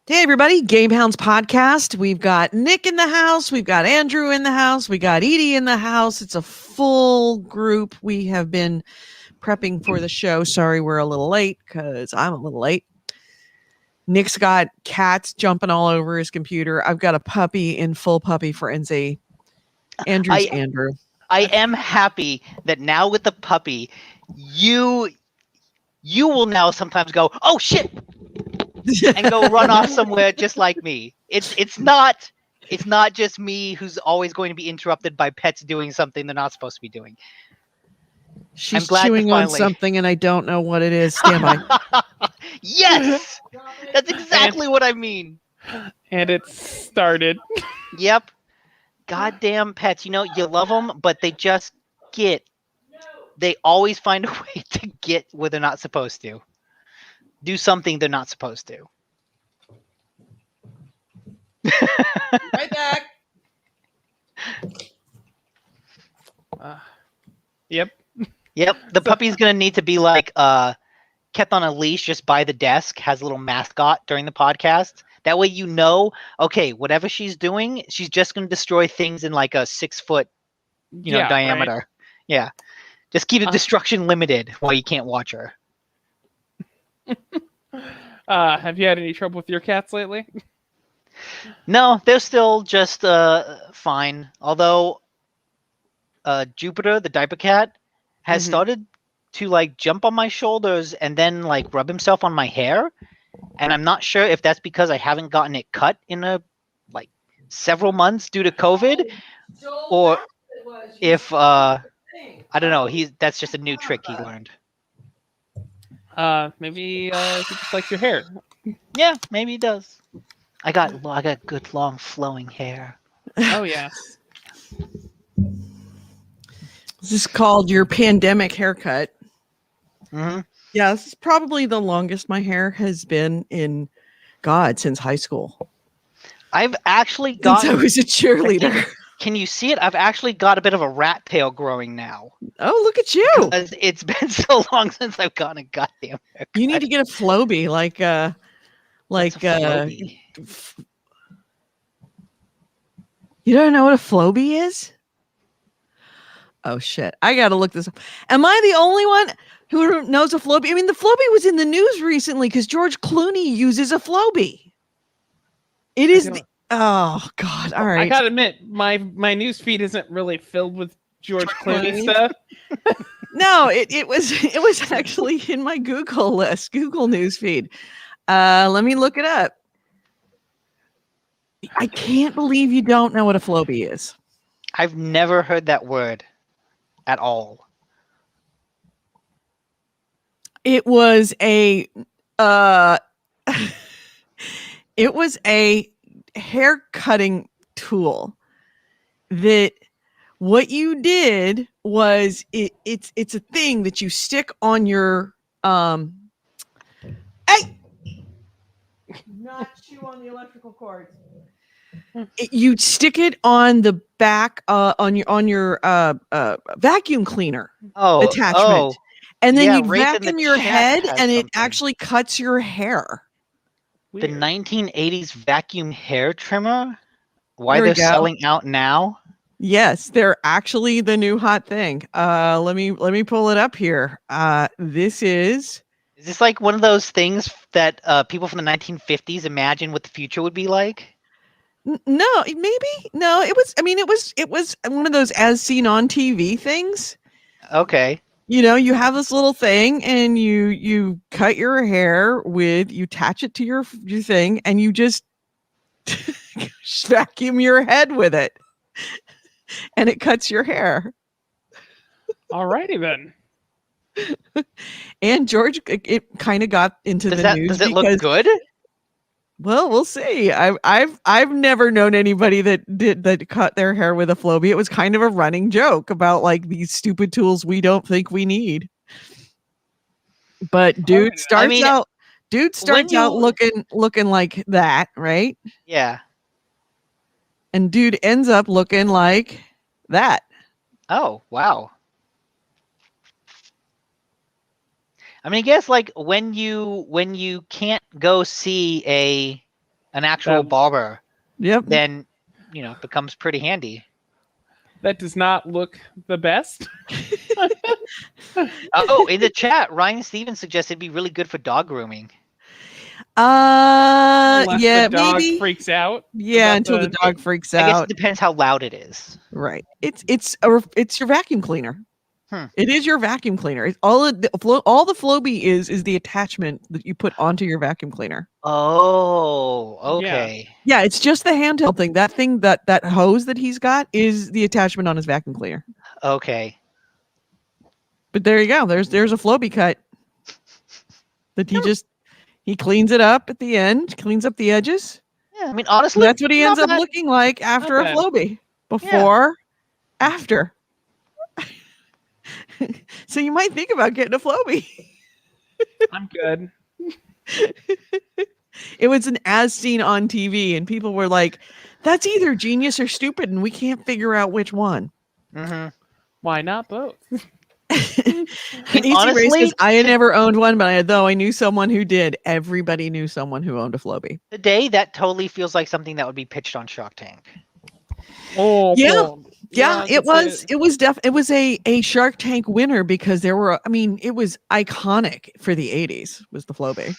Hey, everybody, GameHounds podcast. We've got Nick in the house. We've got Andrew in the house. We got Edie in the house. It's a full group. We have been prepping for the show. Sorry, we're a little late because I'm a little late. Nick's got cats jumping all over his computer. I've got a puppy in full puppy frenzy. Andrew's Andrew. I am happy that now with the puppy, you will now sometimes go, oh shit, and go run off somewhere just like me. It's not just me who's always going to be interrupted by pets doing something they're not supposed to be doing. She's chewing on something and I don't know what it is. Stand by. Yes! That's exactly what I mean. And it started. Yep. Goddamn pets. You know, you love them, but they always find a way to get where they're not supposed to. Do something they're not supposed to. Right back. Yep. Yep. The puppy's going to need to be like kept on a leash just by the desk, has a little mascot during the podcast. That way you know, okay, whatever she's doing, she's just going to destroy things in like a 6-foot, diameter. Right. Yeah. Just keep the destruction limited while you can't watch her. Have you had any trouble with your cats lately? No, they're still just fine. Although Jupiter, the diaper cat, has started to like jump on my shoulders and then like rub himself on my hair. And I'm not sure if that's because I haven't gotten it cut in several months due to COVID, or if I don't know. That's just a new trick he learned. Maybe he just likes your hair. Yeah, maybe he does. I got good long flowing hair. Oh yeah. This is called your pandemic haircut. Mm-hmm. Yeah, this is probably the longest my hair has been since high school. I've actually got. Since I was a cheerleader. Can you see it? I've actually got a bit of a rat tail growing now. Oh, look at you! Because it's been so long since I've gotten a goddamn haircut. You need to get a Flowbee, You don't know what a Flowbee is? Oh shit! I gotta look this up. Am I the only one who knows a Flowbee? I mean, the Flowbee was in the news recently because George Clooney uses a Flowbee. It is. Oh God! All right. I gotta admit, my news feed isn't really filled with George Clooney stuff. No, it was actually in my Google news feed. Let me look it up. I can't believe you don't know what a Flowbee is. I've never heard that word at all. It was a hair cutting tool that what you did was it's a thing that you stick on your not chew on the electrical cords. You stick it on the back on your vacuum cleaner attachment. And then you vacuum your head and it actually cuts your hair. The 1980s vacuum hair trimmer? Why they're selling out now? Yes, they're actually the new hot thing. Let me pull it up here. This is this like one of those things that people from the 1950s imagine what the future would be like? No, maybe. No, it was one of those as seen on TV things. Okay. You have this little thing and you cut your hair you attach it to your thing and you just vacuum your head with it. And it cuts your hair. Alrighty then. And George, it kind of got into the news. Does it look good? Well, we'll see. I've never known anybody that cut their hair with a Flowbee. It was kind of a running joke about like these stupid tools we don't think we need. But dude starts out looking like that, right? Yeah. And dude ends up looking like that. Oh, wow. I mean, I guess like when you can't go see an actual barber, Yep. then it becomes pretty handy. That does not look the best. Oh, in the chat, Ryan Stevens suggested it'd be really good for dog grooming. Unless Yeah, the dog maybe. freaks out. Yeah, until the dog freaks I guess out. it depends how loud it is. Right. It's your vacuum cleaner. It is your vacuum cleaner. All the Flowbee is the attachment that you put onto your vacuum cleaner. Oh, okay. Yeah, it's just the handheld thing. That thing, that hose that he's got is the attachment on his vacuum cleaner. Okay. But there you go. There's a Flowbee cut that he cleans it up at the end, cleans up the edges. Yeah, I mean, honestly, that's what he ends up looking like after a Flowbee. Before, after. So you might think about getting a Flowbee. I'm good. It was an as seen on TV, and people were like, "That's either genius or stupid," and we can't figure out which one. Mm-hmm. Why not both? Honestly, I had never owned one, but though I knew someone who did. Everybody knew someone who owned a Flowbee. Today, that totally feels like something that would be pitched on Shark Tank. Oh, yeah. Yeah, it was a Shark Tank winner because it was iconic for the 80s was the Flowbee.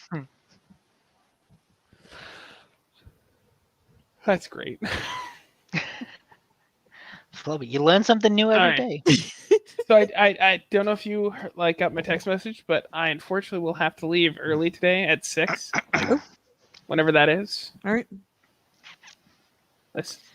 That's great. Flowbee, you learn something new every day. So I don't know if you got my text message, but I unfortunately will have to leave early today at 6. Whenever that is. All right.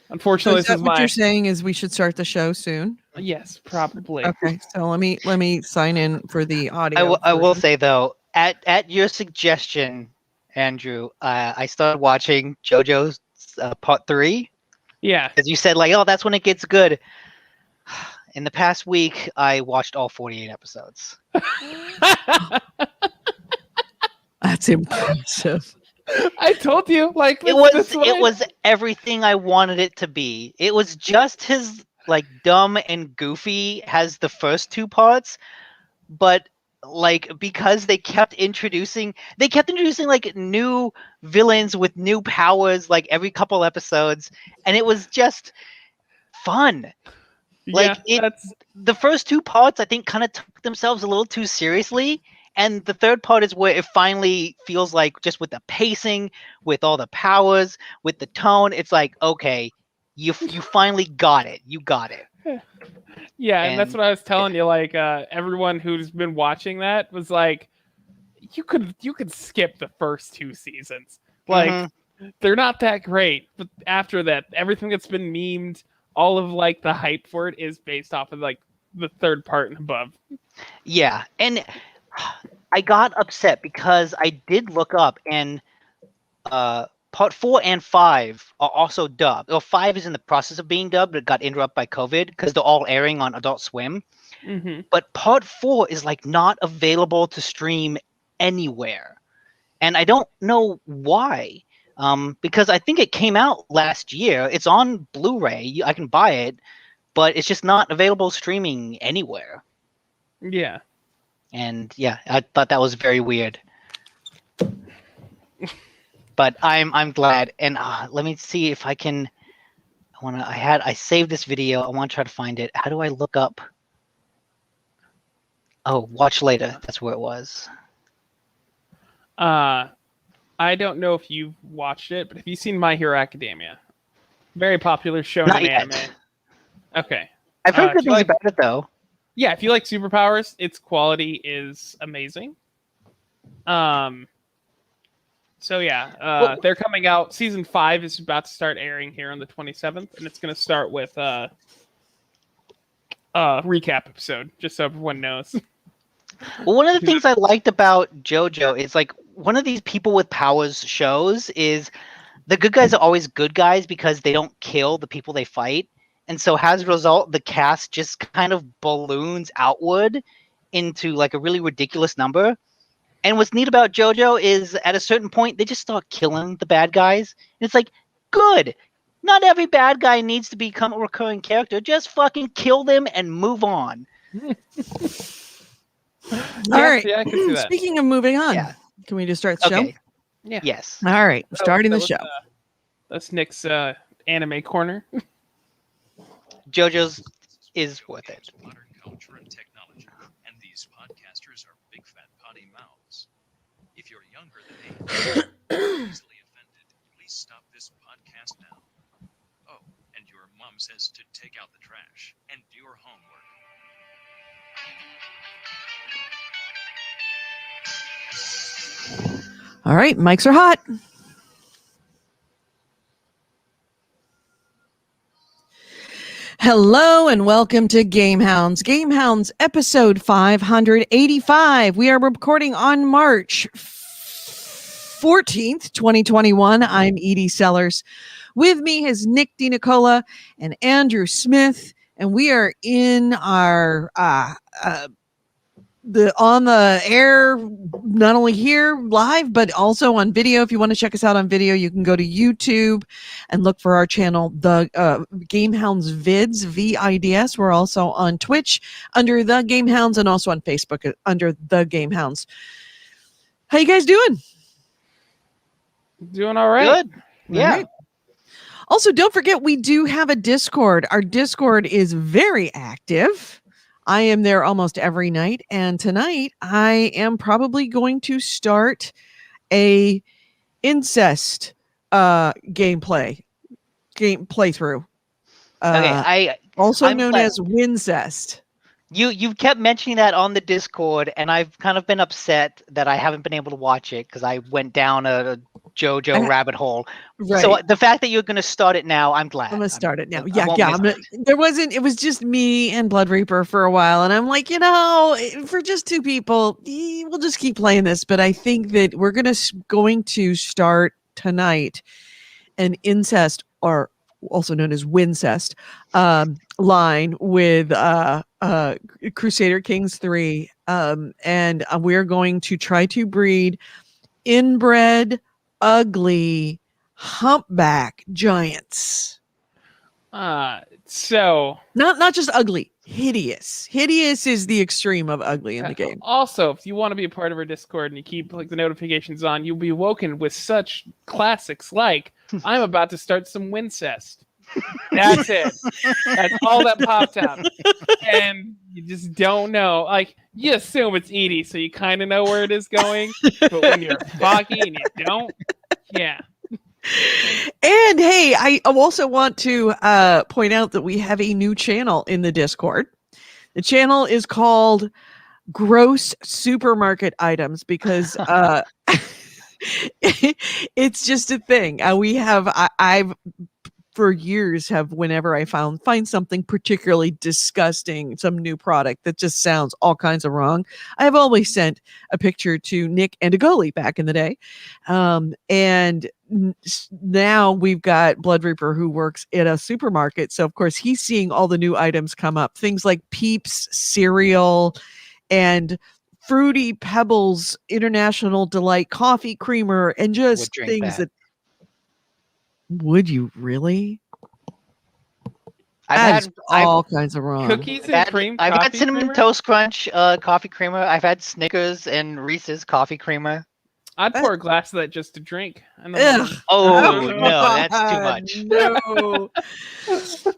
Unfortunately, so what you're saying is we should start the show soon. Yes, probably. Okay, so let me sign in for the audio. I will say though, at your suggestion, Andrew, I started watching JoJo's Part 3. Yeah, as you said, that's when it gets good. In the past week, I watched all 48 episodes. That's impressive. I told you, it was everything I wanted it to be. It was just as dumb and goofy as the first 2 parts, but because they kept introducing new villains with new powers every couple episodes, and it was just fun. The first 2 parts I think kind of took themselves a little too seriously. And the third part is where it finally feels like, just with the pacing, with all the powers, with the tone, it's okay, you finally got it. You got it. Yeah, and that's what I was telling you. Everyone who's been watching that was you could skip the first 2 seasons. They're not that great, but after that, everything that's been memed, all of the hype for it is based off of the third part and above. Yeah, and I got upset because I did look up, and Part 4 and 5 are also dubbed. Well, 5 is in the process of being dubbed, but it got interrupted by COVID because they're all airing on Adult Swim. Mm-hmm. But Part 4 is not available to stream anywhere, and I don't know why. Because I think it came out last year. It's on Blu-ray. I can buy it, but it's just not available streaming anywhere. Yeah. And yeah, I thought that was very weird. But I'm glad. And let me see if I can. I saved this video. I want to try to find it. How do I look up? Oh, watch later. That's where it was. I don't know if you've watched it, but have you seen My Hero Academia? Very popular show Not in yet. anime. Okay. I've heard good things about it though. Yeah, if you like superpowers, its quality is amazing. So yeah, they're coming out. Season 5 is about to start airing here on the 27th, and it's going to start with a recap episode, just so everyone knows. Well, one of the things I liked about JoJo is one of these people with powers shows is the good guys are always good guys because they don't kill the people they fight. And so as a result, the cast just kind of balloons outward into a really ridiculous number. And what's neat about JoJo is at a certain point, they just start killing the bad guys. And it's good. Not every bad guy needs to become a recurring character. Just fucking kill them and move on. All right. Yeah, I can see that. Speaking of moving on, can we just start the show? Yeah. Yes. All right, starting the show. That's Nick's anime corner. JoJo's is worth it. Modern culture and technology, and these podcasters are big fat potty mouths. If you're younger than 8, easily offended, please stop this podcast now. Oh, and your mom says to take out the trash and do your homework. All right, mics are hot. Hello and welcome to GameHounds. GameHounds episode 585. We are recording on March 14th, 2021. I'm Edie Sellers. With me is Nick DiNicola and Andrew Smith, and we are in our on the air, not only here live, but also on video. If you want to check us out on video, you can go to YouTube and look for our channel, the GameHounds Vids, VIDS. We're also on Twitch under the GameHounds and also on Facebook under the GameHounds. How you guys doing? Doing all right. Good. Yeah. All right. Also, don't forget, we do have a Discord. Our Discord is very active. I am there almost every night, and tonight I am probably going to start a incest game playthrough. Okay, I'm known as Wincest. You kept mentioning that on the Discord, and I've kind of been upset that I haven't been able to watch it because I went down a JoJo rabbit hole. Right. So the fact that you're going to start it now, I'm glad. I'm gonna start it now. It was just me and Blood Reaper for a while, and I'm like, for just two people, we'll just keep playing this. But I think that we're going to start tonight an incest, or also known as Wincest, line with Crusader Kings 3, and we're going to try to breed inbred, ugly humpback giants. So not just ugly, hideous. Hideous is the extreme of ugly in the game. Also, if you want to be a part of our Discord and you keep the notifications on, you'll be woken with such classics like I'm about to start some Wincest. That's it. That's all that popped up. And you just don't know. Like, you assume it's Edie, so you kind of know where it is going. But when you're foggy and you don't, yeah. And hey, I also want to point out that we have a new channel in the Discord. The channel is called Gross Supermarket Items because it's just a thing. I've for years whenever I find something particularly disgusting, some new product that just sounds all kinds of wrong, I've always sent a picture to Nick and a goalie back in the day. And now we've got Blood Reaper who works at a supermarket. So of course he's seeing all the new items come up, things like Peeps cereal and Fruity Pebbles International Delight coffee creamer, and just things that. Would you really? I've had all kinds of wrong. Cookies and cream. I've had Cinnamon Toast Crunch coffee creamer. I've had Snickers and Reese's coffee creamer. I'd pour a glass of that just to drink. Oh no, that's too much.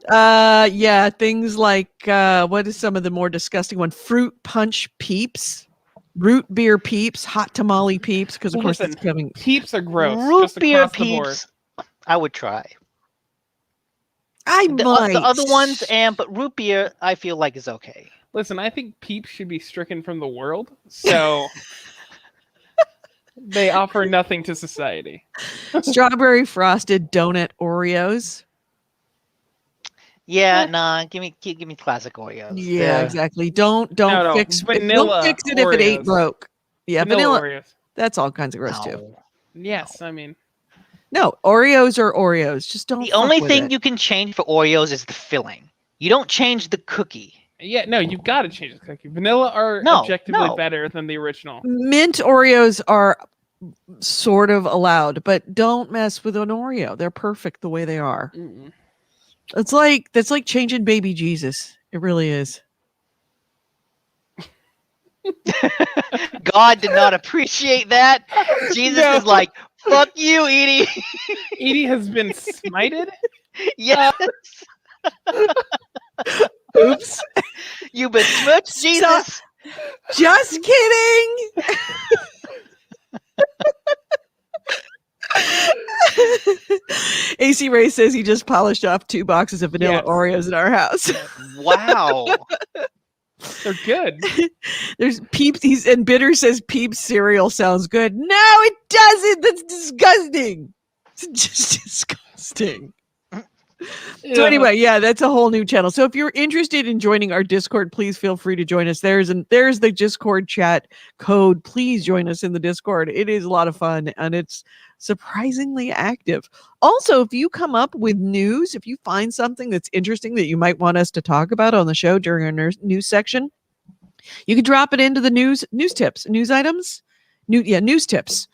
No. Yeah, things like what is some of the more disgusting one? Fruit punch Peeps. Root beer Peeps, hot tamale Peeps, because of course it's coming. Peeps are gross. Root beer Peeps, I would try. The other ones, but root beer, I feel like is okay. Listen, I think Peeps should be stricken from the world, so they offer nothing to society. Strawberry frosted donut Oreos. Yeah, nah. Give me classic Oreos. Yeah, exactly. Don't fix vanilla. Don't fix it Oreos. if it ain't broke. Yeah, vanilla Oreos. That's all kinds of gross too. Yes, I mean. No, Oreos are Oreos. Just don't. The only thing you can change for Oreos is the filling. You don't change the cookie. Yeah, no, you've got to change the cookie. Vanilla are objectively better than the original. Mint Oreos are sort of allowed, but don't mess with an Oreo. They're perfect the way they are. Mm-mm. That's like changing baby Jesus. It really is. God did not appreciate that. Jesus is like, Fuck you, Edie. Edie has been smited. Yes. Oops. You besmirched Jesus. Just kidding. AC Ray says he just polished off 2 boxes of vanilla Oreos in our house. Wow. They're good. There's Peeps. And Bitter says Peeps cereal sounds good. No, it doesn't. That's disgusting. It's just disgusting. So anyway, yeah, that's a whole new channel. So if you're interested in joining our Discord, please feel free to join us. There's the Discord chat code. Please join us in the Discord. It is a lot of fun and it's surprisingly active. Also, if you come up with news, if you find something that's interesting that you might want us to talk about on the show during our news section, you can drop it into the news tips, news items, news tips,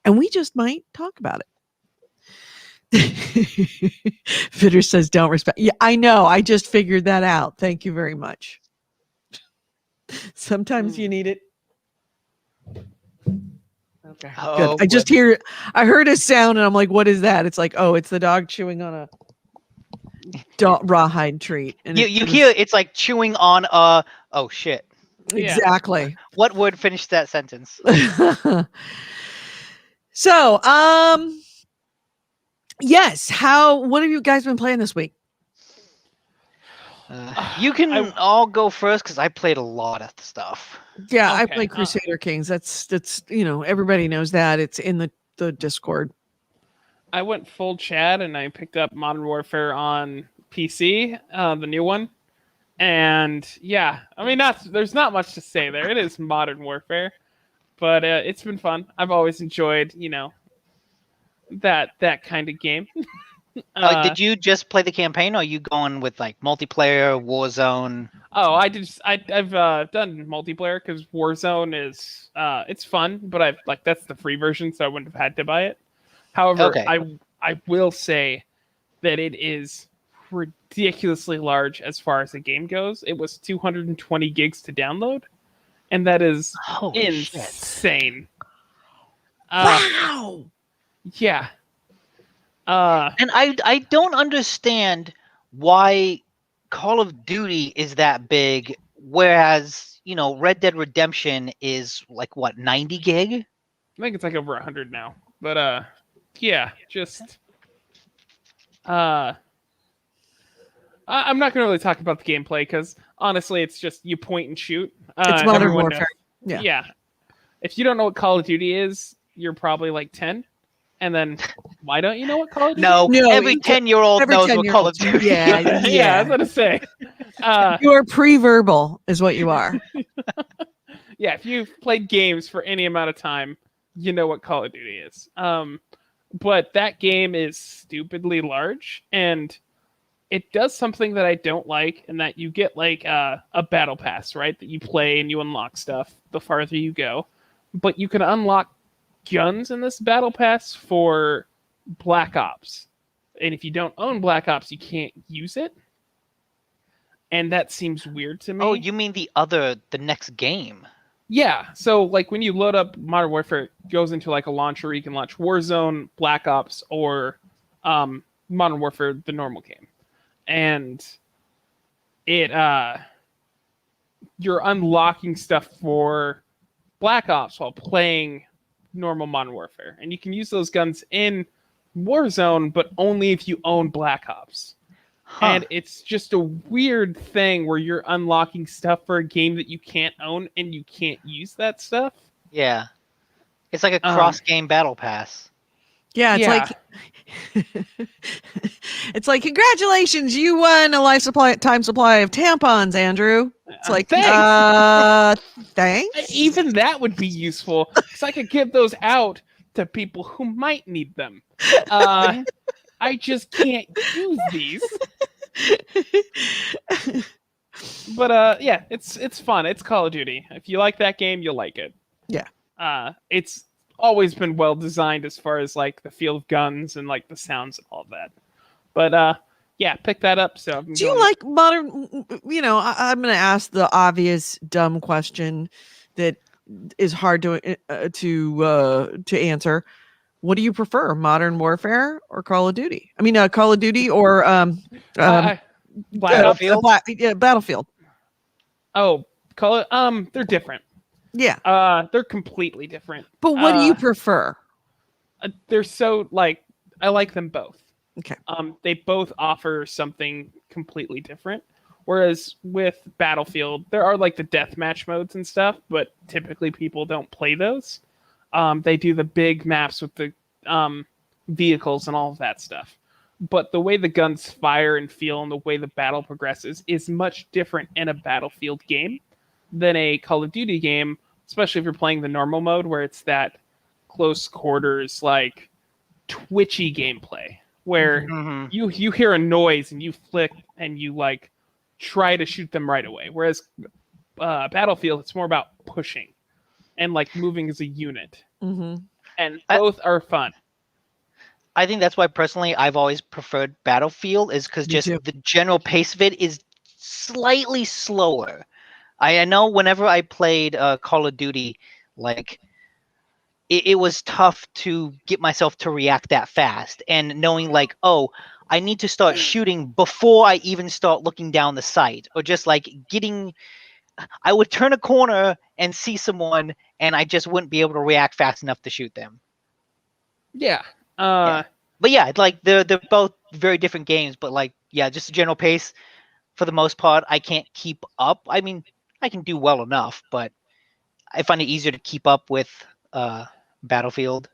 and we just might talk about it. Fitter says don't respect. Yeah, I know. I just figured that out. Thank you very much. Sometimes you need it. Okay. Oh, good. I heard a sound and I'm like, what is that? It's like, oh, it's the dog chewing on a rawhide treat. And you hear it's like chewing on a oh shit. Exactly. What would finish that sentence? So, yes. What have you guys been playing this week? You can all go first because I played a lot of stuff. Yeah, okay. I play Crusader Kings. That's everybody knows that. It's in the Discord. I went full Chad and I picked up Modern Warfare on PC, the new one. And yeah, I mean, there's not much to say there. It is Modern Warfare, but it's been fun. I've always enjoyed, that kind of game. Did you just play the campaign, or are you going with like multiplayer, Warzone? Oh, I've done multiplayer because Warzone is it's fun, but that's the free version, so I wouldn't have had to buy it. However, I will say that it is ridiculously large as far as the game goes. It was 220 gigs to download, and that is insane. Wow. Yeah. And I don't understand why Call of Duty is that big, whereas, Red Dead Redemption is like, what, 90 gig? I think it's like over 100 now. But, yeah, just... I'm not going to really talk about the gameplay, because, honestly, it's just you point and shoot. It's Modern Warfare. Yeah. If you don't know what Call of Duty is, you're probably like 10. And then, why don't you know what Call of Duty is? No, every 10-year-old knows what Call of Duty is. Yeah, I was going to say. You are pre-verbal, is what you are. Yeah, if you've played games for any amount of time, you know what Call of Duty is. But that game is stupidly large, and it does something that I don't like, and that you get like a battle pass, right? That you play and you unlock stuff the farther you go. But you can unlock guns in this battle pass for Black Ops, and if you don't own Black Ops, you can't use it, and that seems weird to me. Oh, you mean the next game? Yeah, so like when you load up Modern Warfare, it goes into like a launcher. You can launch Warzone, Black Ops, or Modern Warfare, the normal game, and it you're unlocking stuff for Black Ops while playing normal Modern Warfare, and you can use those guns in Warzone, but only if you own Black Ops. And it's just a weird thing where you're unlocking stuff for a game that you can't own, and you can't use that stuff. Yeah, it's like a cross-game battle pass. Yeah, it's like congratulations, you won a time supply of tampons, Andrew. It's like thanks. Even that would be useful, because I could give those out to people who might need them. I just can't use these. But yeah, it's fun. It's Call of Duty. If you like that game, you'll like it. Yeah. It's always been well designed as far as like the feel of guns and like the sounds and all that. But yeah, pick that up. So do you like modern? I'm going to ask the obvious dumb question that is hard to answer. what do you prefer, Modern Warfare or Call of Duty? I mean, Call of Duty or Battlefield? Battlefield. Oh, call it. They're different. Yeah. They're completely different. But what do you prefer? They're so like I like them both. Okay. They both offer something completely different. Whereas with Battlefield, there are like the deathmatch modes and stuff, but typically people don't play those. They do the big maps with the vehicles and all of that stuff. But the way the guns fire and feel and the way the battle progresses is much different in a Battlefield game than a Call of Duty game, especially if you're playing the normal mode where it's that close quarters, like twitchy gameplay where you hear a noise and you flick and you like try to shoot them right away. Whereas Battlefield, it's more about pushing and like moving as a unit. And both are fun. I think that's why personally I've always preferred Battlefield, is because just the general pace of it is slightly slower. I know whenever I played Call of Duty, like it was tough to get myself to react that fast, and knowing like, oh, I need to start shooting before I even start looking down the sight, or just like I would turn a corner and see someone and I just wouldn't be able to react fast enough to shoot them. Yeah. But yeah, like they're both very different games, but like, yeah, just the general pace for the most part, I can't keep up. I mean, I can do well enough, but I find it easier to keep up with Battlefield.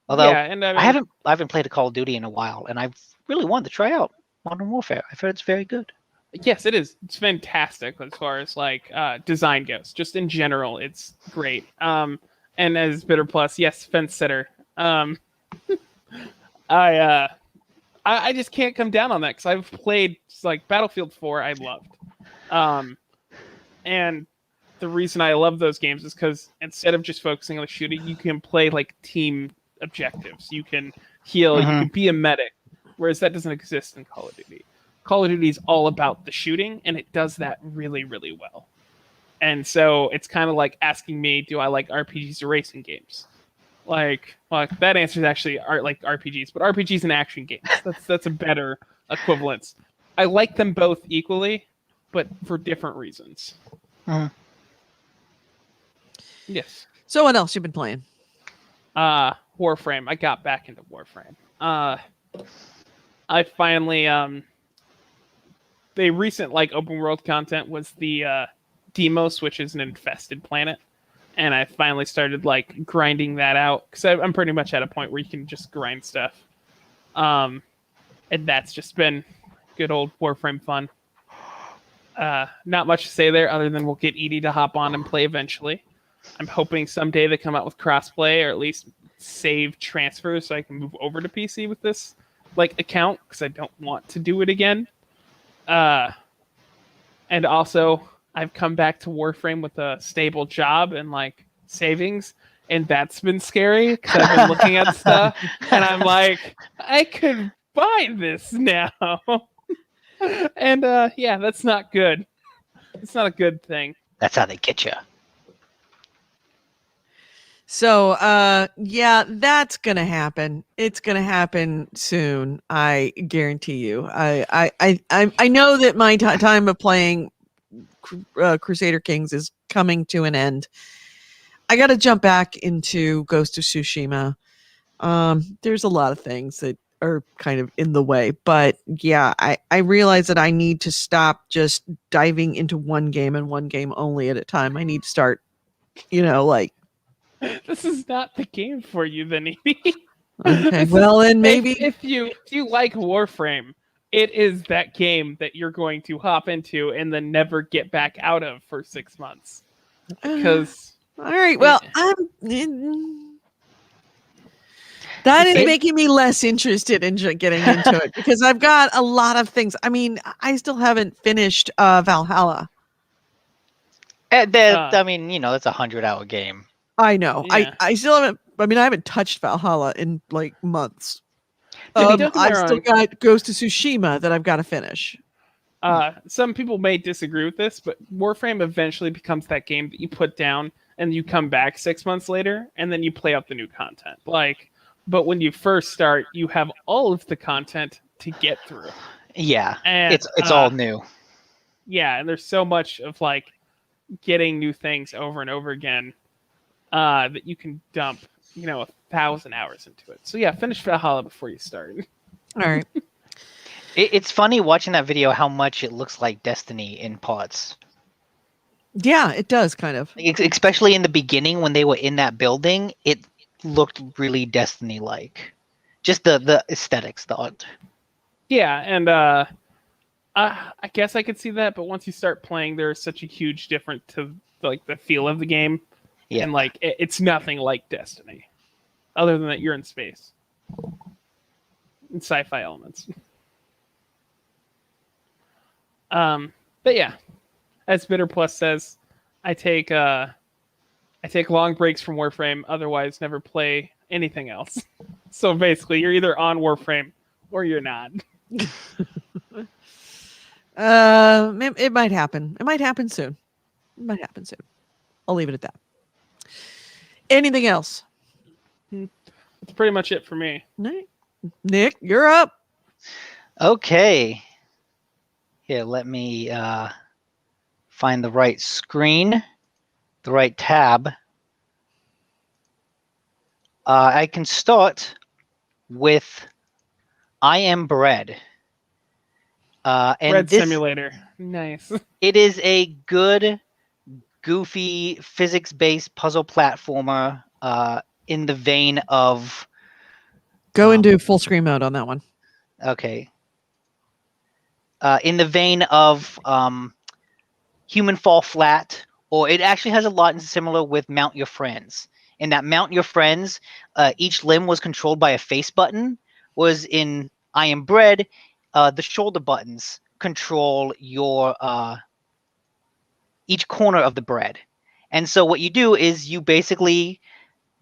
Although and I haven't played a Call of Duty in a while, and I've really wanted to try out Modern Warfare. I've heard it's very good. Yes, it is. It's fantastic as far as like design goes. Just in general, it's great. And as Bitter Plus, yes, fence sitter. I just can't come down on that because I've played like Battlefield 4. I loved, and the reason I love those games is because instead of just focusing on the shooting, you can play like team objectives. You can heal. You can be a medic, whereas that doesn't exist in Call of Duty. Call of Duty is all about the shooting, and it does that really, really well. And so it's kind of like asking me, do I like RPGs or racing games? Like, well, that answer is actually like RPGs, but RPGs and action games. That's a better equivalence. I like them both equally, but for different reasons. Yes. So what else you've been playing? Warframe. I got back into Warframe. I finally the recent like open world content was the Deimos, which is an infested planet. And I finally started like grinding that out because I'm pretty much at a point where you can just grind stuff. And that's just been good old Warframe fun. Not much to say there other than we'll get Edie to hop on and play eventually. I'm hoping someday they come out with crossplay or at least save transfers so I can move over to PC with this like account because I don't want to do it again. And also I've come back to Warframe with a stable job and like savings, and that's been scary because I've been looking at stuff and I'm like, I could buy this now. And yeah, that's not good. It's not a good thing. That's how they get you. So yeah, that's gonna happen. It's gonna happen soon. I guarantee you. I know that my time of playing Crusader Kings is coming to an end. I got to jump back into Ghost of Tsushima. There's a lot of things that are kind of in the way, but yeah, I realize that I need to stop just diving into one game and one game only at a time. I need to start, like. This is not the game for you, then, Edie. Okay, well, then maybe if you like Warframe, it is that game that you're going to hop into and then never get back out of for 6 months. Because all right, well, that is making me less interested in getting into it because I've got a lot of things. I mean, I still haven't finished Valhalla. I mean, it's a 100-hour game. I know. Yeah. I still haven't. I mean, I haven't touched Valhalla in like months. I've still got Ghost of Tsushima that I've got to finish. Some people may disagree with this, but Warframe eventually becomes that game that you put down and you come back 6 months later and then you play out the new content. Like but when you first start, you have all of the content to get through. Yeah, And it's all new. Yeah, and there's so much of like getting new things over and over again that you can dump, 1,000 hours into it. So yeah, finish Valhalla before you start. All right. It's funny watching that video how much it looks like Destiny in parts. Yeah, it does kind of. Especially in the beginning when they were in that building, it looked really Destiny-like. Just the aesthetics, the art. Yeah, and I guess I could see that, but once you start playing, there's such a huge difference to like the feel of the game, and like it's nothing like Destiny, other than that you're in space and sci-fi elements. But yeah, as Bitter Plus says, I take long breaks from Warframe, otherwise never play anything else. So basically, you're either on Warframe or you're not. It might happen. It might happen soon. I'll leave it at that. Anything else? That's pretty much it for me. Nick, you're up. Okay. Here, let me find the right screen, the right tab. I can start with I Am Bread. And Bread Simulator. Nice. It is a good, goofy, physics-based puzzle platformer in the vein of... Go into full screen mode on that one. Okay. In the vein of Human Fall Flat, or it actually has a lot similar with Mount Your Friends. In that Mount Your Friends, each limb was controlled by a face button, was in I Am Bread, the shoulder buttons control your each corner of the bread. And so what you do is you basically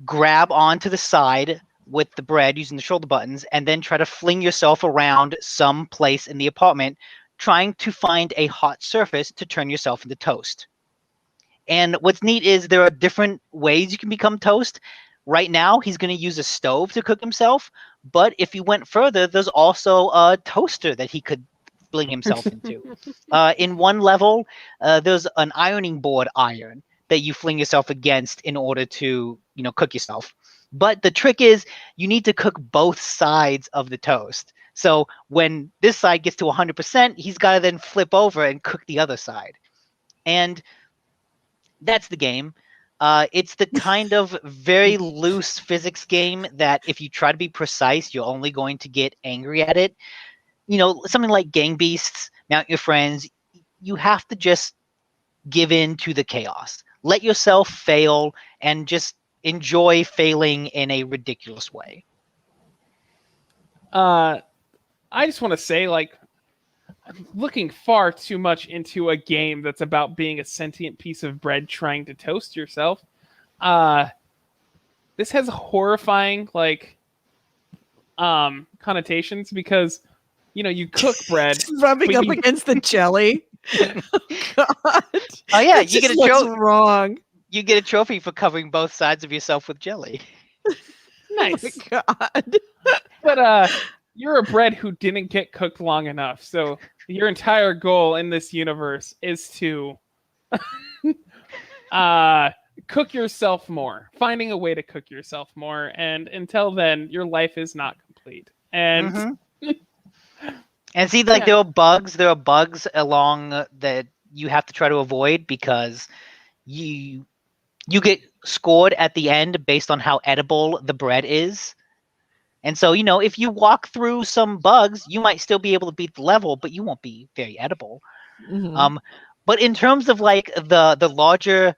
grab onto the side with the bread using the shoulder buttons and then try to fling yourself around some place in the apartment trying to find a hot surface to turn yourself into toast. And what's neat is there are different ways you can become toast. Right now, he's going to use a stove to cook himself. But if he went further, there's also a toaster that he could fling himself into. In one level, there's an ironing board iron that you fling yourself against in order to, cook yourself. But the trick is you need to cook both sides of the toast. So when this side gets to 100%, he's got to then flip over and cook the other side. And that's the game. It's the kind of very loose physics game that if you try to be precise, you're only going to get angry at it. Something like Gang Beasts, Mount Your Friends, you have to just give in to the chaos. Let yourself fail and just enjoy failing in a ridiculous way. I just want to say, I'm looking far too much into a game that's about being a sentient piece of bread trying to toast yourself. This has horrifying connotations because you cook bread rubbing up against the jelly. God. Oh yeah, you get a trophy. Wrong. You get a trophy for covering both sides of yourself with jelly. Nice. Oh my God. But you're a bread who didn't get cooked long enough, so your entire goal in this universe is to cook yourself more, finding a way to cook yourself more, and until then, your life is not complete. And and see, there are bugs along that you have to try to avoid because you get scored at the end based on how edible the bread is. And so, if you walk through some bugs, you might still be able to beat the level, but you won't be very edible. Mm-hmm. But in terms of the larger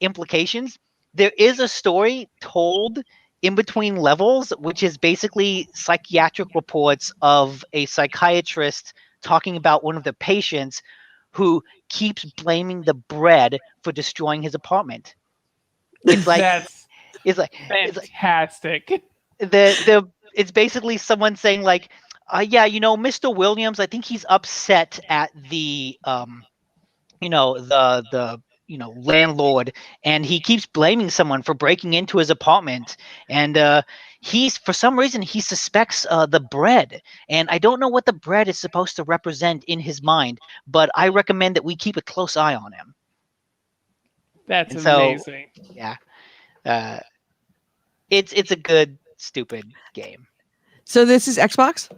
implications, there is a story told in between levels, which is basically psychiatric reports of a psychiatrist talking about one of the patients who keeps blaming the bread for destroying his apartment. It's fantastic. It's basically someone saying Mr. Williams, I think he's upset at the landlord, and he keeps blaming someone for breaking into his apartment, and for some reason he suspects the bread, and I don't know what the bread is supposed to represent in his mind, but I recommend that we keep a close eye on him. That's And so, amazing. yeah, it's a good stupid game. So this is Xbox?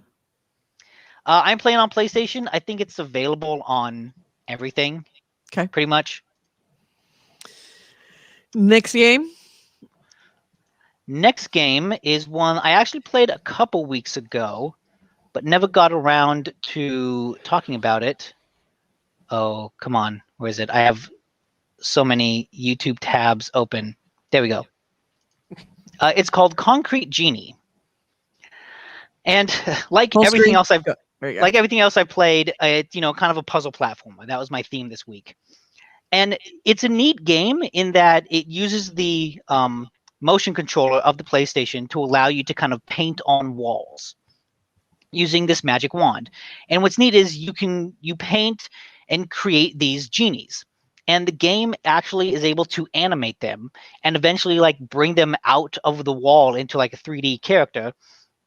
I'm playing on PlayStation. I think it's available on everything. Okay. Pretty much. Next game? Next game is one I actually played a couple weeks ago, but never got around to talking about it. Oh, come on. Where is it? I have so many YouTube tabs open. There we go. It's called Concrete Genie. And like Full everything screen? else I've Go. There you go. like everything else I've played, it's kind of a puzzle platformer. That was my theme this week. And it's a neat game in that it uses the motion controller of the PlayStation to allow you to kind of paint on walls using this magic wand. And what's neat is you paint and create these genies. And the game actually is able to animate them and eventually like bring them out of the wall into like a 3D character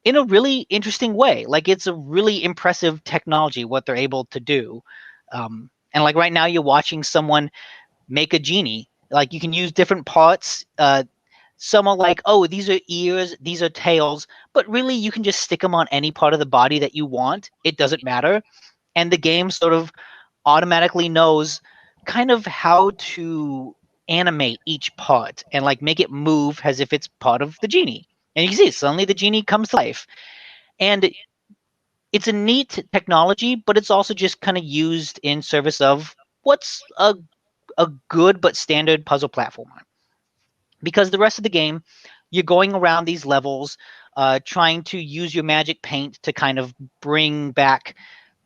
in a really interesting way. Like it's a really impressive technology what they're able to do. And like right now you're watching someone make a genie. Like you can use different parts. Some are like, oh, these are ears, these are tails, but really you can just stick them on any part of the body that you want. It doesn't matter. And the game sort of automatically knows kind of how to animate each part and like make it move as if it's part of the genie. And you can see suddenly the genie comes to life. And it's a neat technology, but it's also just kind of used in service of what's a good but standard puzzle platformer. Because the rest of the game, you're going around these levels, trying to use your magic paint to kind of bring back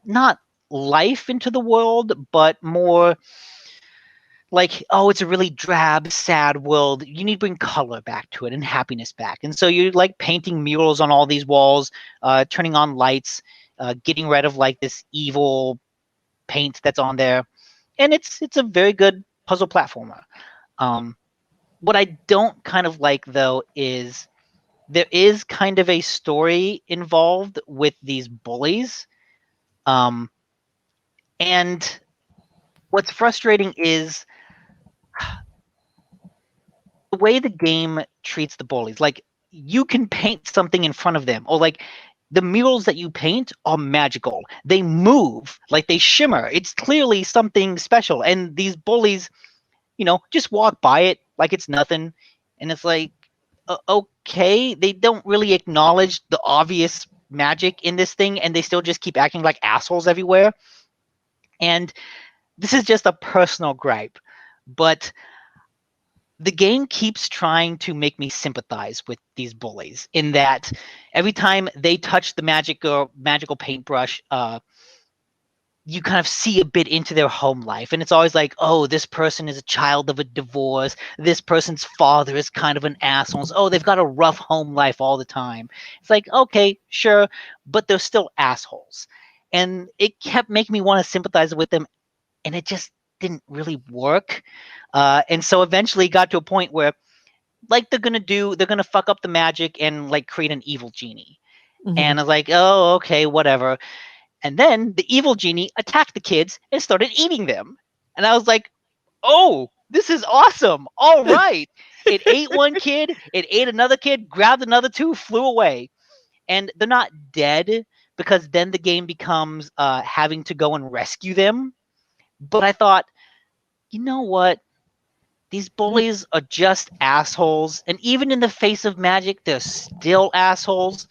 not life into the world, but more like, oh, it's a really drab, sad world. You need to bring color back to it and happiness back. And so you're like painting murals on all these walls, turning on lights, getting rid of like this evil paint that's on there. And it's a very good puzzle platformer. What I don't kind of like though is there is kind of a story involved with these bullies. And what's frustrating is the way the game treats the bullies. Like you can paint something in front of them, or like the murals that you paint are magical. They move, like they shimmer. It's clearly something special. And these bullies, just walk by it like it's nothing. And it's like, okay, they don't really acknowledge the obvious magic in this thing, and they still just keep acting like assholes everywhere. And this is just a personal gripe, but the game keeps trying to make me sympathize with these bullies in that every time they touch the magical paintbrush, you kind of see a bit into their home life. And it's always like, oh, this person is a child of a divorce. This person's father is kind of an asshole. Oh, they've got a rough home life all the time. It's like, okay, sure, but they're still assholes. And it kept making me want to sympathize with them, and it just didn't really work. And so eventually it got to a point where like they're gonna fuck up the magic and like create an evil genie. Mhm. And I was like, oh, okay, whatever. And then the evil genie attacked the kids and started eating them. And I was like, oh, this is awesome. All right. It ate one kid, it ate another kid, grabbed another two, flew away. And they're not dead because then the game becomes having to go and rescue them. But I thought, you know what? These bullies are just assholes. And even in the face of magic, they're still assholes.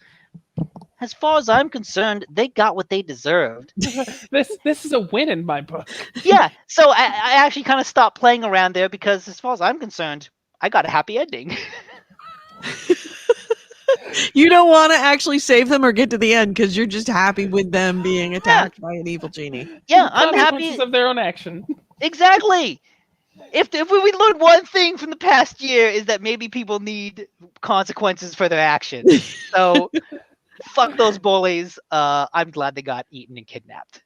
As far as I'm concerned, they got what they deserved. This is a win in my book. Yeah, so I actually kind of stopped playing around there because as far as I'm concerned, I got a happy ending. You don't want to actually save them or get to the end because you're just happy with them being attacked by an evil genie. Yeah, I'm Consequences happy. of their own action. Exactly. If we learned one thing from the past year is that maybe people need consequences for their actions. So fuck those bullies. I'm glad they got eaten and kidnapped.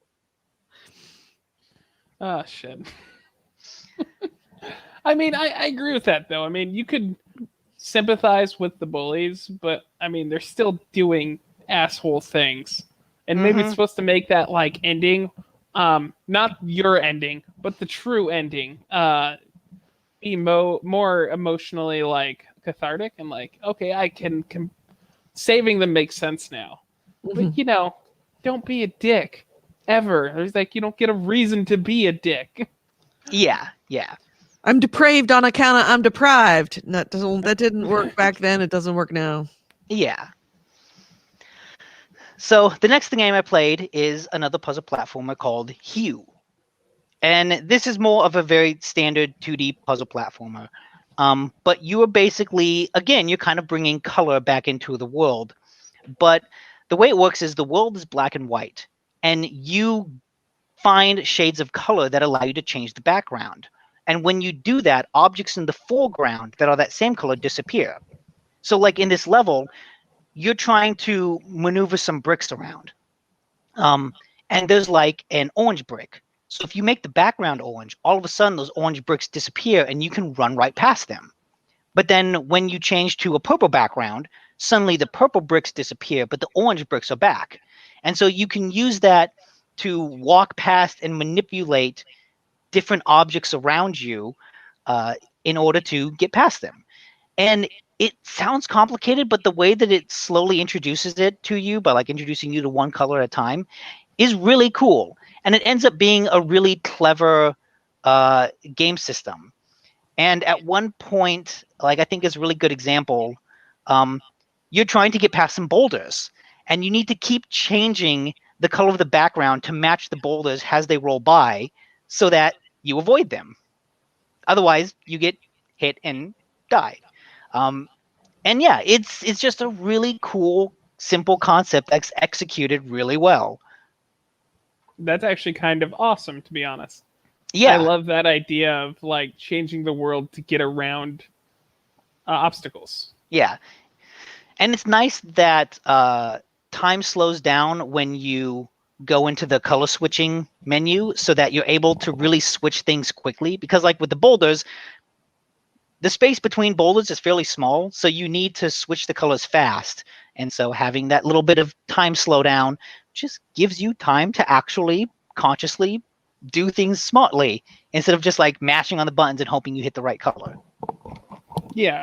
Oh shit. I mean, I agree with that though. I mean, you could sympathize with the bullies, but I mean, they're still doing asshole things. And maybe it's supposed to make that like ending, not your ending, but the true ending, be more emotionally like cathartic and like, okay, I can saving them makes sense now. But you know, don't be a dick ever. There's like, you don't get a reason to be a dick. Yeah. I'm depraved on account of I'm deprived. That didn't work back then. It doesn't work now. Yeah. So the next game I played is another puzzle platformer called Hue. And this is more of a very standard 2D puzzle platformer. But you are basically, again, you're kind of bringing color back into the world. But the way it works is the world is black and white. And you find shades of color that allow you to change the background. And when you do that, objects in the foreground that are that same color disappear. So like in this level, you're trying to maneuver some bricks around. And there's like an orange brick. So if you make the background orange, all of a sudden those orange bricks disappear and you can run right past them. But then when you change to a purple background, suddenly the purple bricks disappear, but the orange bricks are back. And so you can use that to walk past and manipulate different objects around you in order to get past them. And it sounds complicated, but the way that it slowly introduces it to you by like introducing you to one color at a time is really cool. And it ends up being a really clever game system. And at one point, like I think is a really good example, you're trying to get past some boulders and you need to keep changing the color of the background to match the boulders as they roll by so that you avoid them. Otherwise, you get hit and die. And yeah, it's just a really cool, simple concept that's executed really well. That's actually kind of awesome, to be honest. Yeah. I love that idea of like changing the world to get around obstacles. Yeah. And it's nice that time slows down when you go into the color switching menu so that you're able to really switch things quickly. Because like with the boulders, the space between boulders is fairly small, so you need to switch the colors fast. And so having that little bit of time slow down just gives you time to actually consciously do things smartly instead of just like mashing on the buttons and hoping you hit the right color. Yeah.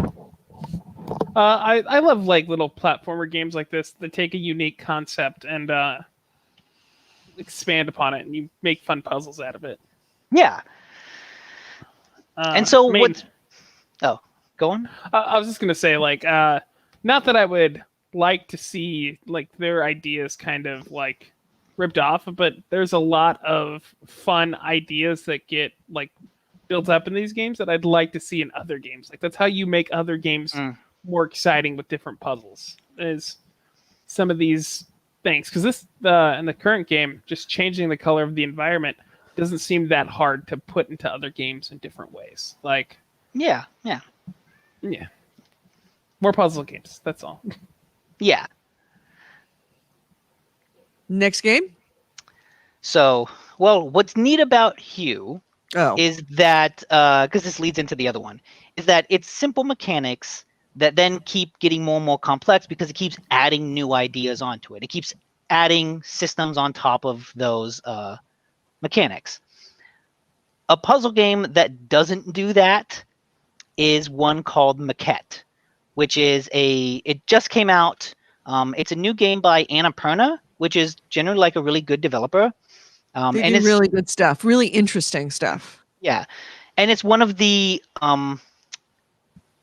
I love like little platformer games like this that take a unique concept and expand upon it, and you make fun puzzles out of it. Yeah. And so what? Oh, go on. I was just gonna say, like, not that I would like to see like their ideas kind of like ripped off, but there's a lot of fun ideas that get like built up in these games that I'd like to see in other games. Like that's how you make other games more exciting with different puzzles. Is some of these things, because this in the current game, just changing the color of the environment doesn't seem that hard to put into other games in different ways. Like yeah, more puzzle games. That's all. Yeah. Next game. So, well, what's neat about Hue is that, because this leads into the other one, is that it's simple mechanics that then keep getting more and more complex because it keeps adding new ideas onto it. It keeps adding systems on top of those mechanics. A puzzle game that doesn't do that is one called Maquette, which is it just came out. It's a new game by Annapurna, which is generally like a really good developer. They and do it's really good stuff, really interesting stuff. Yeah, and it's one of the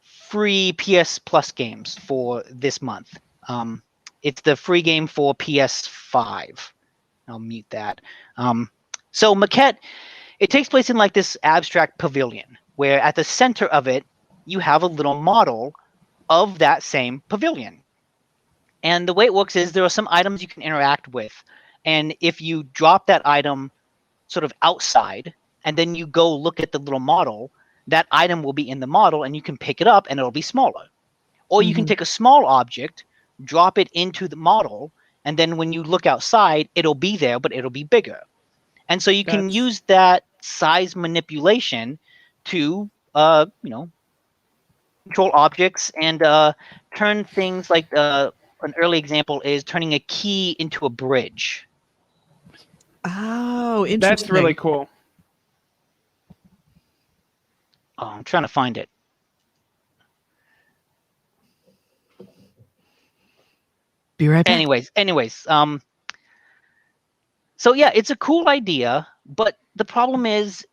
free PS Plus games for this month. It's the free game for PS5. I'll mute that. So Maquette, it takes place in like this abstract pavilion where at the center of it, you have a little model of that same pavilion. And the way it works is there are some items you can interact with. And if you drop that item sort of outside and then you go look at the little model, that item will be in the model and you can pick it up and it'll be smaller. Or you can take a small object, drop it into the model, and then when you look outside, it'll be there, but it'll be bigger. And so you can use that size manipulation to, control objects and turn things like an early example is turning a key into a bridge. Oh, interesting. That's really cool. Oh, I'm trying to find it. Be right back. Anyways, so yeah, it's a cool idea, but the problem is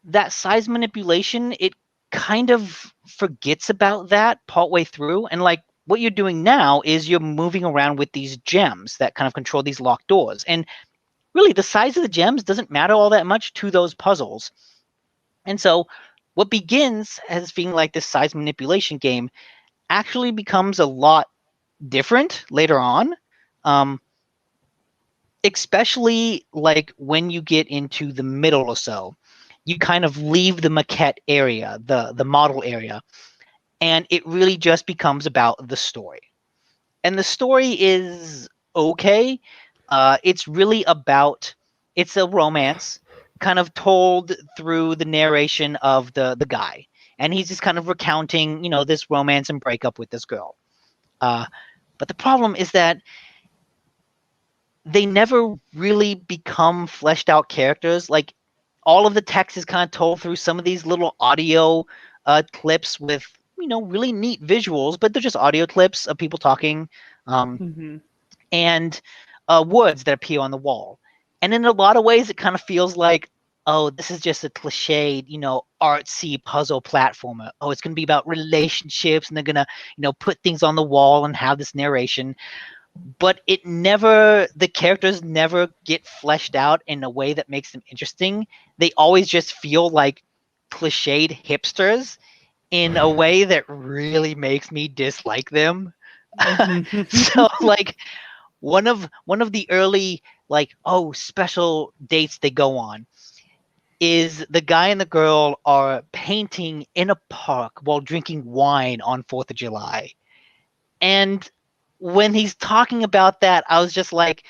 that size manipulation, it kind of forgets about that partway through. And like what you're doing now is you're moving around with these gems that kind of control these locked doors. And really, the size of the gems doesn't matter all that much to those puzzles. And so what begins as being like this size manipulation game actually becomes a lot different later on. Especially like when you get into the middle or so, you kind of leave the maquette area, the model area, and it really just becomes about the story. And the story is okay. It's really about, it's a romance kind of told through the narration of the guy. And he's just kind of recounting, this romance and breakup with this girl. But the problem is that they never really become fleshed out characters. Like all of the text is kind of told through some of these little audio clips with, really neat visuals, but they're just audio clips of people talking and words that appear on the wall. And in a lot of ways, it kind of feels like, oh, this is just a cliched, artsy puzzle platformer. Oh, it's going to be about relationships and they're going to, put things on the wall and have this narration. But the characters never get fleshed out in a way that makes them interesting. They always just feel like cliched hipsters in a way that really makes me dislike them. So like one of the early special dates they go on is the guy and the girl are painting in a park while drinking wine on 4th of July. And when he's talking about that, I was just like,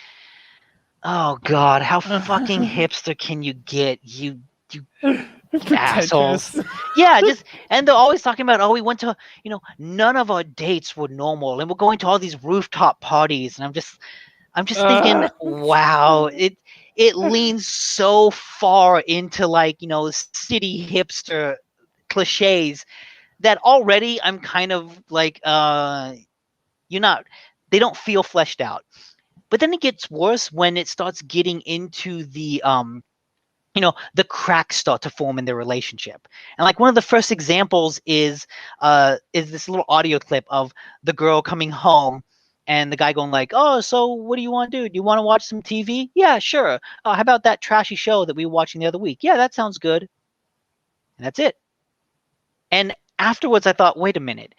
oh God, how fucking hipster can you get, you assholes. Yeah, and they're always talking about, oh, we went to, none of our dates were normal and we're going to all these rooftop parties. And I'm just thinking, wow, it leans so far into city hipster cliches that already I'm kind of like, they don't feel fleshed out. But then it gets worse when it starts getting into the the cracks start to form in their relationship. And like one of the first examples is this little audio clip of the girl coming home and the guy going like, oh, so what do you want to do? Do you want to watch some TV? Yeah, sure. How about that trashy show that we were watching the other week? Yeah, that sounds good. And that's it. And afterwards I thought, wait a minute.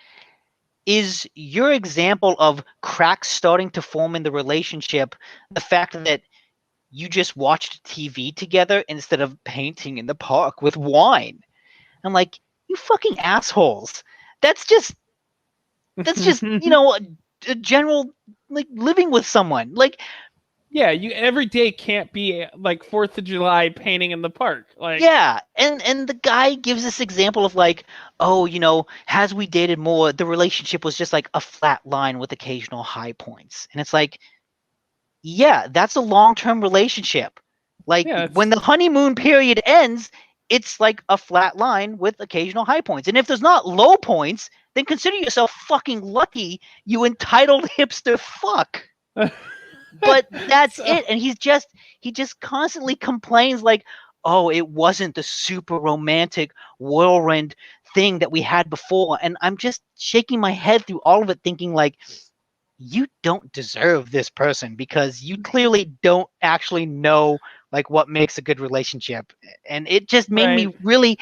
Is your example of cracks starting to form in the relationship the fact that you just watched TV together instead of painting in the park with wine? I'm like, you fucking assholes. That's just a general living with someone. Like, yeah, every day can't be like 4th of July painting in the park. Like, yeah, and the guy gives this example of like, oh, as we dated more, the relationship was just like a flat line with occasional high points. And it's like, yeah, that's a long-term relationship. Like when the honeymoon period ends, it's like a flat line with occasional high points. And if there's not low points, then consider yourself fucking lucky, you entitled hipster fuck. But that's it. And he just constantly complains like, oh, it wasn't the super romantic whirlwind thing that we had before. And I'm just shaking my head through all of it thinking like, you don't deserve this person because you clearly don't actually know like what makes a good relationship. And it just made me really,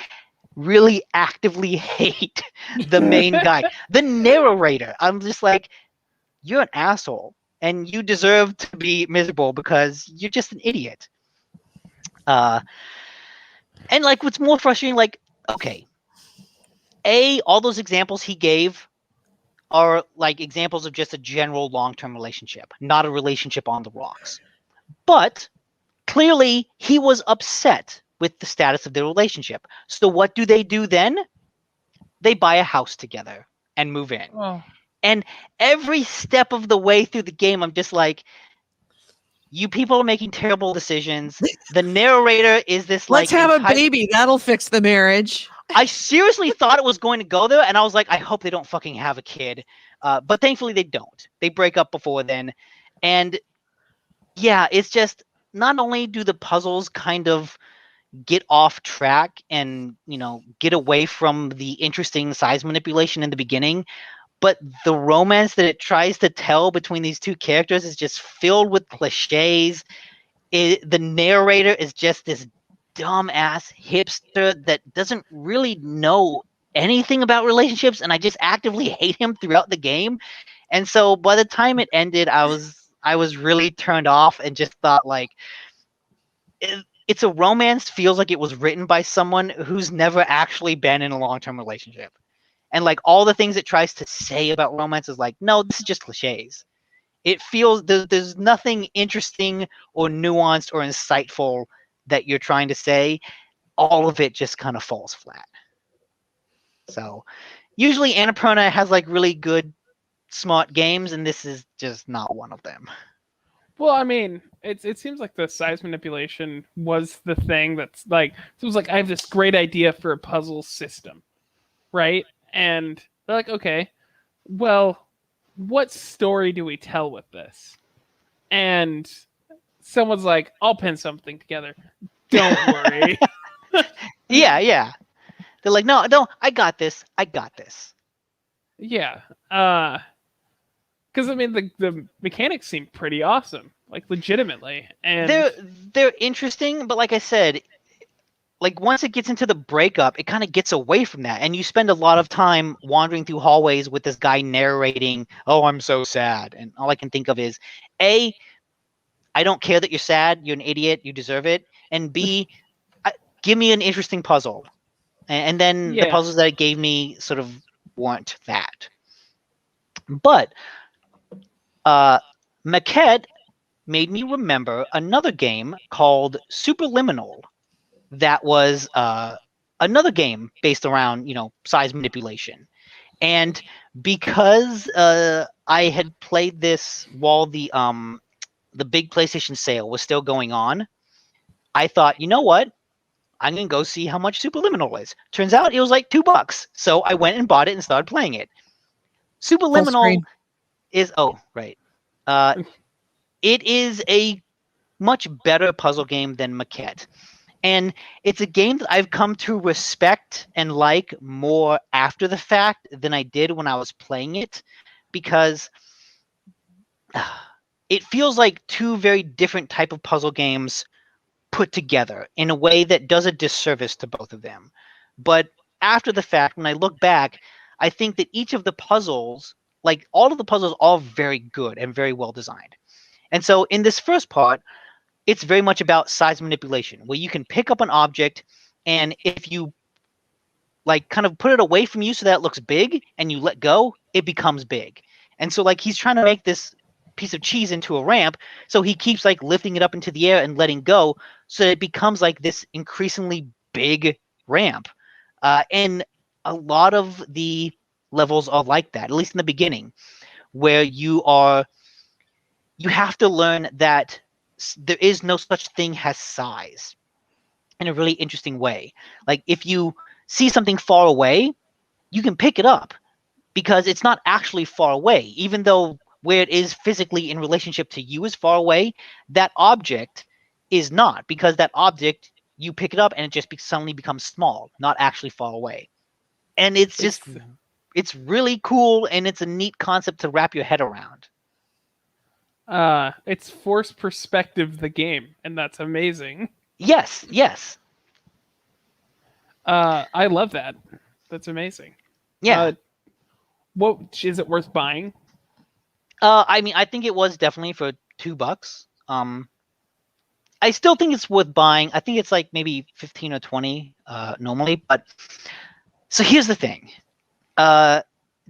really actively hate the main guy, the narrator. I'm just like, you're an asshole and you deserve to be miserable because you're just an idiot. And like what's more frustrating, like, okay, all those examples he gave are like examples of just a general long-term relationship, not a relationship on the rocks. But clearly he was upset with the status of their relationship. So what do they do then? they buy a house together and move in. Oh. And every step of the way through the game, I'm just like, you people are making terrible decisions. The narrator is this Let's like have a baby. That'll fix the marriage. I seriously thought it was going to go there, and I was like, I hope they don't fucking have a kid. But thankfully they don't. They break up before then. And yeah, it's just not only do the puzzles kind of get off track and, get away from the interesting size manipulation in the beginning, but the romance that it tries to tell between these two characters is just filled with cliches. The narrator is just this dumbass hipster that doesn't really know anything about relationships, and I just actively hate him throughout the game. And so by the time it ended, I was really turned off and just thought like, it's a romance feels like it was written by someone who's never actually been in a long-term relationship. And like all the things it tries to say about romance is like, no, this is just cliches. It feels there's nothing interesting or nuanced or insightful that you're trying to say. All of it just kind of falls flat. So usually Annapurna has like really good, smart games, and this is just not one of them. Well, I mean, it seems like the size manipulation was the thing that's like, it was like, I have this great idea for a puzzle system, right? And they're like, okay, well, what story do we tell with this? And someone's like, I'll pin something together. Don't worry. Yeah. They're like, no, I got this. Yeah. Because I mean, the mechanics seem pretty awesome, like legitimately, and they're interesting. But like I said, like once it gets into the breakup, it kind of gets away from that, and you spend a lot of time wandering through hallways with this guy narrating, "Oh, I'm so sad," and all I can think of is, A, I don't care that you're sad. You're an idiot. You deserve it. And B, give me an interesting puzzle. And then the puzzles that it gave me sort of weren't that. But Maquette made me remember another game called Superliminal that was another game based around, size manipulation. And because I had played this while the big PlayStation sale was still going on, I thought, you know what? I'm going to go see how much Superliminal is. Turns out it was like $2. So I went and bought it and started playing it. Superliminal is, right. It is a much better puzzle game than Maquette. And it's a game that I've come to respect and like more after the fact than I did when I was playing it, because it feels like two very different type of puzzle games put together in a way that does a disservice to both of them. But after the fact, when I look back, I think that each of the puzzles, like all of the puzzles, are very good and very well designed. And so in this first part, it's very much about size manipulation, where you can pick up an object, and if you like kind of put it away from you so that it looks big and you let go, it becomes big. And so like he's trying to make this piece of cheese into a ramp, so he keeps like lifting it up into the air and letting go so that it becomes like this increasingly big ramp. And a lot of the levels are like that, at least in the beginning, where you have to learn that there is no such thing as size in a really interesting way. Like if you see something far away, you can pick it up because it's not actually far away, even though where it is physically in relationship to you is far away, that object is not, because that object, you pick it up and it just suddenly becomes small, not actually far away. And it's really cool, and it's a neat concept to wrap your head around. It's forced perspective, the game, and that's amazing. Yes. I love that. That's amazing. Yeah. What is it worth buying? I mean, I think it was definitely for $2. I still think it's worth buying. I think it's like maybe 15 or 20 normally. But so here's the thing. Do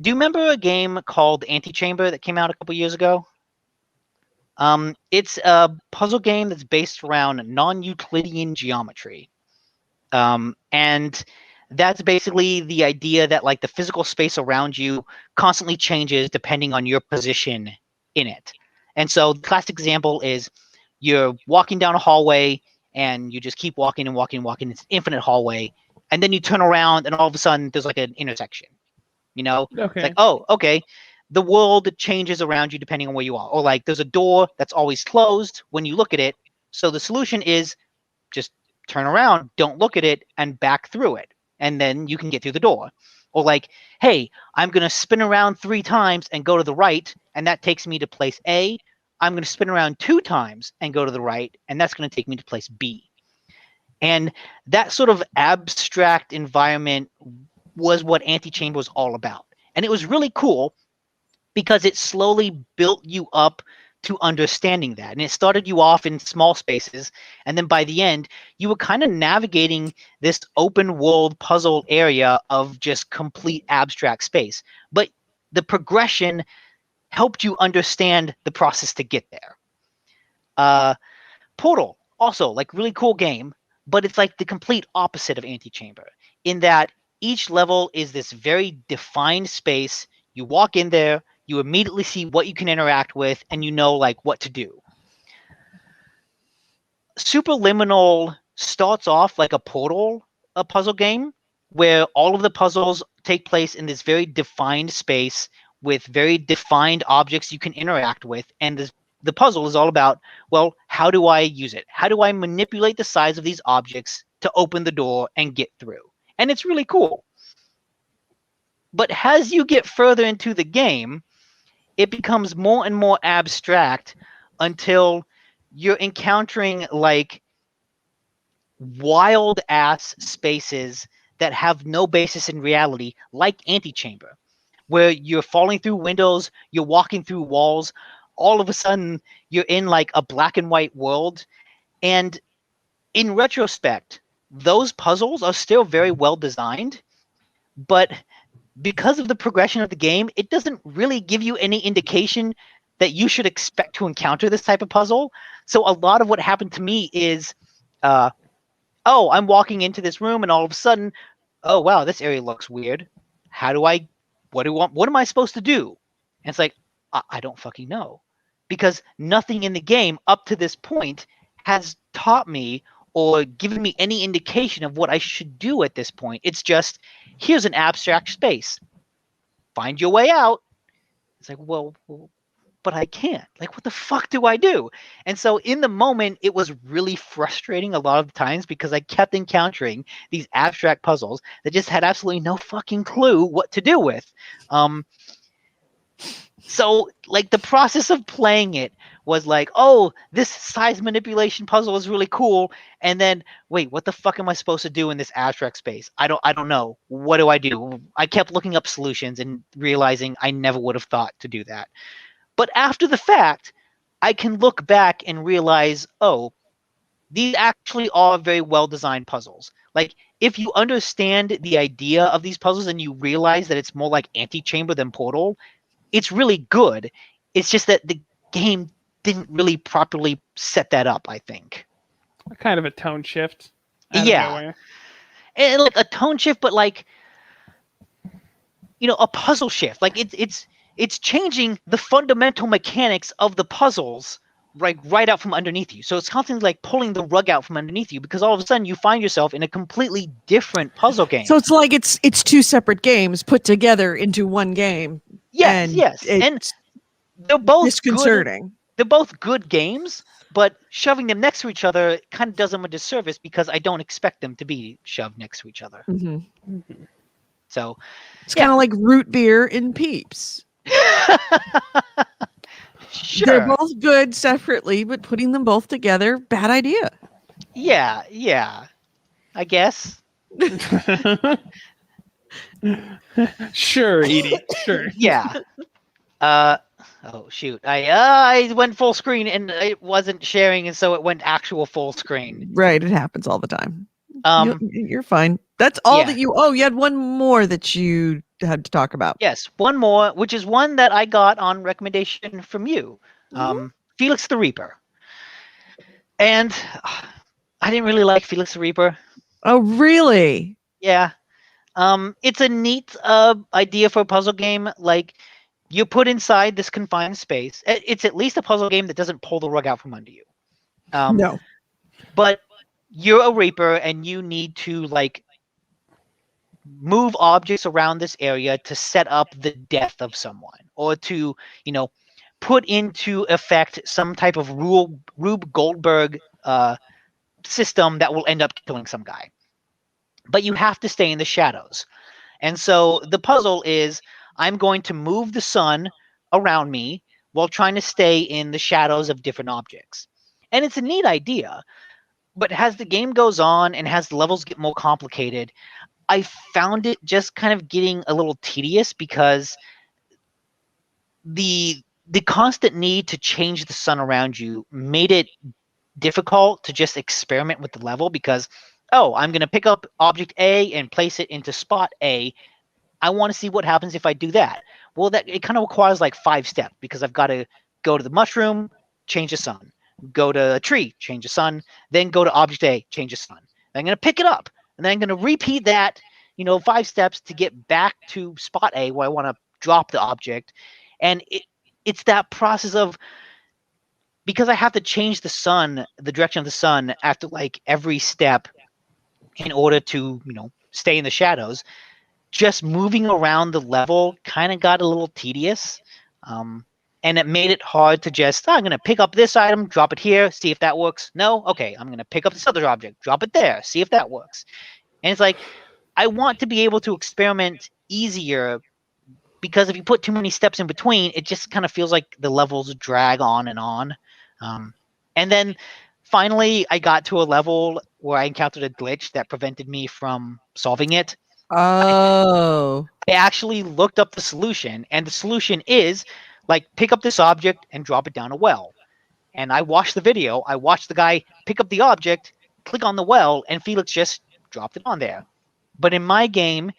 you remember a game called Antichamber that came out a couple years ago? It's a puzzle game that's based around non-Euclidean geometry. And that's basically the idea that like the physical space around you constantly changes depending on your position in it. And so the classic example is you're walking down a hallway and you just keep walking and walking and walking. It's an infinite hallway. And then you turn around and all of a sudden there's like an intersection. It's like, oh, okay. The world changes around you depending on where you are. Or like there's a door that's always closed when you look at it. So the solution is just turn around, don't look at it, and back through it. And then you can get through the door. Or like, hey, I'm going to spin around 3 times and go to the right, and that takes me to place A. I'm going to spin around 2 times and go to the right, and that's going to take me to place B. And that sort of abstract environment was what Antichamber was all about. And it was really cool because it slowly built you up to understanding that. And it started you off in small spaces. And then by the end, you were kind of navigating this open world puzzle area of just complete abstract space. But the progression helped you understand the process to get there. Portal, also like really cool game, but it's like the complete opposite of Antichamber in that each level is this very defined space. You walk in there, you immediately see what you can interact with, and you know like what to do. Superliminal starts off like a Portal, a puzzle game, where all of the puzzles take place in this very defined space with very defined objects you can interact with, and the puzzle is all about, well, how do I use it? How do I manipulate the size of these objects to open the door and get through? And it's really cool. But as you get further into the game, it becomes more and more abstract until you're encountering like wild ass spaces that have no basis in reality, like Antichamber, where you're falling through windows, you're walking through walls, all of a sudden you're in like a black and white world. And in retrospect, those puzzles are still very well designed, but because of the progression of the game, it doesn't really give you any indication that you should expect to encounter this type of puzzle. So a lot of what happened to me is, oh, I'm walking into this room and all of a sudden, oh, wow, this area looks weird. What am I supposed to do? And it's like, I don't fucking know. Because nothing in the game up to this point has taught me or given me any indication of what I should do at this point. It's just, here's an abstract space. Find your way out. It's like, well, but I can't. Like, what the fuck do I do? And so in the moment, it was really frustrating a lot of times because I kept encountering these abstract puzzles that just had absolutely no fucking clue what to do with. So like the process of playing it was like, oh, this size manipulation puzzle is really cool. And then, wait, what the fuck am I supposed to do in this abstract space? I don't know. What do I do? I kept looking up solutions and realizing I never would have thought to do that. But after the fact, I can look back and realize, oh, these actually are very well-designed puzzles. Like, if you understand the idea of these puzzles and you realize that it's more like Antichamber than Portal, it's really good. It's just that the game didn't really properly set that up, I think. Kind of a tone shift. Yeah. And like a tone shift, but like, a puzzle shift. Like it's changing the fundamental mechanics of the puzzles right out from underneath you. So it's constantly like pulling the rug out from underneath you because all of a sudden you find yourself in a completely different puzzle game. So it's like it's 2 separate games put together into one game. Yes. And they're both disconcerting. They're both good games, but shoving them next to each other kind of does them a disservice because I don't expect them to be shoved next to each other. Mm-hmm. Mm-hmm. So it's kind of like root beer and Peeps. Sure. They're both good separately, but putting them both together, bad idea. Yeah. I guess. Sure, Edie. Sure. Yeah. Oh shoot! I went full screen and it wasn't sharing, and so it went actual full screen. Right, it happens all the time. You're fine. That's all that you. Oh, you had one more that you had to talk about. Yes, one more, which is one that I got on recommendation from you, Felix the Reaper. And I didn't really like Felix the Reaper. Oh, really? Yeah. It's a neat idea for a puzzle game. Like, you're put inside this confined space. It's at least a puzzle game that doesn't pull the rug out from under you. No. But you're a Reaper, and you need to like move objects around this area to set up the death of someone, or to, put into effect some type of Rube Goldberg system that will end up killing some guy. But you have to stay in the shadows. And so the puzzle is, I'm going to move the sun around me while trying to stay in the shadows of different objects. And it's a neat idea. But as the game goes on and as the levels get more complicated, I found it just kind of getting a little tedious, because the constant need to change the sun around you made it difficult to just experiment with the level, because, I'm going to pick up object A and place it into spot A. I want to see what happens if I do that. Well, that it kind of requires like 5 steps, because I've got to go to the mushroom, change the sun, go to a tree, change the sun, then go to object A, change the sun. Then I'm going to pick it up, and then I'm going to repeat that, 5 steps to get back to spot A where I want to drop the object. And it's that process of, because I have to change the direction of the sun after like every step in order to, stay in the shadows, just moving around the level kind of got a little tedious. And it made it hard to just, I'm going to pick up this item, drop it here, see if that works. No? Okay, I'm going to pick up this other object, drop it there, see if that works. And it's like, I want to be able to experiment easier, because if you put too many steps in between, it just kind of feels like the levels drag on and on. And then finally, I got to a level where I encountered a glitch that prevented me from solving it. Oh. I actually looked up the solution, and the solution is, like, pick up this object and drop it down a well. And I watched the video. I watched the guy pick up the object, click on the well, and Felix just dropped it on there. But in my game,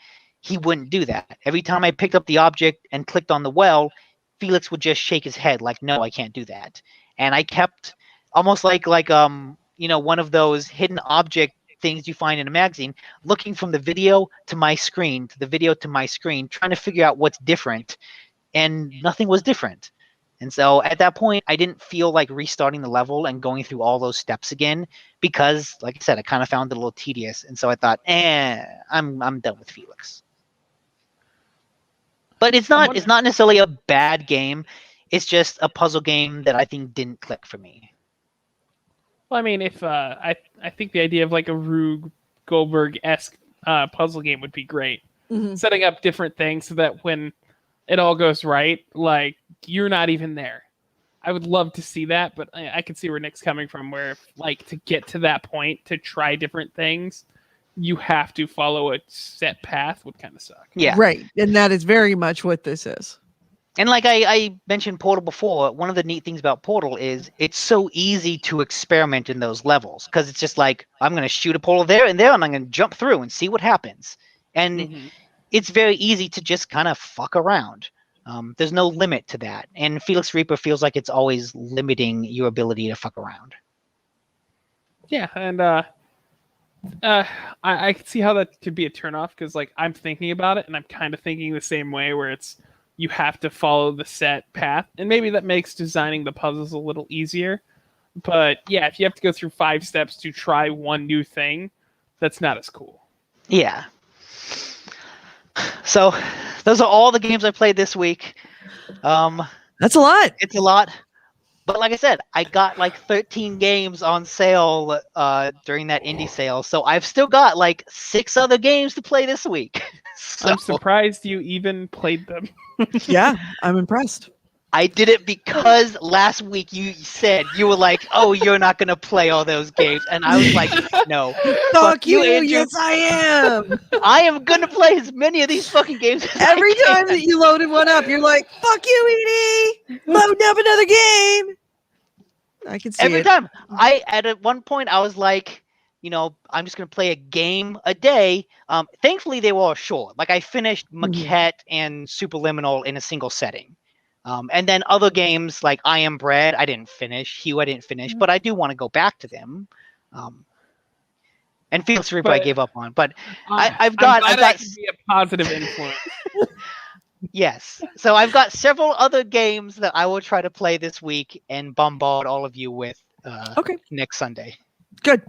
he wouldn't do that. Every time I picked up the object and clicked on the well, Felix would just shake his head like, no, I can't do that. And I kept almost like one of those hidden object things you find in a magazine, looking from the video to my screen, to the video to my screen, trying to figure out what's different. And nothing was different. And so at that point, I didn't feel like restarting the level and going through all those steps again, because, like I said, I kind of found it a little tedious. And so I thought, I'm done with Felix. But it's not necessarily a bad game. It's just a puzzle game that I think didn't click for me. Well, I mean, if I think the idea of like a Rube Goldberg-esque puzzle game would be great. Mm-hmm. Setting up different things so that when it all goes right, like, you're not even there. I would love to see that, but I can see where Nick's coming from, where, like, to get to that point, to try different things, you have to follow a set path would kind of suck. Yeah. Right. And that is very much what this is. And like I mentioned Portal before, one of the neat things about Portal is it's so easy to experiment in those levels, because it's just like, I'm going to shoot a portal there and there, and I'm going to jump through and see what happens. And it's very easy to just kind of fuck around. There's no limit to that. And Felix Reaper feels like it's always limiting your ability to fuck around. Yeah, and I can see how that could be a turnoff, because like, I'm thinking about it and I'm kind of thinking the same way, where it's, you have to follow the set path, and maybe that makes designing the puzzles a little easier. But yeah, if you have to go through 5 steps to try one new thing, that's not as cool. Yeah. So those are all the games I played this week. That's a lot. It's a lot. But like I said, I got like 13 games on sale during that indie sale. So I've still got like 6 other games to play this week. So, I'm surprised you even played them. Yeah, I'm impressed. I did it because last week you said, you were like, oh, you're not going to play all those games. And I was like, no. Fuck you, Andrew. yes I am. I am going to play as many of these fucking games as Every I time can. that you loaded one up, you're like, fuck you, Edie. Load up another game. I can see Every it. time. At one point, I was like, I'm just going to play a game a day. Thankfully, they were all short. Like, I finished Maquette and Superliminal in a single setting. And then other games like I Am Bread, I didn't finish. Hue, I didn't finish. But I do want to go back to them. And And Felix the Reaper I gave up on, but I've got I can be a positive influence. Yes. So I've got several other games that I will try to play this week and bombard all of you with next Sunday. Good.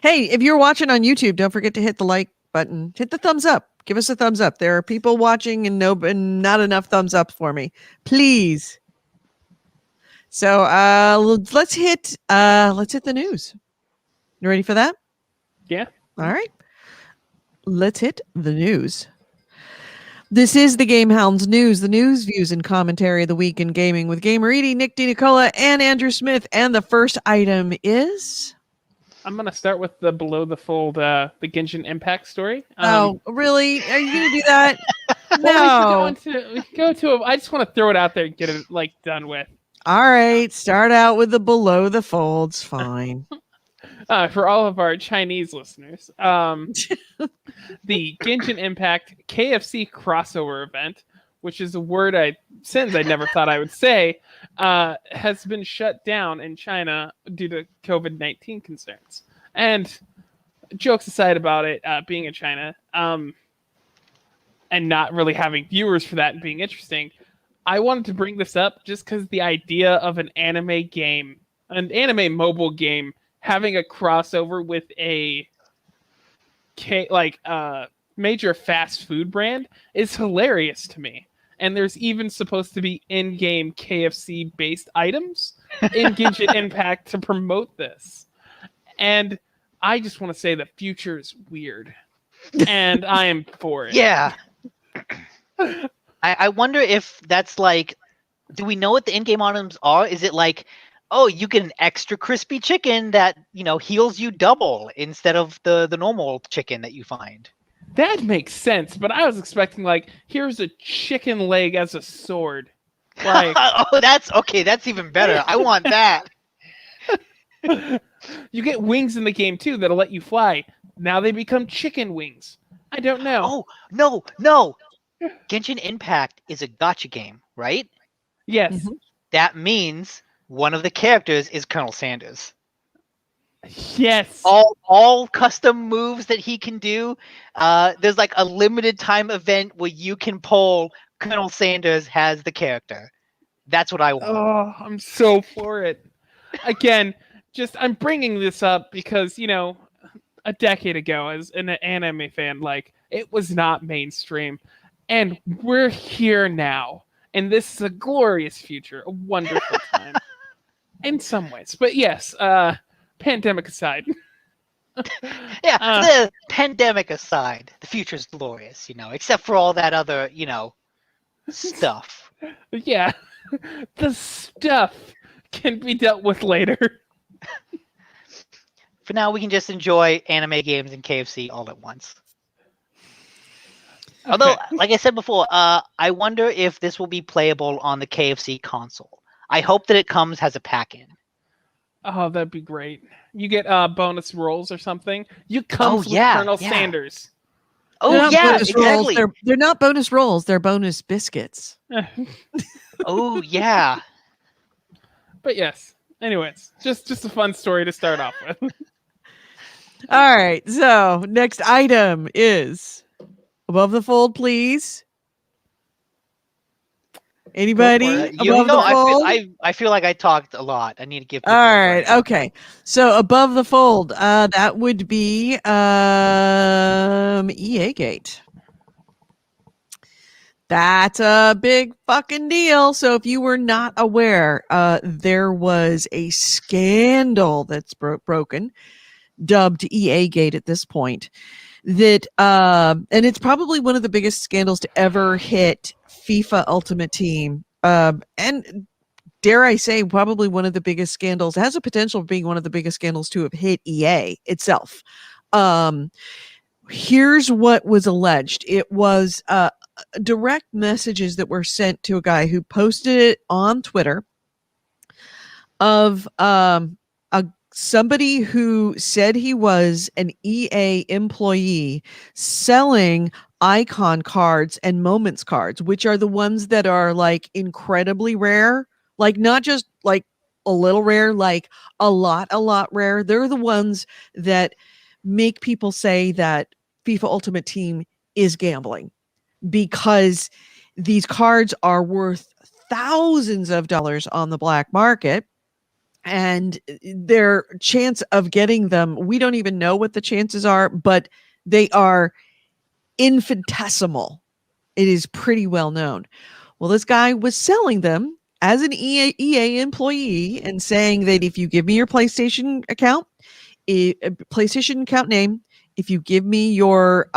Hey, if you're watching on YouTube, don't forget to hit the like button. Hit the thumbs up. Give us a thumbs up. There are people watching and not enough thumbs up for me. Please. So let's hit the news. You ready for that? Yeah. All right. Let's hit the news. This is the GameHounds news, the news, views, and commentary of the week in gaming with Gamer Edie, Nick DiNicola, and Andrew Smith. And the first item is... I'm going to start with the below the fold, the Genshin Impact story. Oh, really? Are you going to do that? No. We can go to I just want to throw it out there and get it done with. All right. Start out with the below the folds. Fine. For all of our Chinese listeners, the Genshin Impact KFC crossover event, which is a word I never thought I would say, has been shut down in China due to COVID-19 concerns. And jokes aside about it being in China and not really having viewers for that and being interesting, I wanted to bring this up just because the idea of an anime mobile game, having a crossover with a major fast food brand is hilarious to me. And there's even supposed to be in-game KFC-based items in Genshin Impact to promote this. And I just want to say the future is weird. And I am for it. Yeah. I wonder if that's do we know what the in-game items are? Is it oh, you get an extra crispy chicken that, heals you double instead of the normal chicken that you find? That makes sense, but I was expecting here's a chicken leg as a sword. Oh, that's okay. That's even better. I want that. You get wings in the game too that'll let you fly. Now they become chicken wings. I don't know. Oh, no. Genshin Impact is a gacha game, right? Yes. Mm-hmm. That means one of the characters is Colonel Sanders. Yes. All custom moves that he can do. There's a limited time event where you can pull Colonel Sanders has the character. That's what I want. Oh, I'm so for it. Again, I'm bringing this up because, a decade ago as an anime fan, it was not mainstream. And we're here now. And this is a glorious future, a wonderful time. In some ways. But yes, pandemic aside. Yeah, the pandemic aside, the future's glorious, except for all that other, stuff. Yeah, the stuff can be dealt with later. For now, we can just enjoy anime games and KFC all at once. Okay. Although, like I said before, I wonder if this will be playable on the KFC console. I hope that it has a pack-in. Oh, that'd be great. You get bonus rolls or something. You come with Colonel Sanders. Oh, yeah, exactly. They're not bonus rolls. They're bonus biscuits. Oh, yeah. But yes. Anyways, just a fun story to start off with. All right. So next item is above the fold, please. Anybody above the fold? I feel like I talked a lot. I need to give. All right. Okay. So above the fold, that would be EA Gate. That's a big fucking deal. So if you were not aware, there was a scandal that's broken, dubbed EA Gate at this point. That and it's probably one of the biggest scandals to ever hit FIFA Ultimate Team, and dare I say, probably one of the biggest scandals. It has a potential of being one of the biggest scandals to have hit EA itself. Here's what was alleged. It was direct messages that were sent to a guy who posted it on Twitter of somebody who said he was an EA employee selling icon cards and moments cards, which are the ones that are incredibly rare, not just a little rare, a lot rare. They're the ones that make people say that FIFA Ultimate Team is gambling, because these cards are worth thousands of dollars on the black market, and their chance of getting them, we don't even know what the chances are, but they are infinitesimal. It is pretty well known. Well, this guy was selling them as an EA employee and saying that if you give me your PlayStation account, PlayStation account name, if you give me your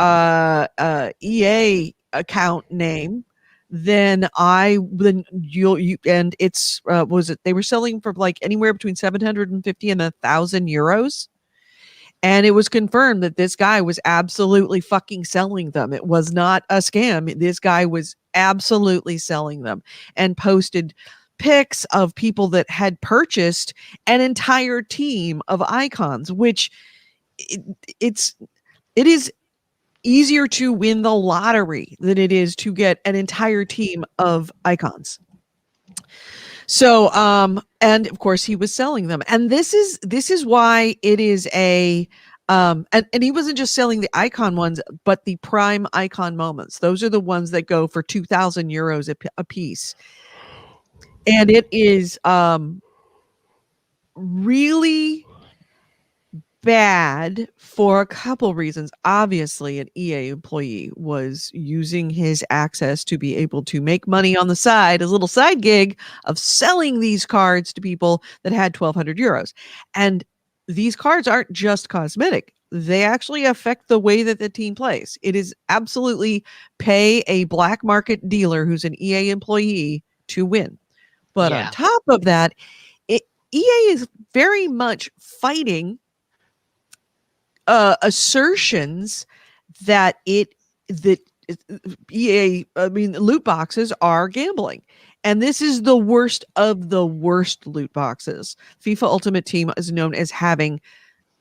EA account name, then you and it's was it they were selling for like anywhere between 750 and 1,000 euros. And it was confirmed that this guy was absolutely fucking selling them. It was not a scam. This guy was absolutely selling them, and posted pics of people that had purchased an entire team of icons, which it is easier to win the lottery than it is to get an entire team of icons. So, and of course he was selling them. And this is why it is a, and he wasn't just selling the icon ones, but the prime icon moments. Those are the ones that go for 2,000 euros a piece. And it is, really bad for a couple reasons. Obviously, an EA employee was using his access to be able to make money on the side, a little side gig of selling these cards to people that had 1,200 euros. And these cards aren't just cosmetic. They actually affect the way that the team plays. It is absolutely pay a black market dealer who's an EA employee to win. But on top of that, EA is very much fighting assertions that loot boxes are gambling. And this is the worst of the worst loot boxes. FIFA Ultimate Team is known as having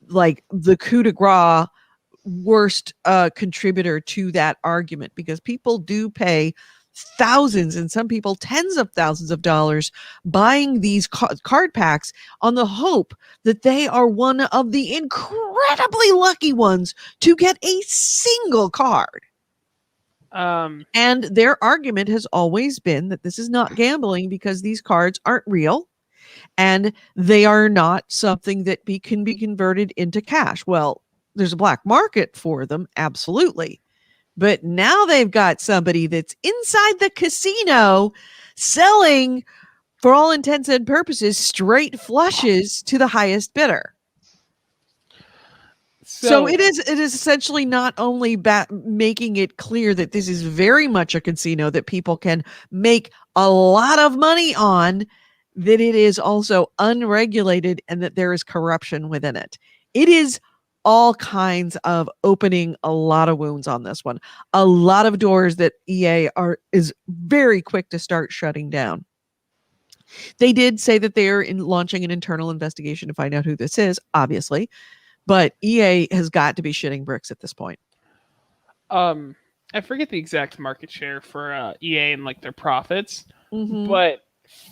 like the coup de grace worst contributor to that argument, because people do pay thousands and some people tens of thousands of dollars buying these card packs on the hope that they are one of the incredibly lucky ones to get a single card. And their argument has always been that this is not gambling because these cards aren't real and they are not something that can be converted into cash. Well, there's a black market for them, absolutely. But now they've got somebody that's inside the casino selling, for all intents and purposes, straight flushes to the highest bidder. So it is essentially not only making it clear that this is very much a casino that people can make a lot of money on, that it is also unregulated and that there is corruption within it. It is all kinds of opening a lot of wounds on this one. A lot of doors that EA is very quick to start shutting down. They did say that they are launching an internal investigation to find out who this is, obviously, but EA has got to be shitting bricks at this point. I forget the exact market share for EA and like their profits, but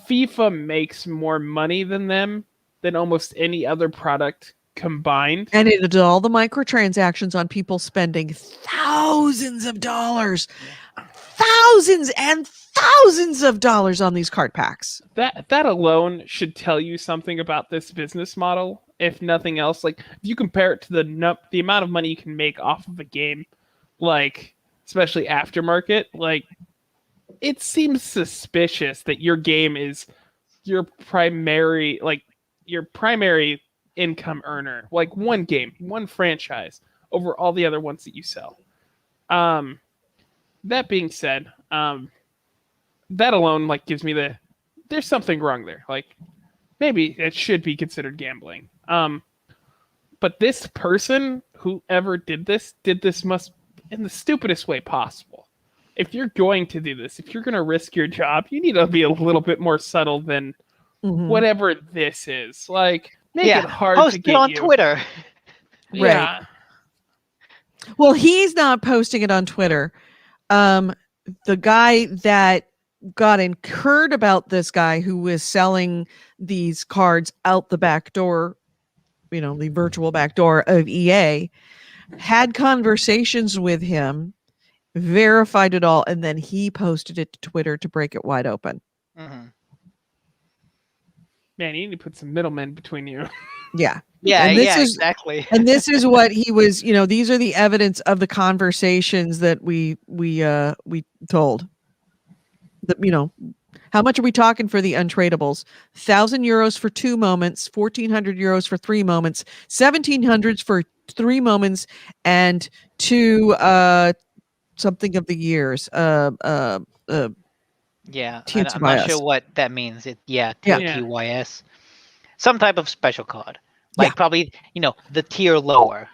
FIFA makes more money than them than almost any other product combined. And it did all the microtransactions on people spending thousands of dollars, thousands and thousands of dollars on these card packs. That alone should tell you something about this business model, if nothing else. Like, if you compare it to the amount of money you can make off of a game, like especially aftermarket, like it seems suspicious that your game is your primary income earner, like one game, one franchise over all the other ones that you sell. That being said, that alone like gives me there's something wrong there. Like maybe it should be considered gambling. But this person, whoever did this must in the stupidest way possible. If you're going to do this, if you're going to risk your job, you need to be a little bit more subtle than whatever this is. Like, make it hard post to get it on you. Twitter. Yeah. Right. Well, he's not posting it on Twitter. The guy that got incurred about this guy who was selling these cards out the back door the virtual backdoor of EA, had conversations with him, verified it all, and then he posted it to Twitter to break it wide open. Mm-hmm. Man, you need to put some middlemen between you. Yeah. Yeah, And this is exactly. And this is what he was, these are the evidence of the conversations that we told. How much are we talking for the untradables? 1,000 euros for 2 moments, 1,400 euros for 3 moments, 1,700 for 3 moments, and 2 something of the years. Yeah, I'm not sure what that means. TOTYS. Some type of special card. Like probably, the tier lower.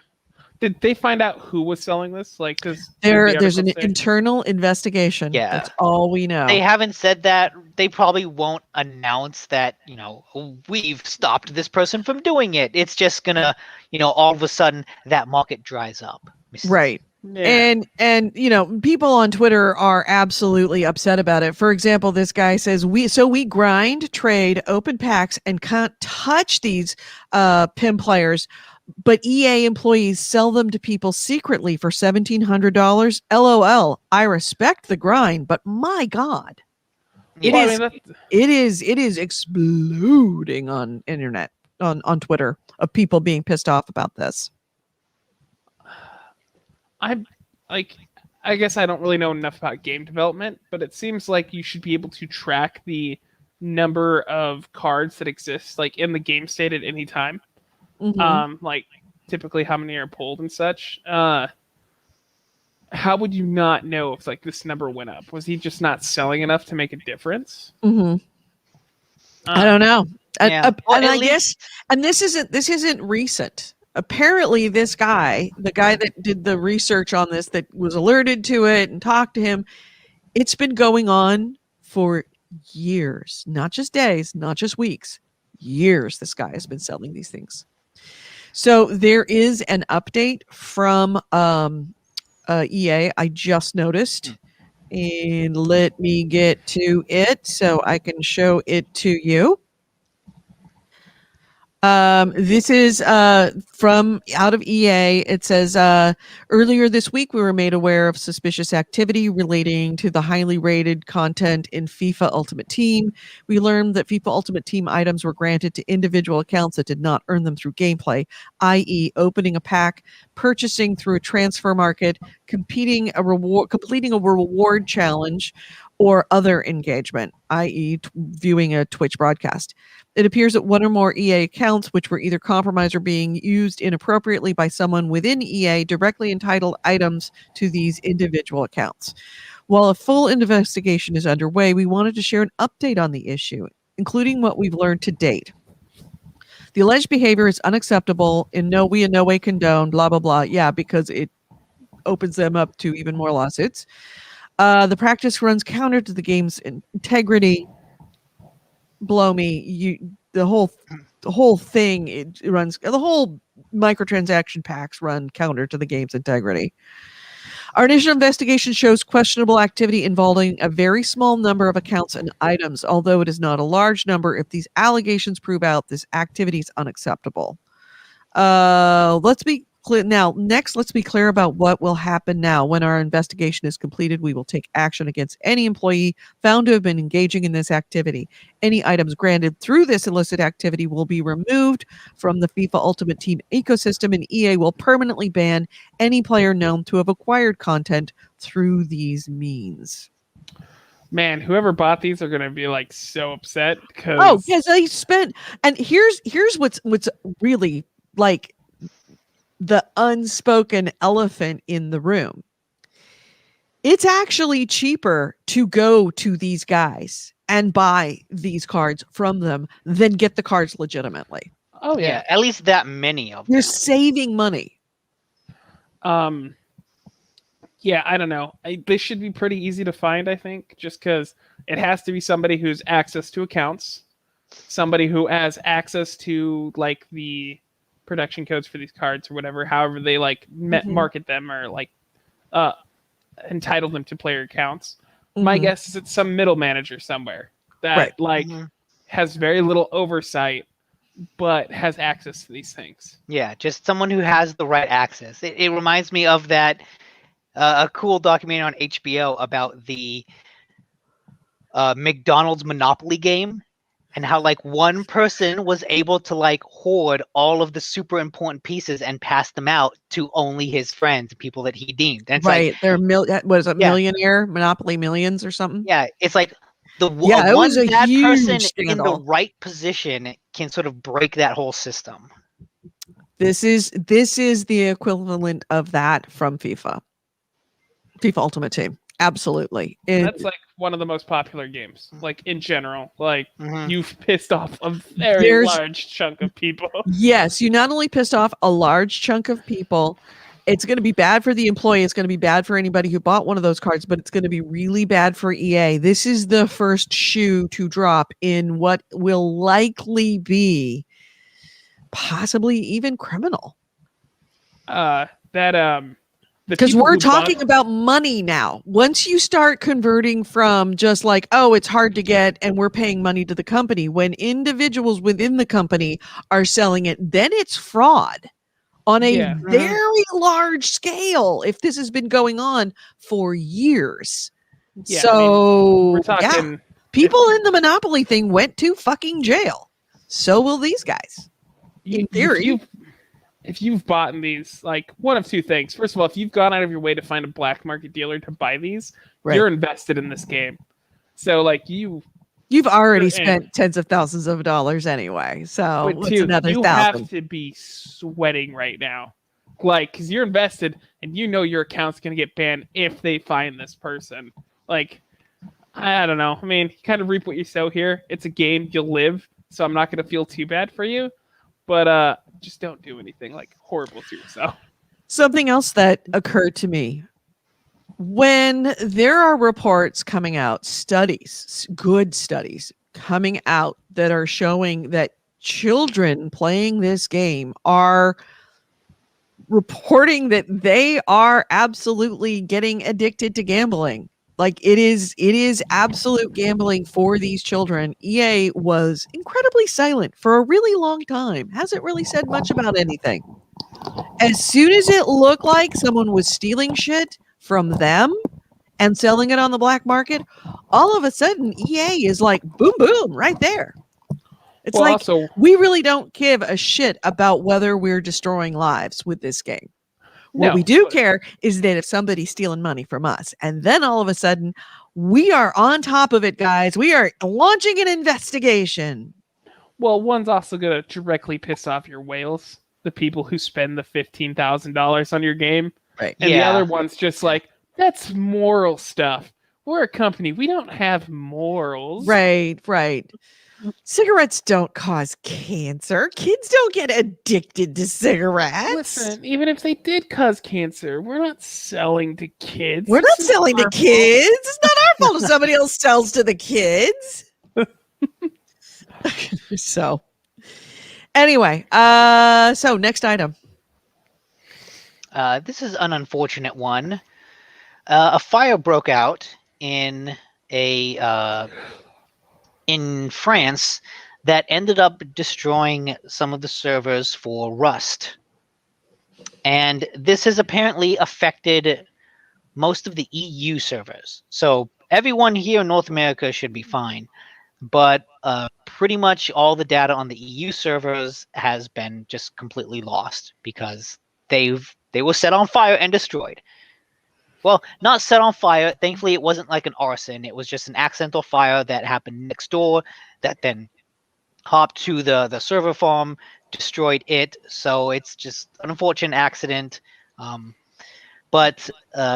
Did they find out who was selling this? Like, because there's an internal investigation. Yeah. That's all we know. They haven't said that. They probably won't announce that, we've stopped this person from doing it. It's just gonna, all of a sudden that market dries up. Right. Yeah. And people on Twitter are absolutely upset about it. For example, this guy says we grind, trade, open packs, and can't touch these PIM players, but EA employees sell them to people secretly for $1,700. LOL. I respect the grind, but my God, it is exploding on internet, on Twitter, of people being pissed off about this. I guess I don't really know enough about game development, but it seems like you should be able to track the number of cards that exist like in the game state at any time. Mm-hmm. Like typically how many are pulled and such. How would you not know if like this number went up? Was he just not selling enough to make a difference? Mm-hmm. I don't know. Yeah. And this isn't recent. Apparently this guy, the guy that did the research on this, that was alerted to it and talked to him, it's been going on for years, not just days, not just weeks, years. This guy has been selling these things. So there is an update from EA. I just noticed, and let me get to it so I can show it to you. This is from out of EA. It says, earlier this week, we were made aware of suspicious activity relating to the highly rated content in FIFA Ultimate Team. We learned that FIFA Ultimate Team items were granted to individual accounts that did not earn them through gameplay, i.e. opening a pack, purchasing through a transfer market, completing a reward challenge, or other engagement, i.e. viewing a Twitch broadcast. It appears that one or more EA accounts, which were either compromised or being used inappropriately by someone within EA, directly entitled items to these individual accounts. While a full investigation is underway, we wanted to share an update on the issue, including what we've learned to date. The alleged behavior is unacceptable, we in no way condone, blah, blah, blah. Yeah, because it opens them up to even more lawsuits. The practice runs counter to the game's integrity. Blow me, the whole thing, it runs, the whole microtransaction packs run counter to the game's integrity. Our initial investigation shows questionable activity involving a very small number of accounts and items, although it is not a large number. If these allegations prove out, this activity is unacceptable. Let's be clear now. Next, let's be clear about what will happen now. When our investigation is completed, we will take action against any employee found to have been engaging in this activity. Any items granted through this illicit activity will be removed from the FIFA Ultimate Team ecosystem, and EA will permanently ban any player known to have acquired content through these means. Man, whoever bought these are going to be like so upset because they spent. And here's what's really like the unspoken elephant in the room. It's actually cheaper to go to these guys and buy these cards from them than get the cards legitimately. Oh yeah, at least that many of them. You're saving money. Yeah, I don't know. They should be pretty easy to find, I think, just because it has to be somebody who's access to accounts, somebody who has access to like the production codes for these cards or whatever, however they like market them or like entitle them to player accounts. My guess is it's some middle manager somewhere that has very little oversight, but has access to these things. Yeah, just someone who has the right access. It reminds me of that a cool documentary on HBO about the McDonald's Monopoly game, and how like one person was able to like hoard all of the super important pieces and pass them out to only his friends, people that he deemed. And it's right. like, They're what is it, Yeah. Millionaire, Monopoly Millions or something? yeah, it's like the It was a bad huge person in the scandal. right position can sort of break that whole system. This is the equivalent of that from FIFA Ultimate Team. Absolutely. That's like one of the most popular games, like in general. Like Mhm. you've pissed off a very large chunk of people. Yes, you not only pissed off a large chunk of people, it's going to be bad for the employee. It's going to be bad for anybody who bought one of those cards, but it's going to be really bad for EA. This is the first shoe to drop in what will likely be possibly even criminal. Because we're talking about money now. Once you start converting from just like, oh, it's hard to get and we're paying money to the company, when individuals within the company are selling it, then it's fraud on a very large scale if this has been going on for years. Yeah, so we're talking people in the Monopoly thing went to fucking jail. So will these guys. In theory. If you've bought these, like one of two things. First of all, if you've gone out of your way to find a black market dealer to buy these, you're invested in this game. So like you've already spent tens of thousands of dollars anyway. So what's another you 1,000? have to be sweating right now. Like, because you're invested and you know your account's going to get banned if they find this person. Like, I don't know. I mean, you kind of reap what you sow here. It's a game. You'll live. So I'm not going to feel too bad for you. But just don't do anything like horrible to yourself. Something else that occurred to me. When there are reports coming out, studies, good studies coming out that are showing that children playing this game are reporting that they are absolutely getting addicted to gambling. Like it is absolute gambling for these children. EA was incredibly silent for a really long time. Hasn't really said much about anything. As soon as it looked like someone was stealing shit from them and selling it on the black market, all of a sudden EA is like boom, boom, right there. It's we really don't give a shit about whether we're destroying lives with this game. What we do care is that if somebody's stealing money from us, and then all of a sudden we are on top of it, guys. We are launching an investigation. Well, one's also going to directly piss off your whales, the people who spend the $15,000 on your game. Right. And the other one's just like, that's moral stuff. We're a company. We don't have morals. Right. Cigarettes don't cause cancer. Kids don't get addicted to cigarettes. Listen, even if they did cause cancer, we're not selling to kids. We're not selling to kids. It's not our fault if somebody else sells to the kids. So, anyway, so next item. This is an unfortunate one. A fire broke out in France that ended up destroying some of the servers for Rust. And this has apparently affected most of the EU servers. So everyone here in North America should be fine. But pretty much all the data on the EU servers has been just completely lost because they were set on fire and destroyed. Well, not set on fire. Thankfully, it wasn't like an arson. It was just an accidental fire that happened next door that then hopped to the server farm, destroyed it. So it's just an unfortunate accident. But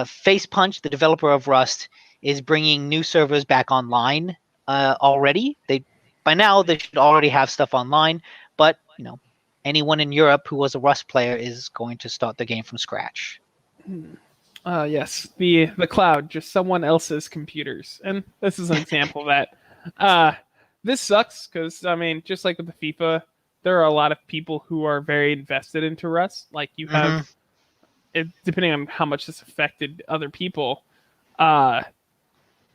Face Punch, the developer of Rust, is bringing new servers back online already. By now, they should already have stuff online. But, anyone in Europe who was a Rust player is going to start the game from scratch. Yes, the cloud, just someone else's computers. And this is an example of that. This sucks because, I mean, just like with the FIFA, there are a lot of people who are very invested into Rust. Like you have, depending on how much this affected other people,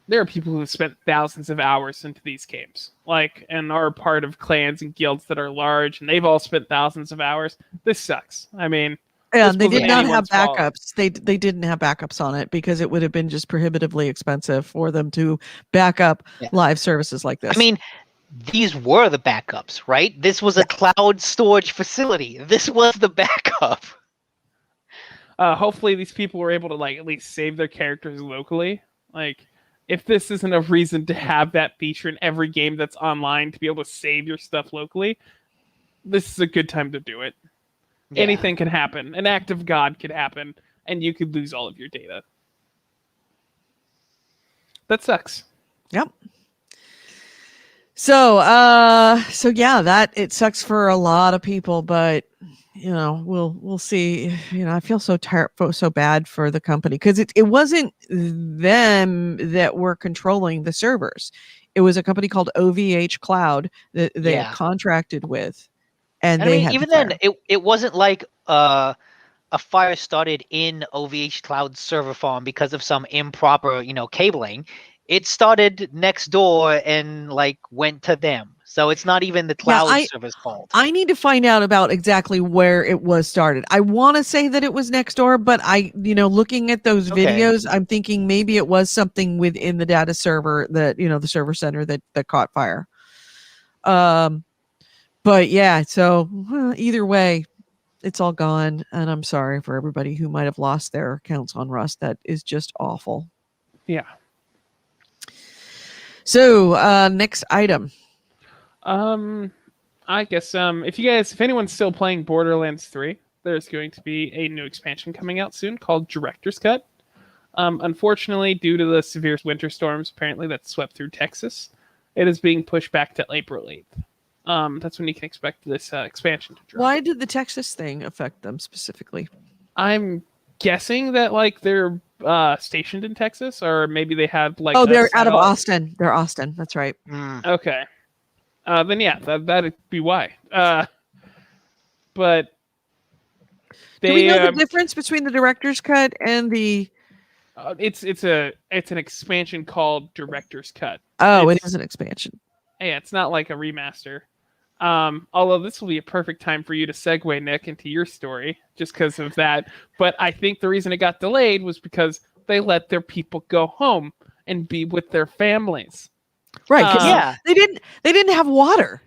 there are people who have spent thousands of hours into these games, like, and are part of clans and guilds that are large, and they've all spent thousands of hours. This sucks. I mean, yeah, this they wasn't did not have anyone's fault. backups. They didn't have backups on it because it would have been just prohibitively expensive for them to back up live services like this. I mean, these were the backups, right? This was a cloud storage facility. This was the backup. Hopefully these people were able to like at least save their characters locally. Like, if this isn't a reason to have that feature in every game that's online to be able to save your stuff locally, this is a good time to do it. Yeah. Anything can happen. An act of God could happen, and you could lose all of your data. That sucks. Yep. So yeah, that it sucks for a lot of people, but you know, we'll see. You know, I feel so bad for the company because it wasn't them that were controlling the servers. It was a company called OVH Cloud that they had contracted with, and they had even then it wasn't like a fire started in OVH Cloud server farm because of some improper, cabling. It started next door and like went to them. So it's not even the cloud server's fault. I need to find out about exactly where it was started. I want to say that it was next door, but looking at those videos, I'm thinking maybe it was something within the data server that, the server center that caught fire. But yeah, so either way, it's all gone. And I'm sorry for everybody who might have lost their accounts on Rust. That is just awful. Yeah. So next item. I guess if anyone's still playing Borderlands 3, there's going to be a new expansion coming out soon called Director's Cut. Unfortunately, due to the severe winter storms apparently that swept through Texas, it is being pushed back to April 8th. That's when you can expect this expansion to drop. Why did the Texas thing affect them specifically? I'm guessing that they're stationed in Texas, or maybe they had they're out of Austin. They're Austin. That's right. Okay. Then yeah, that'd be why. But do we know the difference between the Director's Cut and the? It's an expansion called Director's Cut. Oh, it is an expansion. Yeah, it's not like a remaster. Although this will be a perfect time for you to segue, Nick, into your story, just because of that. But I think the reason it got delayed was because they let their people go home and be with their families. Right. They didn't have water.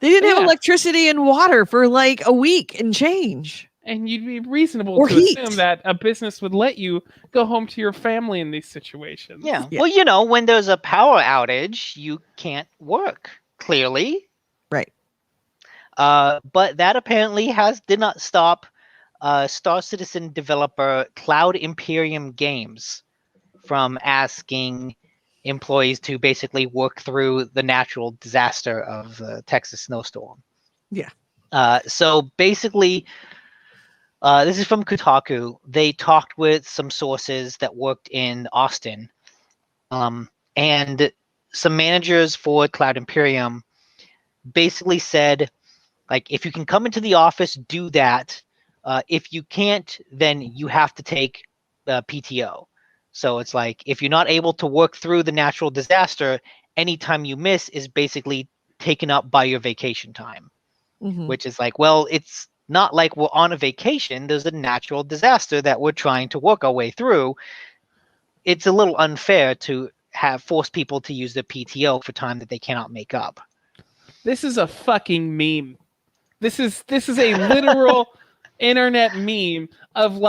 They didn't have electricity and water for like a week and change. And you'd be reasonable to assume that a business would let you go home to your family in these situations. Yeah. Well, when there's a power outage, you can't work, clearly. Right. But that apparently did not stop Star Citizen developer Cloud Imperium Games from asking employees to basically work through the natural disaster of the Texas snowstorm. Yeah. So basically, this is from Kotaku. They talked with some sources that worked in Austin, and some managers for Cloud Imperium basically said, if you can come into the office, do that. If you can't, then you have to take PTO. So it's if you're not able to work through the natural disaster, any time you miss is basically taken up by your vacation time, which is it's not like we're on a vacation. There's a natural disaster that we're trying to work our way through. It's a little unfair to force people to use their PTO for time that they cannot make up. This is a fucking meme. This is a literal internet meme of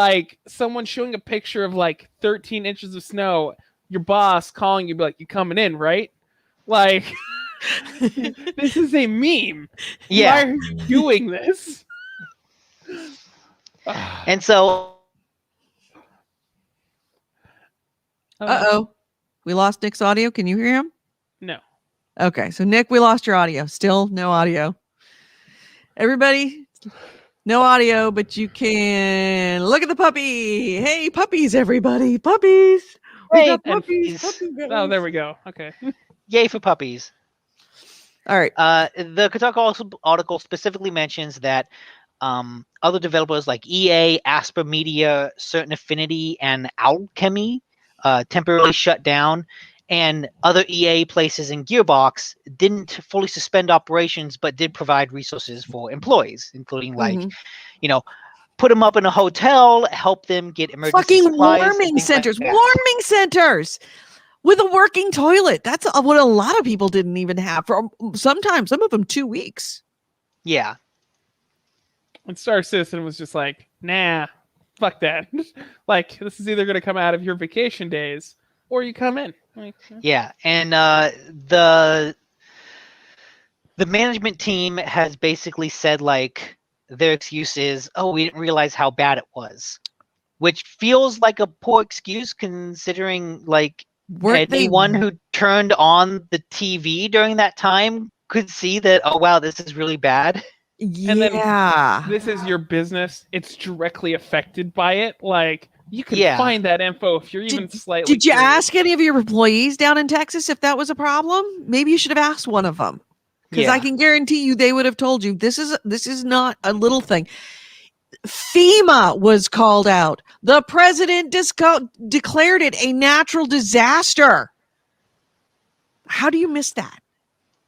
someone showing a picture of 13 inches of snow, your boss calling you, be like, "You coming in, right?" This is a meme. Yeah. Why are you doing this? And so we lost Nick's audio. Can you hear him? No. Okay, so Nick, we lost your audio. Still no audio. Everybody, no audio, but you can look at the puppy. Hey, puppies, everybody. Puppies. We got puppies. Oh, there we go. Okay. Yay for puppies. All right. The Kotaku article specifically mentions that other developers like EA, Asper Media, Certain Affinity, and Alchemy temporarily shut down. and other EA places in Gearbox didn't fully suspend operations, but did provide resources for employees, including put them up in a hotel, help them get emergency fucking supplies, warming centers, like warming centers with a working toilet. That's what a lot of people didn't even have for sometimes, some of them 2 weeks. Yeah. And Star Citizen was just like, nah, fuck that. Like, this is either going to come out of your vacation days or you come in. Like, yeah. And the management team has basically said, like, their excuse is, oh, we didn't realize how bad it was, which feels like a poor excuse considering, like, anyone who turned on the TV during that time could see that, oh, wow, this is really bad. And then this is your business. It's directly affected by it. Like, you can find that info if you're even slightly Did you curious. ask any of your employees down in Texas if that was a problem? Maybe you should have asked one of them. Because I can guarantee you they would have told you this is not a little thing. FEMA was called out. The president declared it a natural disaster. How do you miss that?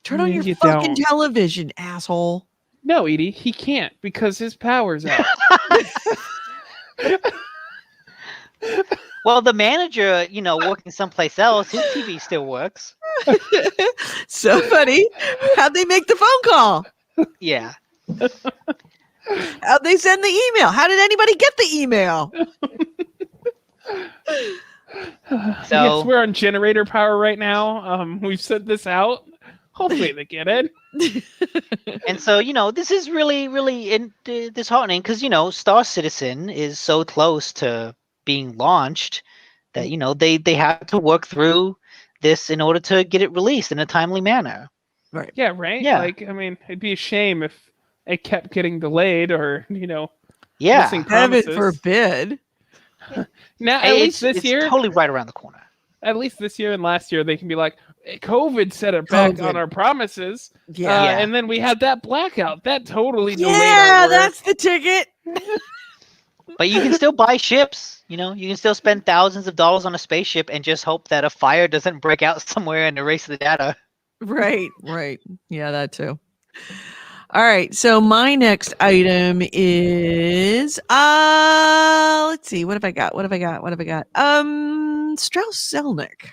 Turn on your fucking television, asshole. No, Edie, he can't because his power's out. Well, the manager, working someplace else, his TV still works. So funny. How'd they make the phone call? Yeah. How'd they send the email? How did anybody get the email? So yes, we're on generator power right now. We've sent this out. Hopefully they get it. And so, this is really, really disheartening because, Star Citizen is so close to being launched that, they have to work through this in order to get it released in a timely manner. Right. Yeah, right? Yeah. Like, I mean, it'd be a shame if it kept getting delayed or, missing Heaven promises. forbid. Now, at least this it's year, totally right around the corner. At least this year and last year, they can be like, COVID set it back on our promises. Yeah. And then we had that blackout. That totally delayed our Yeah, work. that's the ticket. But you can still buy ships. You can still spend thousands of dollars on a spaceship and just hope that a fire doesn't break out somewhere and erase the data. Right. Yeah, that too. All right. So my next item is let's see. What have I got? Strauss Zelnick.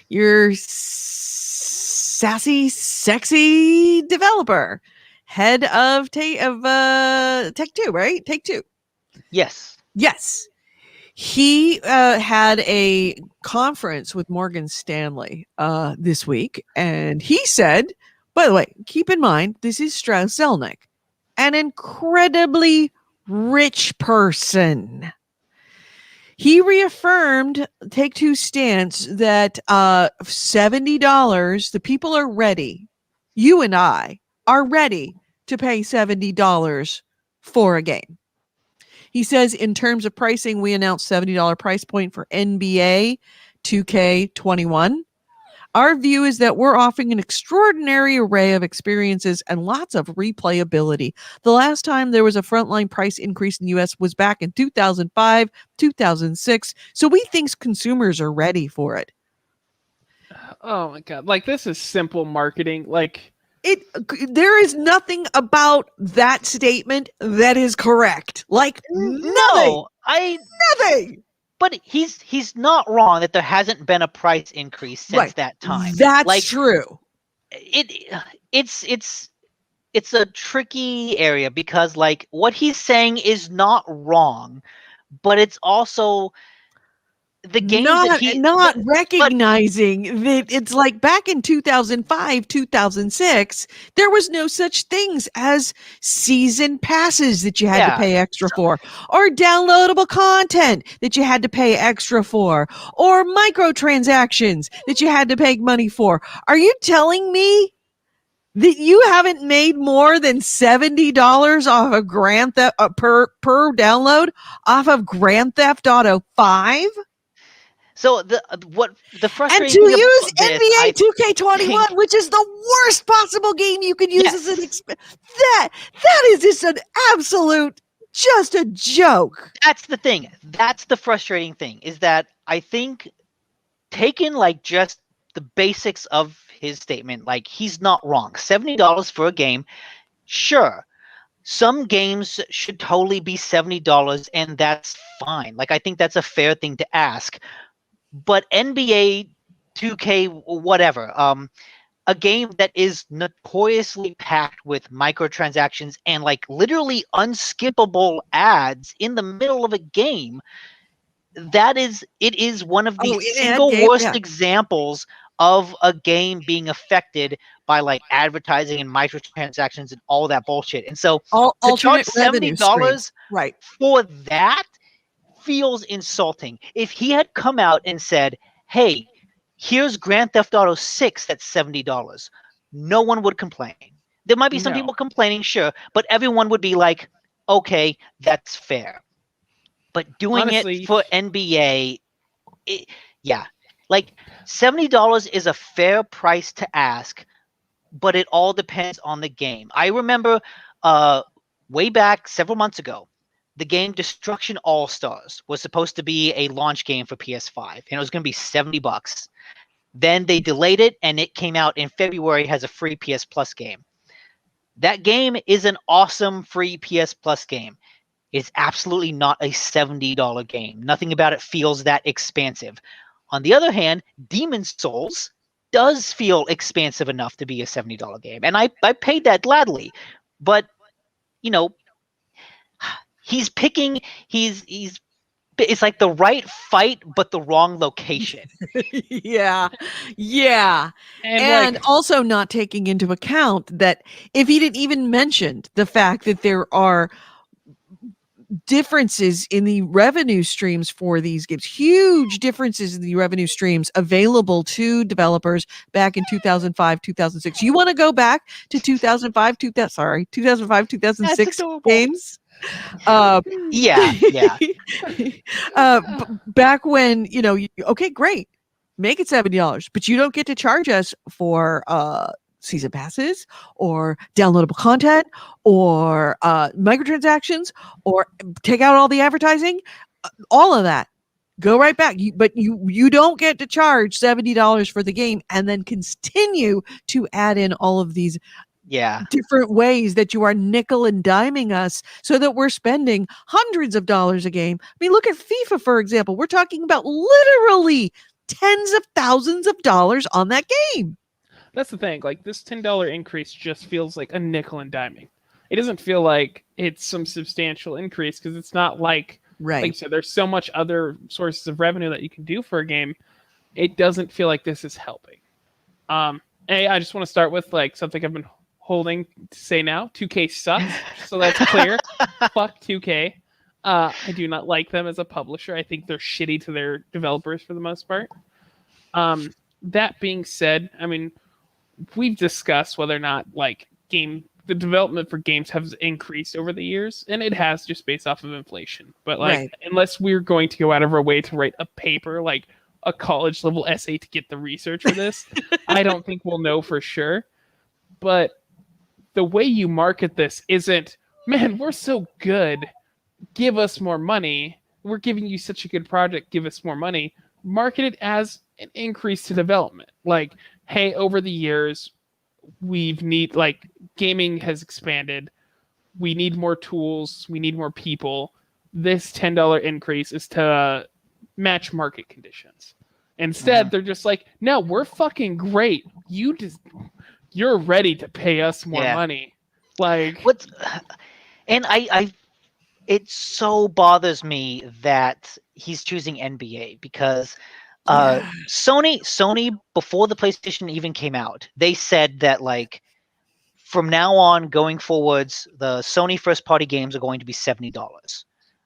Your sassy, sexy developer. Head of Take-Two, right? Take-Two. Yes. He had a conference with Morgan Stanley this week, and he said, by the way, keep in mind, this is Strauss Zelnick, an incredibly rich person. He reaffirmed Take-Two's stance that $70, the people are ready. You and I are ready to pay $70 for a game. He says, in terms of pricing, we announced $70 price point for NBA 2K21. Our view is that we're offering an extraordinary array of experiences and lots of replayability. The last time there was a frontline price increase in the US was back in 2005, 2006. So we think consumers are ready for it. Oh my God. Like, this is simple marketing. Like, there is nothing about that statement that is correct. Like, nothing. Nothing. But he's not wrong that there hasn't been a price increase since that time. That's true. It's a tricky area because, like, what he's saying is not wrong, but it's also the games not recognizing that it's like back in 2005, 2006, there was no such things as season passes that you had to pay extra for, or downloadable content that you had to pay extra for, or microtransactions that you had to pay money for. Are you telling me that you haven't made more than $70 off of Grand Theft per download off of Grand Theft Auto 5? So the frustrating and to thing use about NBA this, 2K21, which is the worst possible game you could use as an that is just an absolute just a joke. That's the thing. That's the frustrating thing, is that I think taken like just the basics of his statement, like he's not wrong. $70 for a game, sure. Some games should totally be $70, and that's fine. Like I think that's a fair thing to ask. But NBA 2K, whatever, a game that is notoriously packed with microtransactions and like literally unskippable ads in the middle of a game, it is one of the single worst examples of a game being affected by like advertising and microtransactions and all that bullshit. And so to charge $70 for that feels insulting. If he had come out and said, hey, here's Grand Theft Auto 6 that's $70, no one would complain. There might be some people complaining, sure, but everyone would be like, okay, that's fair. But doing it for NBA, like $70 is a fair price to ask, but it all depends on the game. I remember way back several months ago, the game Destruction All-Stars was supposed to be a launch game for PS5, and it was going to be $70. Then they delayed it, and it came out in February as a free PS Plus game. That game is an awesome free PS Plus game. It's absolutely not a $70 game. Nothing about it feels that expansive. On the other hand, Demon's Souls does feel expansive enough to be a $70 game. And I paid that gladly. But, you know, he's it's like the right fight, but the wrong location. Yeah. And also not taking into account that if he didn't even mention the fact that there are differences in the revenue streams for these games, huge differences in the revenue streams available to developers back in 2005, 2006. You want to go back to 2005, 2006 games? Back when, okay, great, make it $70, but you don't get to charge us for season passes or downloadable content or microtransactions or take out all the advertising, all of that. Go right back. But you don't get to charge $70 for the game and then continue to add in all of these different ways that you are nickel and diming us so that we're spending hundreds of dollars a game. I mean, look at FIFA, for example. We're talking about literally tens of thousands of dollars on that game. That's the thing. Like, this $10 increase just feels like a nickel and diming. It doesn't feel like it's some substantial increase because it's not like you said, there's so much other sources of revenue that you can do for a game. It doesn't feel like this is helping. I just want to start with like something I've been holding to say now. 2K sucks, so that's clear. Fuck 2K. I do not like them as a publisher. I think they're shitty to their developers for the most part. That being said, I mean, we've discussed whether or not like the development for games has increased over the years, and it has just based off of inflation. But like, unless we're going to go out of our way to write a paper, like a college level essay to get the research for this, I don't think we'll know for sure. But the way you market this isn't, man, we're so good, give us more money. We're giving you such a good project, give us more money. Market it as an increase to development. Like, hey, over the years, gaming has expanded. We need more tools. We need more people. This $10 increase is to match market conditions. Instead, they're just like, no, we're fucking great. You're ready to pay us more money. Like, it so bothers me that he's choosing NBA because Sony before the PlayStation even came out, they said that like from now on going forwards, the Sony first party games are going to be $70.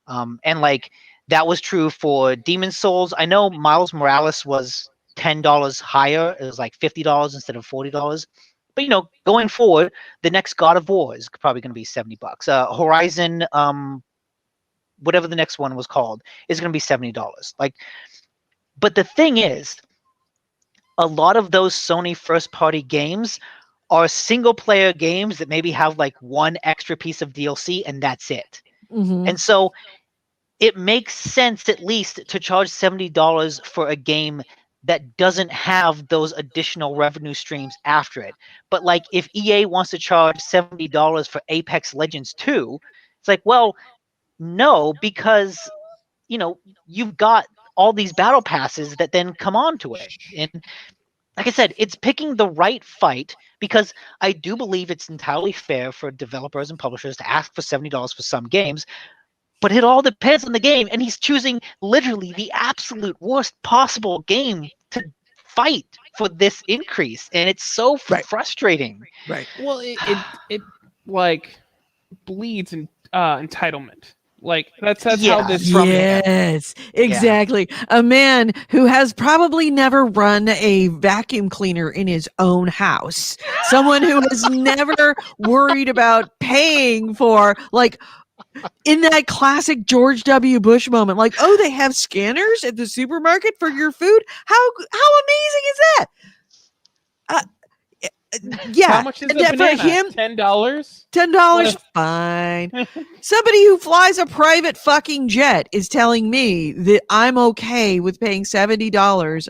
And like that was true for Demon's Souls. I know Miles Morales was $10 higher. It was like $50 instead of $40. But going forward, the next God of War is probably going to be $70. Horizon, whatever the next one was called, is going to be $70. Like, but the thing is, a lot of those Sony first-party games are single-player games that maybe have like one extra piece of DLC and that's it. And so it makes sense at least to charge $70 for a game that doesn't have those additional revenue streams after it. But like if EA wants to charge $70 for Apex Legends 2, it's like, well, no, because you've got all these battle passes that then come onto it. And like I said, it's picking the right fight, because I do believe it's entirely fair for developers and publishers to ask for $70 for some games, but it all depends on the game, and he's choosing literally the absolute worst possible game to fight for this increase, and it's so frustrating. Right. Well, it like bleeds in entitlement. Like that's how this from yes, exactly. Yeah. A man who has probably never run a vacuum cleaner in his own house. Someone who has never worried about paying for, like, in that classic George W. Bush moment, like, oh, they have scanners at the supermarket for your food. How amazing is that? Yeah. How much is the banana? For him, $10? $10, fine. Somebody who flies a private fucking jet is telling me that I'm okay with paying $70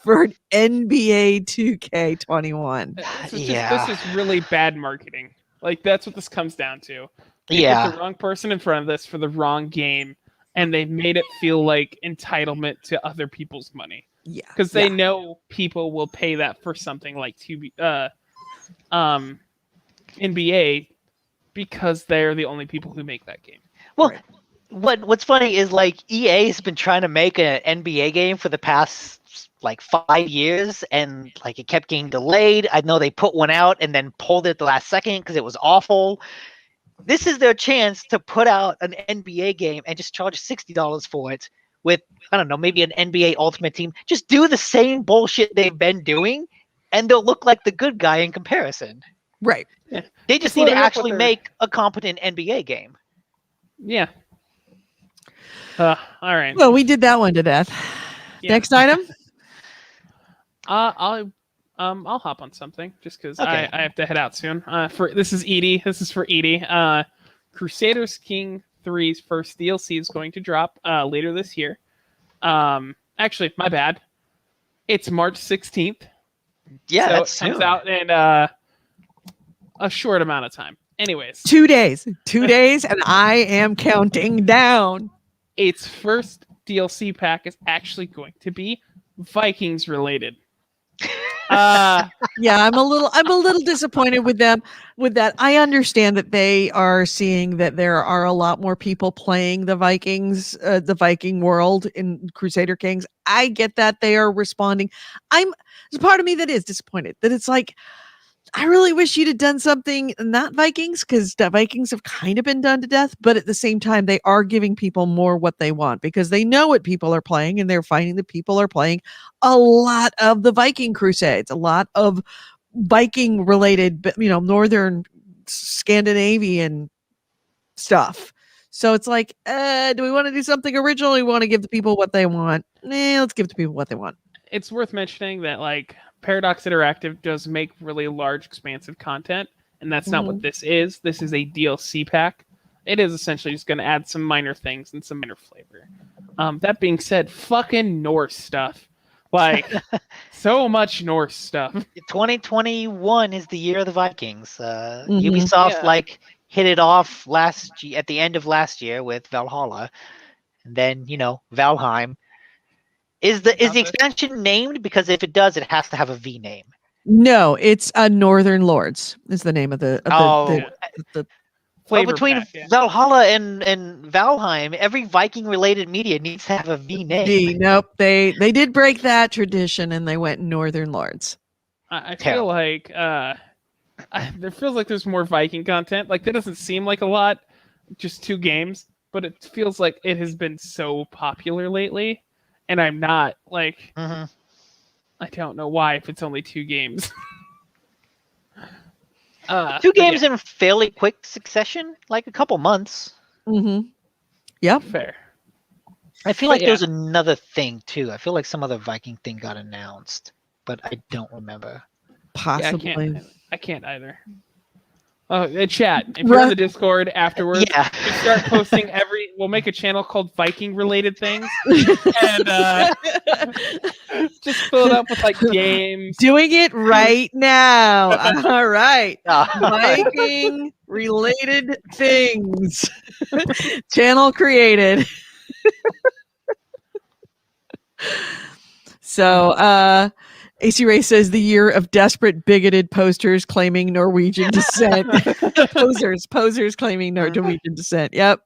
for NBA 2K21. This is really bad marketing. Like, that's what this comes down to. They put the wrong person in front of this for the wrong game, and they made it feel like entitlement to other people's money. Yeah, because they know people will pay that for something like NBA, because they're the only people who make that game. Well, what's funny is, like, EA has been trying to make an NBA game for the past like 5 years, and like it kept getting delayed. I know they put one out and then pulled it at the last second because it was awful. This is their chance to put out an NBA game and just charge $60 for it. With, I don't know, maybe an NBA Ultimate Team. Just do the same bullshit they've been doing, and they'll look like the good guy in comparison. Right. Yeah. They just need to actually make a competent NBA game. Yeah. All right. Well, we did that one to death. Yeah. Next item? I'll hop on something just because I have to head out soon. This is Edie. This is for Edie. Crusaders King 3's first DLC is going to drop later this year. Actually, my bad. It's March 16th. Yeah, so that's it comes soon. out in a short amount of time. Anyways. 2 days. 2 days, and I am counting down. Its first DLC pack is actually going to be Vikings related. Yeah, I'm a little disappointed with them with that. I understand that they are seeing that there are a lot more people playing the Vikings, the Viking world in Crusader Kings. I get that they are responding. There's a part of me that is disappointed that it's like, I really wish you'd have done something not Vikings, because the Vikings have kind of been done to death, but at the same time, they are giving people more what they want because they know what people are playing, and they're finding that people are playing a lot of the Viking Crusades, a lot of Viking related, Northern Scandinavian stuff. So it's like, do we want to do something original? Or we want to give the people what they want? Let's give the people what they want. It's worth mentioning that, like, Paradox Interactive does make really large, expansive content, and that's not what this is. This is a DLC pack. It is essentially just going to add some minor things and some minor flavor. That being said, fucking Norse stuff. Like, so much Norse stuff. 2021 is the year of the Vikings. Ubisoft hit it off at the end of last year with Valhalla, and then Valheim. Is the expansion named? Because if it does, it has to have a V name. No, it's Northern Lords is the name of the flavor between pack, Valhalla and Valheim, every Viking related media needs to have a V name. Nope, they did break that tradition and they went Northern Lords. I feel like there feels like there's more Viking content. Like, that doesn't seem like a lot, just 2 games, but it feels like it has been so popular lately. And I'm not, like, I don't know why if it's only 2 games. 2 games in fairly quick succession, like a couple months. Mm-hmm. Yep. Fair. I feel like there's another thing, too. I feel like some other Viking thing got announced, but I don't remember. Possibly. Yeah, I can't either. Chat. If you're in the Discord afterwards, Yeah. we start posting we'll make a channel called Viking related things. And just fill it up with like games. Doing it right now. All right. Oh. Viking related things. Channel created. So AC Ray says the year of desperate bigoted posters claiming Norwegian descent. posers claiming Norwegian descent. Yep.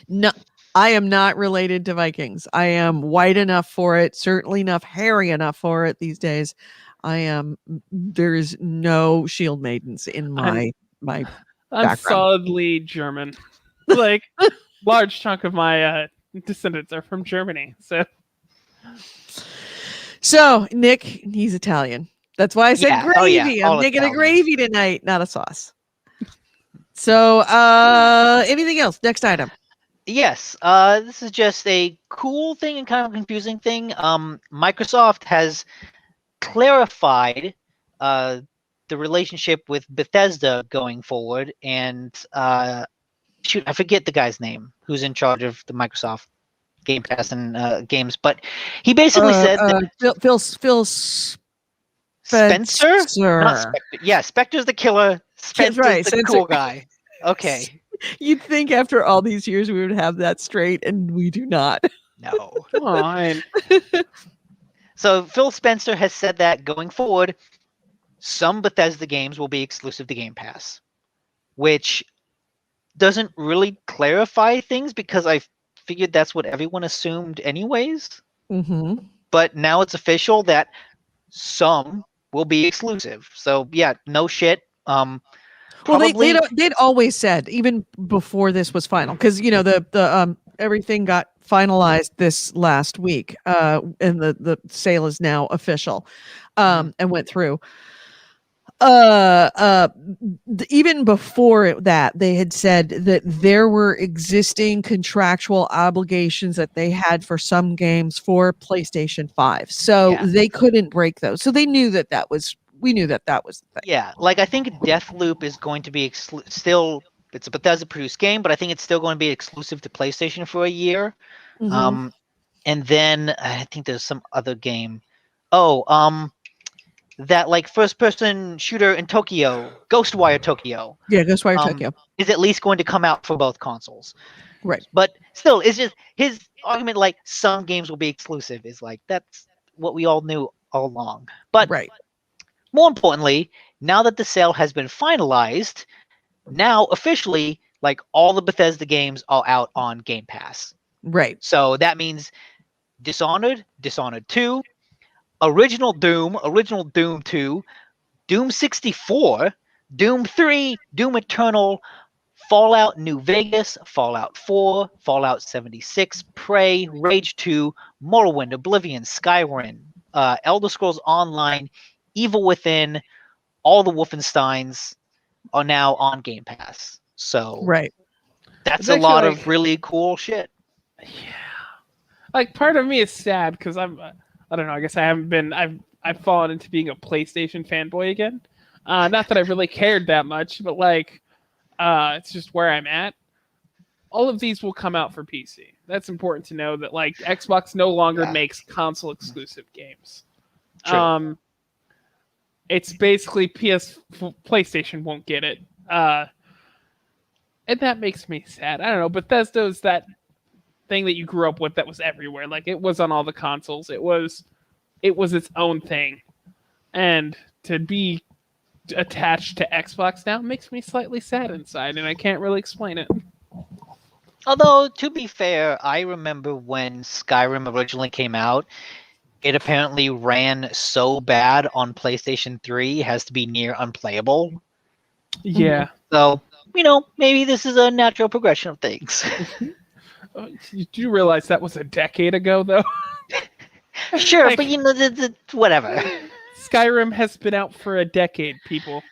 No, I am not related to Vikings. I am white enough for it, certainly enough hairy enough for it these days. There's no shield maidens in my I'm background. solidly German. Like large chunk of my descendants are from Germany. So Nick, he's Italian. That's why I said gravy. Oh, yeah. I'm making a gravy tonight, not a sauce. So anything else? Next item. Yes, this is just a cool thing and kind of confusing thing. Microsoft has clarified the relationship with Bethesda going forward, and shoot, I forget the guy's name who's in charge of the Microsoft Game Pass and games, but he basically said that Phil Spencer? Not Spectre. Yeah, Spectre's the killer. Spencer's right, the cool guy. Okay. You'd think after all these years we would have that straight, and we do not. No. come on. So Phil Spencer has said that going forward, some Bethesda games will be exclusive to Game Pass, which doesn't really clarify things because I figured that's what everyone assumed anyways. Mm-hmm. But now it's official that some will be exclusive. So yeah, no shit. Well, they'd always said even before this was final, because the everything got finalized this last week, and the sale is now official, and went through. Even before that, they had said that there were existing contractual obligations that they had for some games for PlayStation 5, so they couldn't break those. So they knew that was. We knew that was the thing. Yeah, like I think Deathloop is going to be still. It's a Bethesda produced game, but I think it's still going to be exclusive to PlayStation for a year. Mm-hmm. And then I think there's some other game. That like first person shooter in Tokyo, Ghostwire Tokyo. Yeah, Ghostwire Tokyo is at least going to come out for both consoles. Right. But still, it's just his argument like some games will be exclusive is like that's what we all knew all along. But right. More importantly, now that the sale has been finalized, now officially, like all the Bethesda games are out on Game Pass. Right. So that means Dishonored, Dishonored 2, Original Doom 2, Doom 64, Doom 3, Doom Eternal, Fallout New Vegas, Fallout 4, Fallout 76, Prey, Rage 2, Morrowind, Oblivion, Skyrim, Elder Scrolls Online, Evil Within, all the Wolfensteins are now on Game Pass. So right. That's a lot of really cool shit. Yeah. Like part of me is sad because I don't know, I guess I've fallen into being a PlayStation fanboy again. Not that I really cared that much, but like it's just where I'm at. All of these will come out for PC. That's important to know that like Xbox no longer makes console exclusive games. True. It's basically PlayStation won't get it. And that makes me sad. I don't know. Bethesda is that thing that you grew up with that was everywhere. Like it was on all the consoles. It was its own thing. And to be attached to Xbox now makes me slightly sad inside, and I can't really explain it. Although, to be fair, I remember when Skyrim originally came out, it apparently ran so bad on PlayStation 3 it has to be near unplayable. Yeah. So, maybe this is a natural progression of things. Do you realize that was a decade ago, though? Sure, like, but whatever. Skyrim has been out for a decade, people.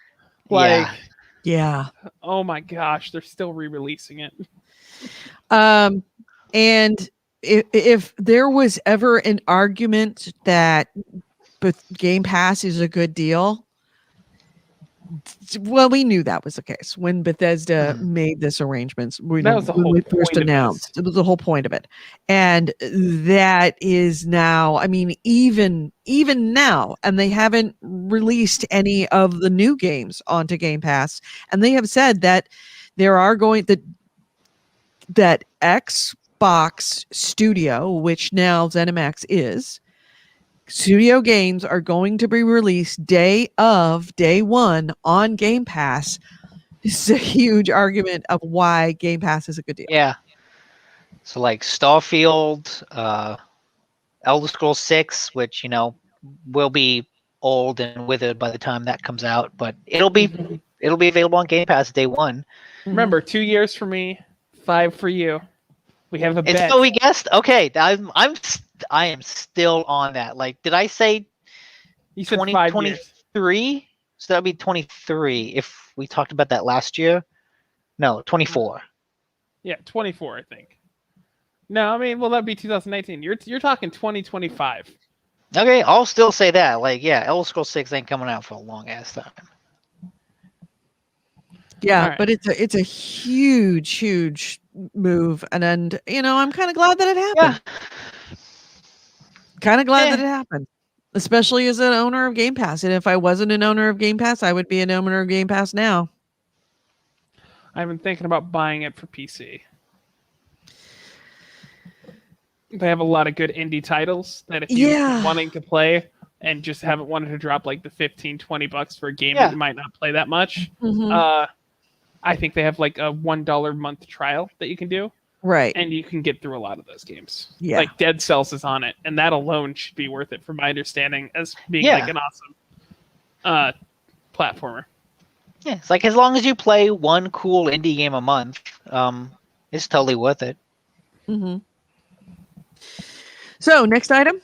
Yeah. Oh my gosh, they're still re-releasing it. And if there was ever an argument that Game Pass is a good deal, Well, we knew that was the case when Bethesda made this arrangements. That was the when whole we first point of announced. It was the whole point of it, and that is now. I mean, even now, and they haven't released any of the new games onto Game Pass, and they have said that there are going that Xbox Studio, which now ZeniMax is. Studio games are going to be released day one on Game Pass. This is a huge argument of why Game Pass is a good deal. Yeah. So like Starfield, Elder Scrolls 6, which will be old and withered by the time that comes out, but it'll be available on Game Pass day one. Remember, 2 years for me, 5 for you. We have a bet. It's what we guessed. Okay, I am still on that. Like, did I say You said 5 years. 2023? So that'd be 23 if we talked about that last year. No, 24. Yeah, 24, I think. No, I mean, well, that'd be 2019. You're talking 2025. Okay, I'll still say that. Like, yeah, Elder Scrolls 6 ain't coming out for a long ass time. Yeah, right. but it's a huge move, and I'm kind of glad that it happened. Yeah. Kind of glad that it happened, especially as an owner of Game Pass. And if I wasn't an owner of Game Pass, I would be an owner of Game Pass now. I've been thinking about buying it for PC. They have a lot of good indie titles that if you're wanting to play and just haven't wanted to drop like the $15-$20 for a game that you might not play that much, I think they have like a $1 month trial that you can do. Right. And you can get through a lot of those games. Yeah. Like Dead Cells is on it, and that alone should be worth it from my understanding as being like an awesome platformer. Yeah, it's like as long as you play one cool indie game a month, it's totally worth it. Mm-hmm. So, next item.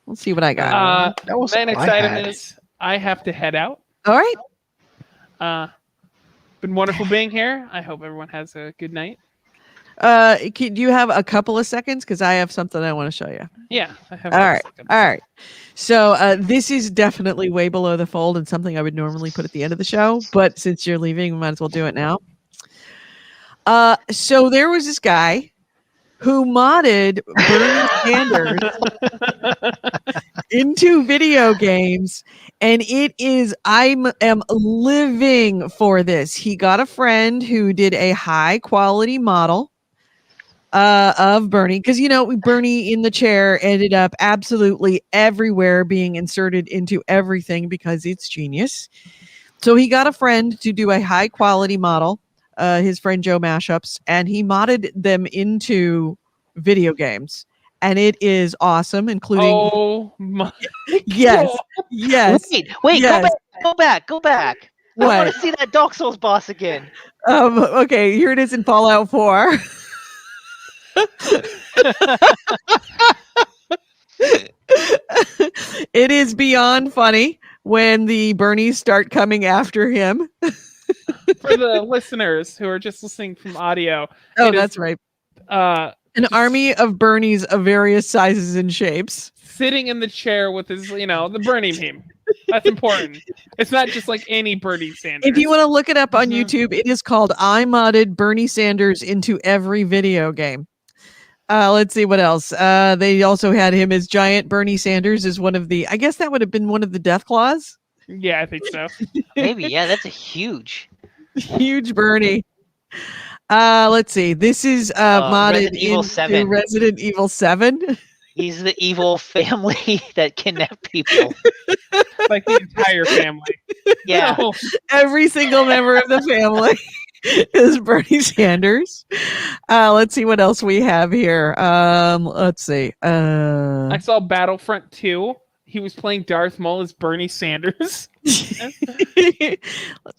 Let's see what I got. My next item is I have to head out. All right. Been wonderful being here. I hope everyone has a good night. Do you have a couple of seconds? Because I have something I want to show you. Yeah. I have All right. So this is definitely way below the fold and something I would normally put at the end of the show. But since you're leaving, we might as well do it now. So there was this guy who modded Bernie Sanders into video games, and I am living for this. He got a friend who did a high quality model of Bernie, because Bernie in the chair ended up absolutely everywhere, being inserted into everything because it's genius. So he got a friend to do a high quality model, his friend Joe Mashups, and he modded them into video games, and it is awesome, including yes. Wait, yes. go back. I want to see that Dark Souls boss again. Okay, here it is in Fallout 4. It is beyond funny when the Bernies start coming after him. For the listeners who are just listening from audio. That's right. An army of Bernies of various sizes and shapes. Sitting in the chair with his, the Bernie meme. That's important. It's not just like any Bernie Sanders. If you want to look it up on YouTube, it is called I modded Bernie Sanders into every video game. Let's see what else. They also had him as Giant Bernie Sanders as one of the, I guess that would have been one of the Death Claws. Yeah, I think so. Maybe, yeah, that's a huge Bernie. Let's see. This is modded into Resident Evil 7. He's the evil family that kidnapped people. Like the entire family. Yeah. No. Every single member of the family is Bernie Sanders. Let's see what else we have here. Let's see. I saw Battlefront 2. He was playing Darth Maul as Bernie Sanders. Let's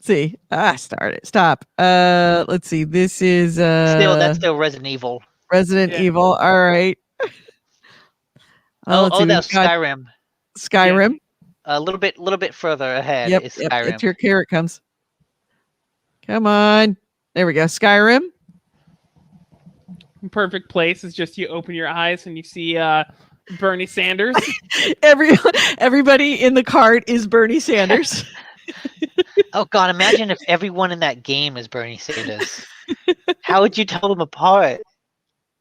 see. Stop. Let's see. This is that's still Resident Evil. Resident Evil. All right. That's Skyrim. Skyrim. Yeah. A little bit further ahead is Skyrim. Here it comes. Come on. There we go. Skyrim. Perfect place is just you open your eyes and you see Bernie Sanders. Everybody in the cart is Bernie Sanders. Oh God! Imagine if everyone in that game is Bernie Sanders. How would you tell them apart?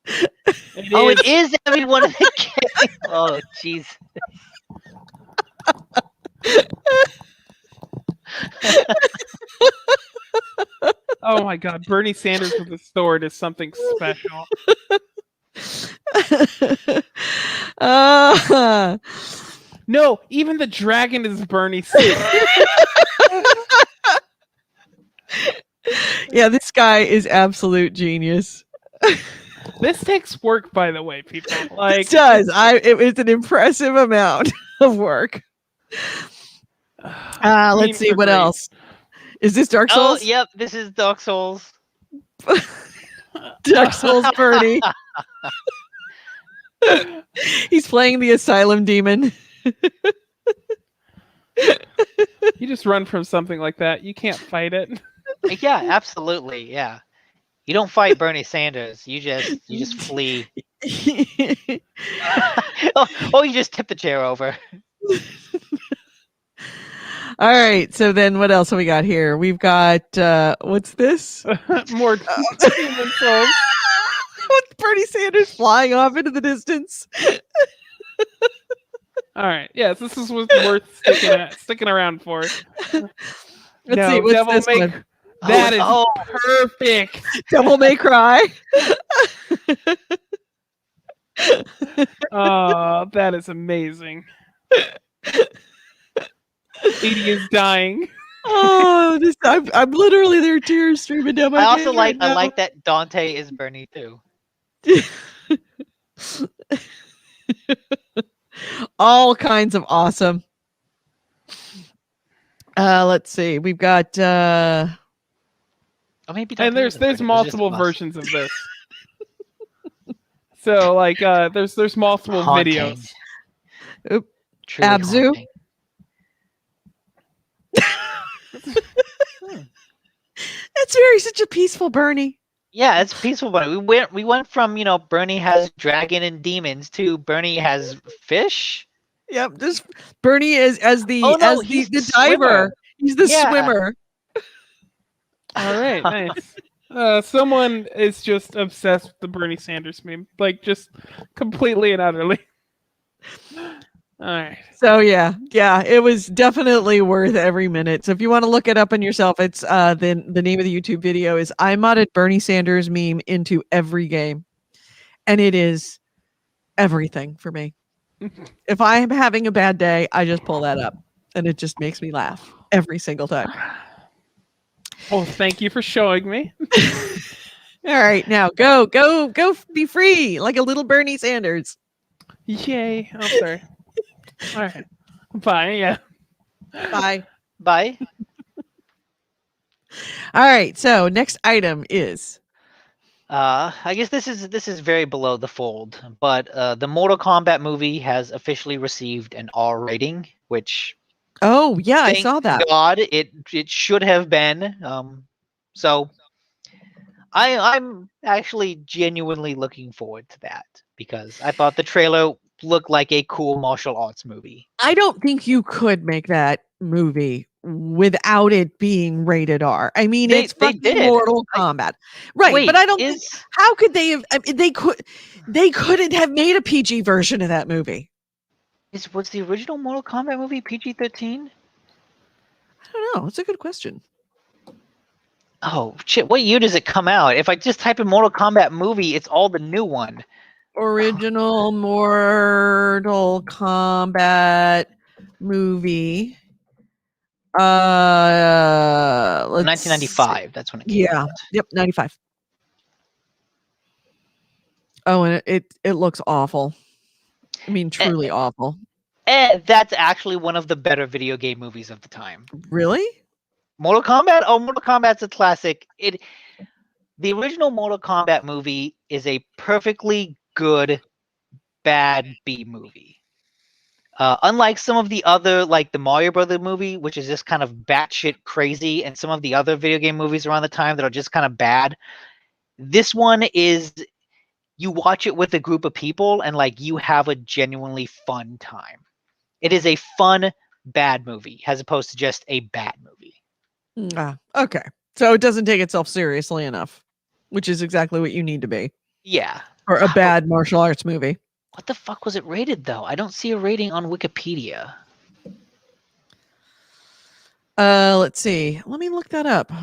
It is everyone in the game. Oh, jeez. Oh my God, Bernie Sanders with a sword is something special. No, even the dragon is Bernie Sanders. Yeah, this guy is absolute genius. This takes work, by the way, people. Like, it does. It's an impressive amount of work. Let's see what else. Is this Dark Souls? Oh, yep, this is Dark Souls. Dark Souls Bernie. He's playing the asylum demon. You just run from something like that. You can't fight it. Yeah, absolutely. Yeah. You don't fight Bernie Sanders. You just flee. Oh, you just tip the chair over. All right. So then what else have we got here? We've got what's this? More Demon Souls. With Bernie Sanders flying off into the distance. All right. Yes, this is what's worth sticking around for. Let's see. What's Devil this May one? That is perfect. Devil May Cry. Oh, that is amazing. Edie is dying. Oh, I'm literally there, tears streaming down my face. I also right now. I like that Dante is Bernie too. All kinds of awesome. Let's see. We've got maybe and there's multiple versions of this. So like there's multiple videos. Oop. Truly Abzu. haunting. That's such a peaceful Bernie. Yeah, it's peaceful, but we went from Bernie has dragon and demons to Bernie has fish. Yep, just Bernie is he's the the diver. swimmer. He's the swimmer. All right, nice. Someone is just obsessed with the Bernie Sanders meme, like just completely and utterly. All right. So yeah, it was definitely worth every minute. So if you want to look it up on yourself, it's the name of the YouTube video is I modded Bernie Sanders meme into every game, and it is everything for me. If I'm having a bad day, I just pull that up, and it just makes me laugh every single time. Well, thank you for showing me. All right, now go, be free like a little Bernie Sanders. Yay! I'm sorry. All right. Bye. Yeah. Bye. Bye. All right. So next item is. I guess this is very below the fold, but the Mortal Kombat movie has officially received an R rating, which. Oh yeah, I saw that. God, it should have been. So. I'm actually genuinely looking forward to that because I thought the trailer looked like a cool martial arts movie. I don't think you could make that movie without it being rated R. I mean, it's fucking Mortal Kombat, right? Wait, but I don't think how could they have? I mean, they couldn't have made a PG version of that movie. Was the original Mortal Kombat movie PG-13? I don't know. It's a good question. Oh shit! What year does it come out? If I just type in Mortal Kombat movie, it's all the new one. Original Mortal Kombat movie. 1995. That's when it came out. Yep, 95. Oh, and it looks awful. I mean, truly awful. And that's actually one of the better video game movies of the time. Really? Mortal Kombat? Oh, Mortal Kombat's a classic. The original Mortal Kombat movie is a perfectly good, bad B movie. Unlike some of the other, like the Mario Brothers movie, which is just kind of batshit crazy, and some of the other video game movies around the time that are just kind of bad, this one is, you watch it with a group of people and like you have a genuinely fun time. It is a fun, bad movie as opposed to just a bad movie. Okay. So it doesn't take itself seriously enough, which is exactly what you need to be. Yeah. For a bad martial arts movie. What the fuck was it rated, though? I don't see a rating on Wikipedia. Let's see. Let me look that up. Go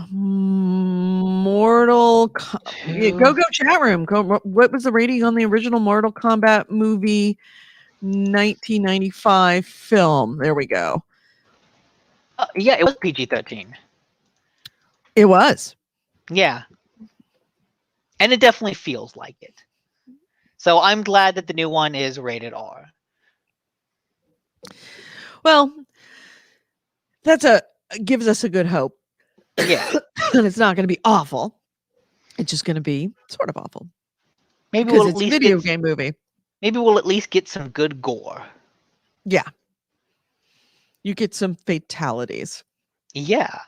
chat room. What was the rating on the original Mortal Kombat movie 1995 film? There we go. Yeah, it was PG-13. It was. Yeah. And it definitely feels like it. So I'm glad that the new one is rated R. Well, gives us a good hope. Yeah. And it's not going to be awful. It's just going to be sort of awful. Maybe we'll it's a video game movie. Maybe we'll at least get some good gore. Yeah. You get some fatalities. Yeah.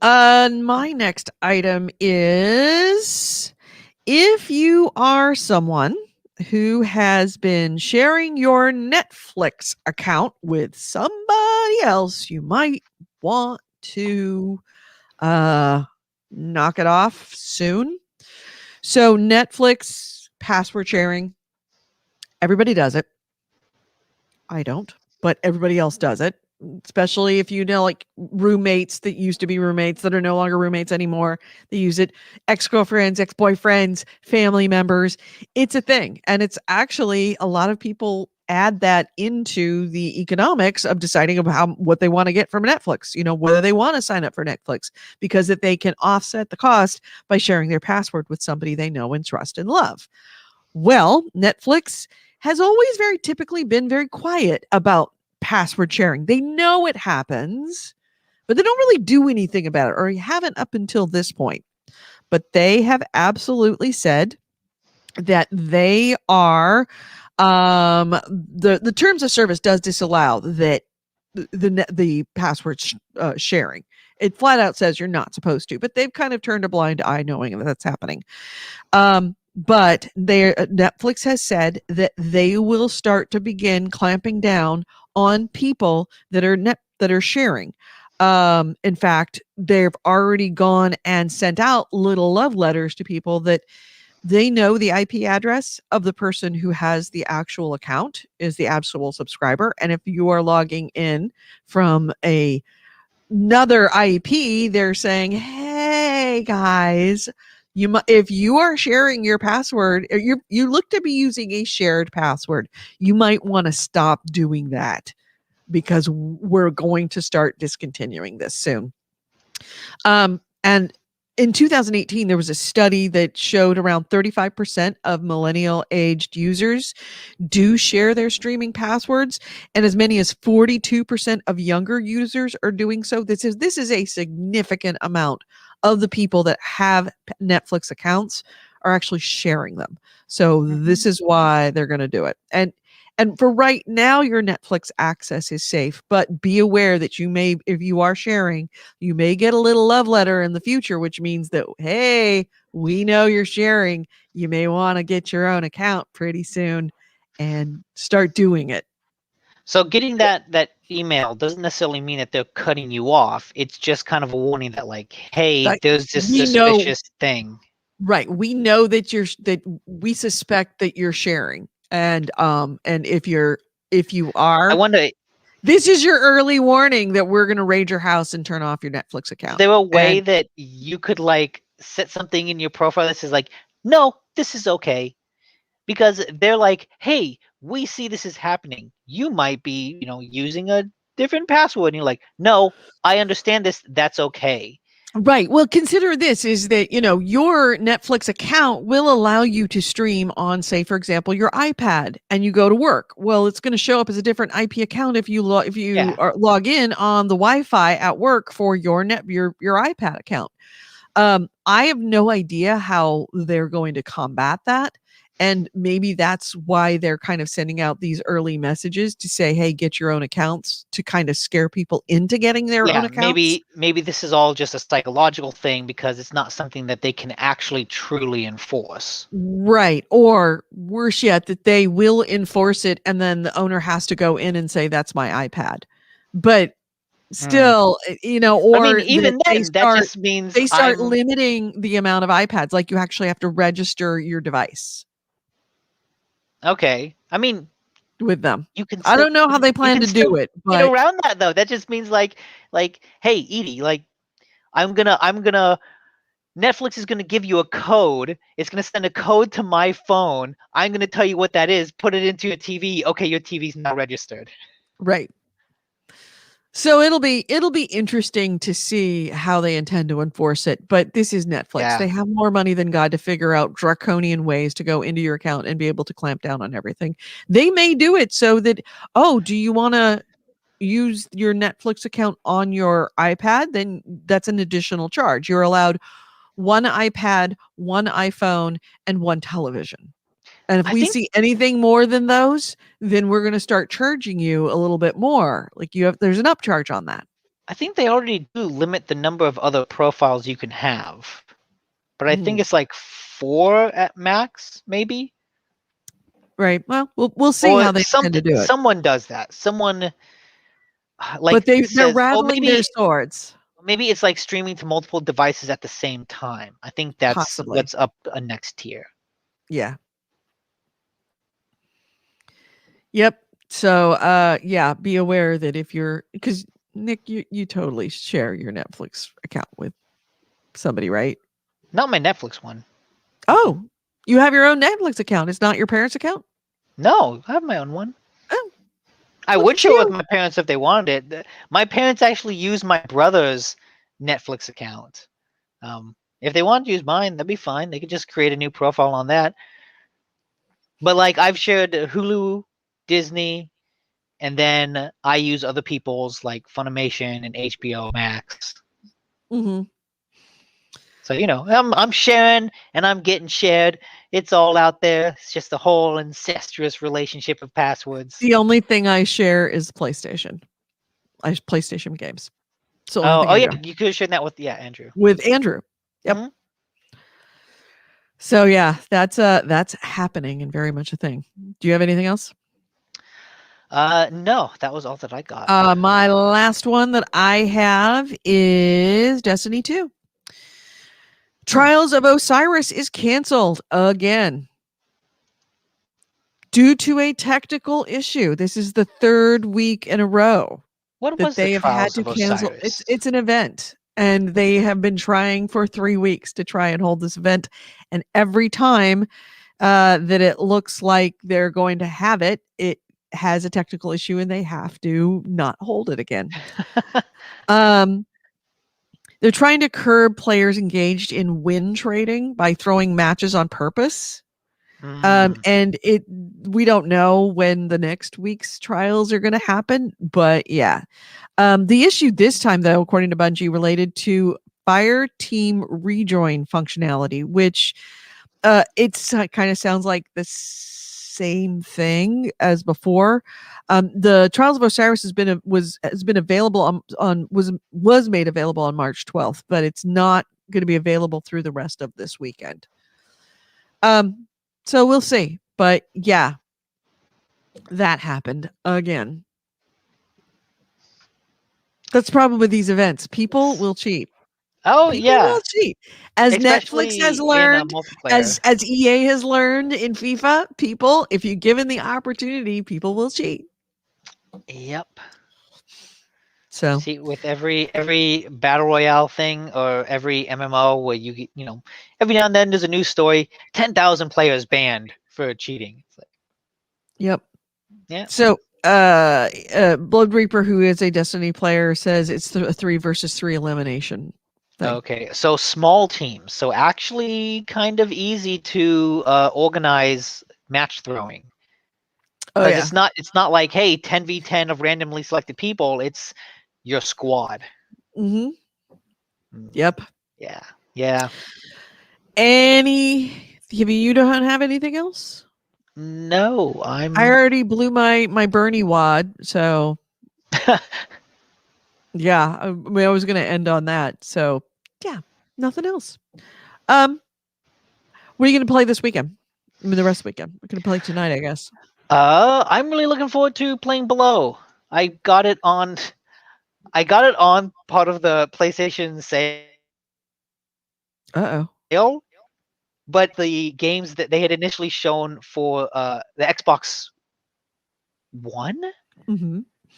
My next item is, if you are someone who has been sharing your Netflix account with somebody else, you might want to knock it off soon. So Netflix password sharing, everybody does it. I don't, but everybody else does it. Especially if you know, like roommates that used to be roommates that are no longer roommates anymore. They use it. Ex-girlfriends, ex-boyfriends, family members. It's a thing. And it's actually, a lot of people add that into the economics of deciding about what they want to get from Netflix, whether they want to sign up for Netflix, because if they can offset the cost by sharing their password with somebody they know and trust and love. Well, Netflix has always very typically been very quiet about password sharing. They know it happens, but they don't really do anything about it, or haven't up until this point. But they have absolutely said that they are the terms of service does disallow that the password sharing. It flat out says you're not supposed to, but they've kind of turned a blind eye knowing that that's happening. But Netflix has said that they will start to begin clamping down on people that are sharing. In fact, they've already gone and sent out little love letters to people that they know the IP address of the person who has the actual account, is the actual subscriber. And if you are logging in from another IP, they're saying, hey guys, if you are sharing your password, or you look to be using a shared password, you might want to stop doing that, because we're going to start discontinuing this soon. And in 2018, there was a study that showed around 35% of millennial aged users do share their streaming passwords, and as many as 42% of younger users are doing so. This is a significant amount of the people that have Netflix accounts are actually sharing them. So this is why they're going to do it. And for right now, your Netflix access is safe, but be aware that if you are sharing, you may get a little love letter in the future, which means that, hey, we know you're sharing. You may want to get your own account pretty soon and start doing it. So getting that email doesn't necessarily mean that they're cutting you off. It's just kind of a warning that, like, hey, there's this suspicious thing. Right. We know that we suspect that you're sharing. And if you are, I wonder, this is your early warning that we're going to raid your house and turn off your Netflix account. Is there a way that you could like set something in your profile that says like, no, this is okay? Because they're like, hey, we see this is happening. You might be, using a different password. And you're like, no, I understand this. That's okay. Right. Well, consider this is that, your Netflix account will allow you to stream on, say, for example, your iPad, and you go to work. Well, it's going to show up as a different IP account if you log in on the Wi-Fi at work for your iPad account. I have no idea how they're going to combat that. And maybe that's why they're kind of sending out these early messages to say, hey, get your own accounts, to kind of scare people into getting their own accounts. Maybe this is all just a psychological thing because it's not something that they can actually truly enforce. Right. Or worse yet, that they will enforce it and then the owner has to go in and say, that's my iPad. But still, or I mean, even then, that just means they start limiting the amount of iPads. Like, you actually have to register your device. Okay. I mean, with them. You can. I don't know how they plan to do it, but get around that though. That just means like, hey, Edie, like, I'm gonna. Netflix is gonna give you a code. It's gonna send a code to my phone. I'm gonna tell you what that is. Put it into your TV. Okay, your TV's now registered. Right. So it'll be interesting to see how they intend to enforce it. But this is Netflix. Yeah. They have more money than God to figure out draconian ways to go into your account and be able to clamp down on everything. They may do it so that, do you want to use your Netflix account on your iPad? Then that's an additional charge. You're allowed one iPad, one iPhone, and one television. And if we see anything more than those, then we're going to start charging you a little bit more. Like, there's an upcharge on that. I think they already do limit the number of other profiles you can have, but I think it's like 4 at max, maybe. Right. Well, we'll see how they tend to do it. Someone does that. Someone but they're rattling their swords. Maybe it's like streaming to multiple devices at the same time. I think that's what's up a next tier. Yeah. Yep. So, be aware that because Nick, you totally share your Netflix account with somebody, right? Not my Netflix one. Oh, you have your own Netflix account. It's not your parents' account? No, I have my own one. Oh. I would share it with my parents if they wanted it. My parents actually use my brother's Netflix account. If they want to use mine, that'd be fine. They could just create a new profile on that. But like, I've shared Hulu, Disney, and then I use other people's like Funimation and HBO Max. Mm-hmm. So I'm sharing and I'm getting shared. It's all out there. It's just a whole incestuous relationship of passwords. The only thing I share is PlayStation. PlayStation games. So you could have shared that with Andrew. With Andrew. Yep. Mm-hmm. So that's happening and very much a thing. Do you have anything else? No, that was all that I got. My last one that I have is Destiny 2. Trials of Osiris is canceled again due to a technical issue. This is the 3rd week in a row that they have had to cancel. It's an event, and they have been trying for 3 weeks to try and hold this event. And every time that it looks like they're going to have it, it has a technical issue and they have to not hold it again. They're trying to curb players engaged in win trading by throwing matches on purpose. And we don't know when the next week's trials are going to happen, but yeah. The issue this time, though, according to Bungie, related to Fire Team Rejoin functionality, which it's kind of sounds like the same thing as before. The Trials of Osiris was made available on March 12th, but it's not going to be available through the rest of this weekend. So we'll see. But yeah, that happened again. That's probably with these events. People will cheat. Oh, people will cheat. As especially Netflix has learned, as EA has learned in FIFA, if you give them the opportunity, people will cheat. Yep. So see, with every battle royale thing or every MMO where you get, every now and then there's a new story, 10,000 players banned for cheating. It's like, yep. Yeah. So Blood Reaper, who is a Destiny player, says it's a 3 versus 3 elimination thing. Okay, so small teams. So actually kind of easy to organize match throwing. Because it's not like, hey, 10v10 of randomly selected people. It's your squad. Mm-hmm. Yep. Yeah. Anything You don't have anything else? No, I already blew my Bernie wad, so yeah. I was going to end on that. So yeah, nothing else. What are you going to play this weekend? The rest of the weekend. We're going to play tonight, I guess. I'm really looking forward to playing Below. I got it on part of the PlayStation sale. Uh-oh. But the games that they had initially shown for the Xbox One,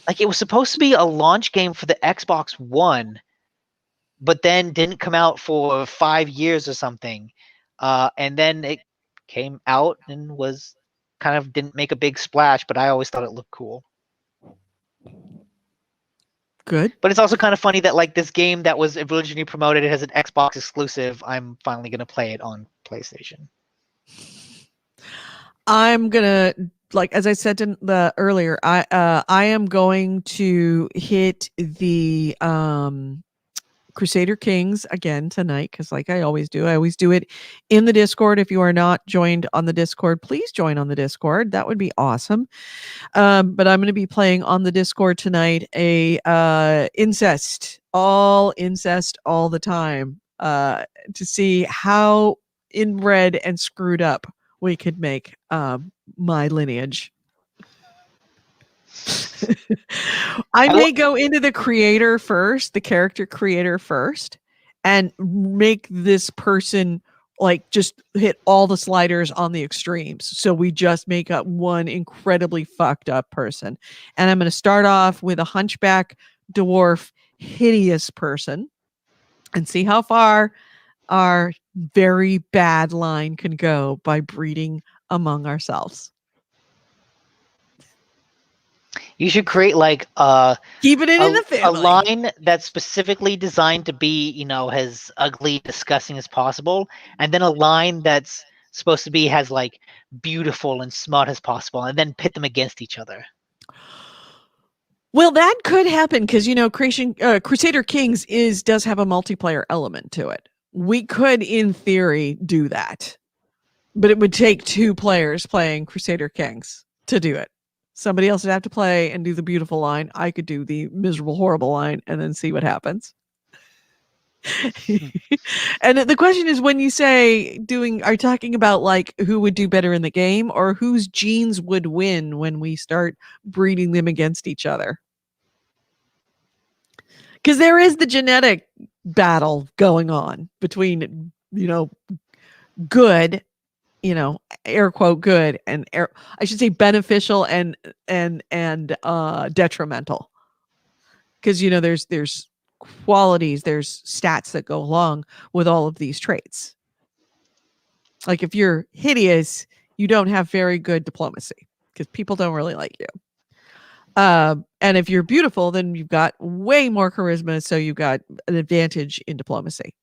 like it was supposed to be a launch game for the Xbox One, but then didn't come out for 5 years or something. And then it came out and was kind of didn't make a big splash, but I always thought it looked cool. Good. But it's also kind of funny that like this game that was originally promoted as an Xbox exclusive, I'm finally gonna play it on PlayStation. I'm gonna, like as I said in the earlier, I am going to hit the Crusader Kings again tonight, because like I always do it in the Discord. If you are not joined on the Discord, please join on the Discord. That would be awesome. But I'm going to be playing on the Discord tonight a incest all the time, to see how inbred and screwed up we could make my lineage. I may go into the character creator first, and make this person like just hit all the sliders on the extremes. So we just make up one incredibly fucked up person. And I'm going to start off with a hunchback dwarf, hideous person, and see how far our very bad line can go by breeding among ourselves. You should create like keeping it in the family. A line that's specifically designed to be, as ugly, disgusting as possible, and then a line that's supposed to be as like beautiful and smart as possible, and then pit them against each other. Well, that could happen because Crusader Kings does have a multiplayer element to it. We could, in theory, do that, but it would take 2 players playing Crusader Kings to do it. Somebody else would have to play and do the beautiful line. I could do the miserable, horrible line and then see what happens. And the question is, when you say are you talking about like who would do better in the game, or whose genes would win when we start breeding them against each other? Because there is the genetic battle going on between, good, air quote good, and I should say beneficial and detrimental. Because there's qualities, there's stats that go along with all of these traits. Like if you're hideous, you don't have very good diplomacy because people don't really like you. And if you're beautiful, then you've got way more charisma, so you've got an advantage in diplomacy.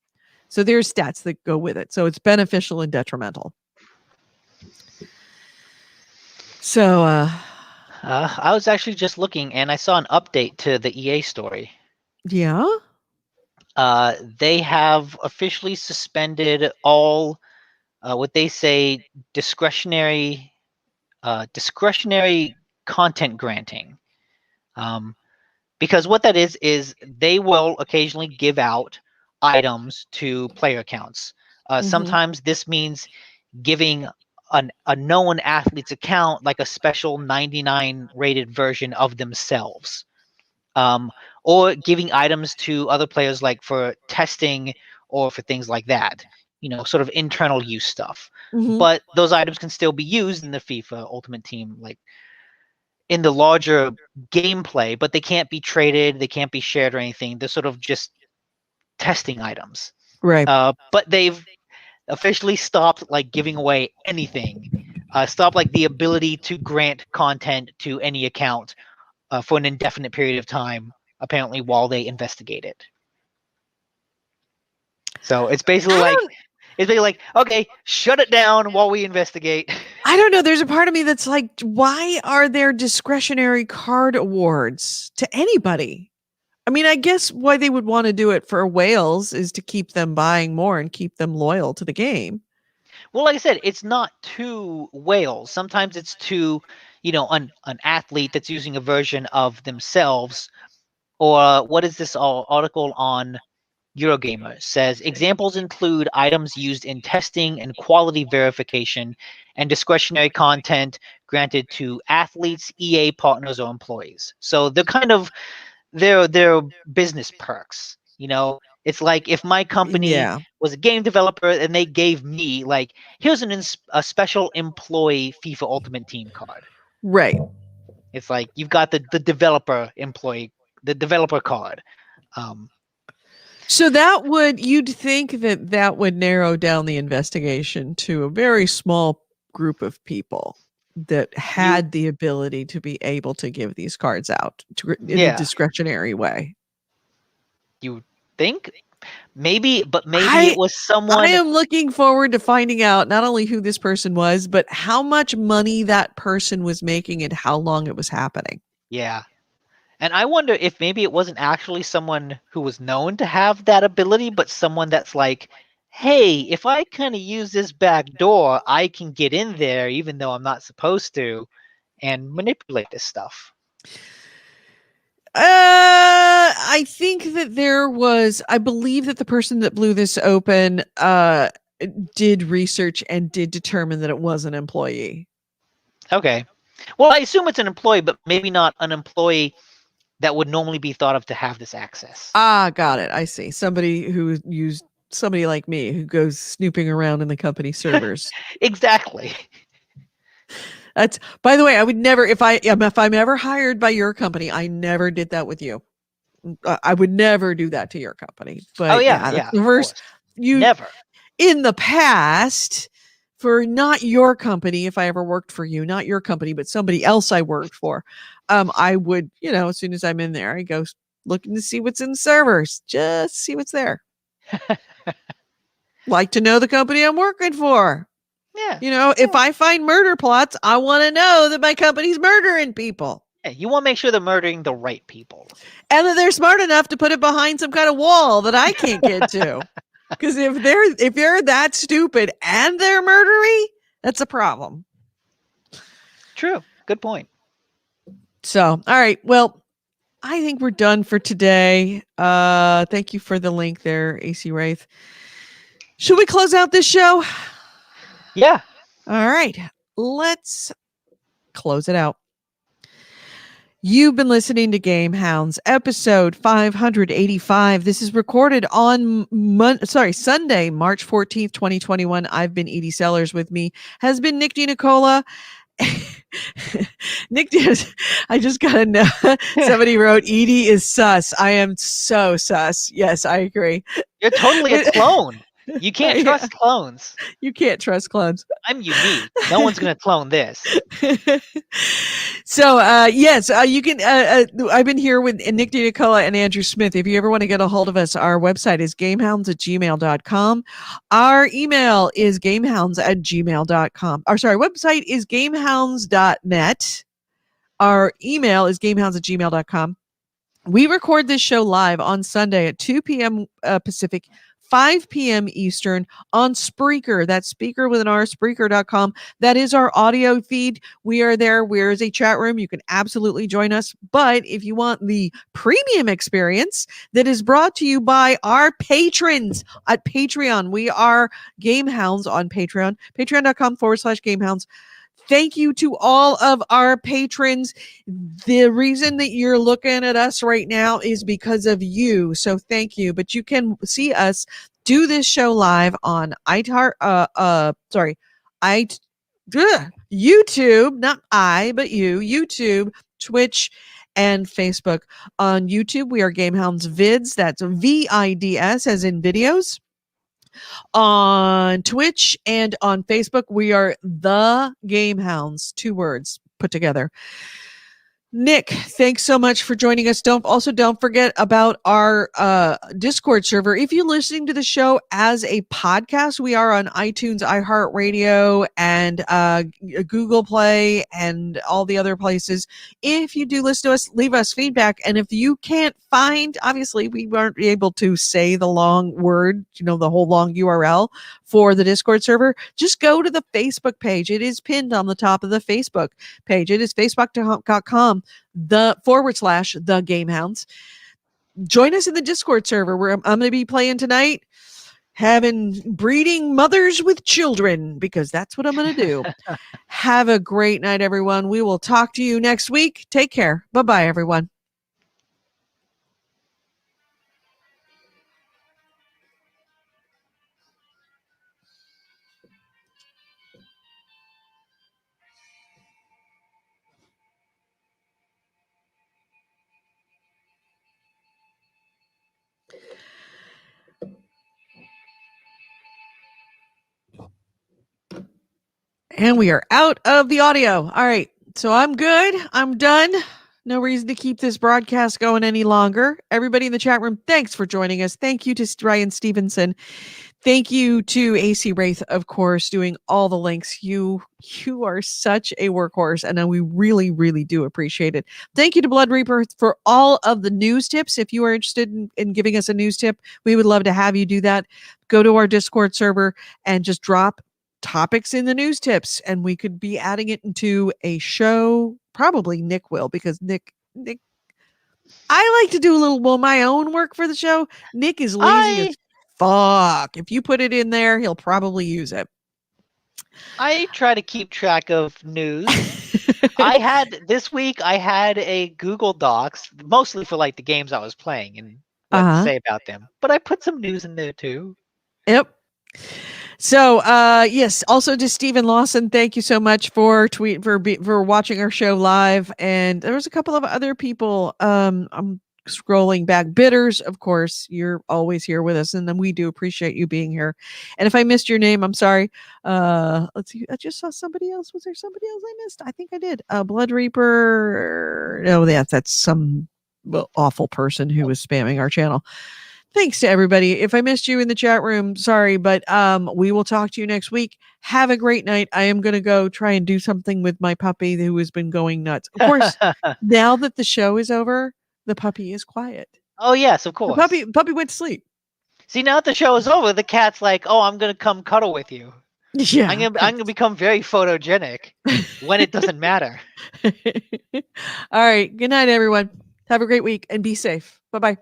So there's stats that go with it. So it's beneficial and detrimental. So I was actually just looking, and I saw an update to the EA story. Yeah. They have officially suspended all what they say discretionary content granting. Because what that is they will occasionally give out items to player accounts. Sometimes this means giving a known athlete's account like a special 99 rated version of themselves. Or giving items to other players like for testing or for things like that. Sort of internal use stuff. But those items can still be used in the FIFA Ultimate Team, like in the larger gameplay, but they can't be traded, they can't be shared or anything. They're sort of just testing items. Right. But they've officially stopped like giving away anything. Stopped like the ability to grant content to any account for an indefinite period of time, apparently while they investigate it. So it's basically like, okay, shut it down while we investigate. I don't know. There's a part of me that's like, why are there discretionary card awards to anybody? I mean, I guess why they would want to do it for whales is to keep them buying more and keep them loyal to the game. Well, like I said, it's not two whales. Sometimes it's two, an athlete that's using a version of themselves. Or what is this article on Eurogamer? Says examples include items used in testing and quality verification and discretionary content granted to athletes, EA partners, or employees. So they're kind of their business perks. It's like if my company was a game developer and they gave me like, here's a special employee FIFA Ultimate Team card. Right. It's like you've got the developer card. So you'd think that would narrow down the investigation to a very small group of people that had the ability to be able to give these cards out in a discretionary way. You think? Maybe it was someone. I am looking forward to finding out not only who this person was, but how much money that person was making and how long it was happening. Yeah. And I wonder if maybe it wasn't actually someone who was known to have that ability, but someone that's like, hey, if I kind of use this back door, I can get in there even though I'm not supposed to and manipulate this stuff. I think that I believe that the person that blew this open did research and did determine that it was an employee. Okay. Well, I assume it's an employee, but maybe not an employee that would normally be thought of to have this access. Got it. I see. Somebody like me who goes snooping around in the company servers. Exactly. That's, by the way, I would never, if I'm ever hired by your company, I never did that with you. I would never do that to your company. But first, you never in the past for not your company. If I ever worked for you, not your company, but somebody else I worked for, I would, as soon as I'm in there, I go looking to see what's in servers, just see what's there. Like to know the company I'm working for. Yeah. If I find murder plots, I want to know that my company's murdering people. Yeah, you want to make sure they're murdering the right people. And that they're smart enough to put it behind some kind of wall that I can't get to. Because if they're that stupid and they're murdery, that's a problem. True. Good point. So, all right. Well, I think we're done for today. Thank you for the link there, AC Wraith. Should we close out this show? Yeah. All right. Let's close it out. You've been listening to GameHounds, episode 585. This is recorded on Sunday, March 14th, 2021. I've been Edie Sellers. With me has been Nick DiNicola. Nick, I just got to know. Somebody wrote, Edie is sus. I am so sus. Yes, I agree. You're totally a clone. You can't trust clones. You can't trust clones. I'm unique. No one's going to clone this. So, yes, you can. I've been here with Nick DiNicola and Andrew Smith. If you ever want to get a hold of us, our website is gamehounds@gmail.com. Our email is gamehounds@gmail.com. Our website is gamehounds.net. Our email is gamehounds@gmail.com. We record this show live on Sunday at 2 p.m. Pacific, 5 p.m. Eastern on Spreaker. That's speaker with an R, Spreaker.com. That is our audio feed. We are there. There is a chat room. You can absolutely join us. But if you want the premium experience that is brought to you by our patrons at Patreon, we are GameHounds on Patreon, patreon.com/GameHounds. Thank you to all of our patrons. The reason that you're looking at us right now is because of you. So thank you. But you can see us do this show live on YouTube, not I, but YouTube, Twitch, and Facebook. On YouTube, we are GameHounds Vids. That's VIDS as in videos. On Twitch and on Facebook, we are the GameHounds, 2 words put together. Nick, thanks so much for joining us. Don't forget about our Discord server. If you're listening to the show as a podcast, we are on iTunes, iHeartRadio, and Google Play, and all the other places. If you do listen to us, leave us feedback. And if you can't find, obviously, we weren't able to say the long word, the whole long URL for the Discord server, just go to the Facebook page. It is pinned on the top of the Facebook page. It is facebook.com/the GameHounds. Join us in the Discord server where I'm going to be playing tonight, breeding mothers with children, because that's what I'm going to do. Have a great night, everyone. We will talk to you next week. Take care. Bye-bye, everyone. And we are out of the audio. All right. So I'm good. I'm done. No reason to keep this broadcast going any longer. Everybody in the chat room, thanks for joining us. Thank you to Ryan Stevenson. Thank you to AC Wraith, of course, doing all the links. You are such a workhorse, and we really, really do appreciate it. Thank you to Blood Reaper for all of the news tips. If you are interested in giving us a news tip, we would love to have you do that. Go to our Discord server and just drop topics in the news tips, and we could be adding it into a show. Probably Nick will, because Nick I like to do my own work for the show. Nick is lazy as fuck. If you put it in there, he'll probably use it. I try to keep track of news. This week I had a Google Docs, mostly for like the games I was playing and what to say about them. But I put some news in there too. Yep. So, yes, also to Stephen Lawson, thank you so much for watching our show live. And there was a couple of other people. I'm scrolling back. Bitters, of course, you're always here with us, and then we do appreciate you being here. And if I missed your name, I'm sorry. Let's see. I just saw somebody else. Was there somebody else I missed? I think I did. Blood Reaper. No, that's some awful person who was spamming our channel. Thanks to everybody. If I missed you in the chat room, sorry, but we will talk to you next week. Have a great night. I am going to go try and do something with my puppy who has been going nuts. Of course, now that the show is over, the puppy is quiet. Oh, yes, of course. The puppy went to sleep. See, now that the show is over, the cat's like, oh, I'm going to come cuddle with you. Yeah. I'm gonna become very photogenic when it doesn't matter. All right. Good night, everyone. Have a great week and be safe. Bye-bye.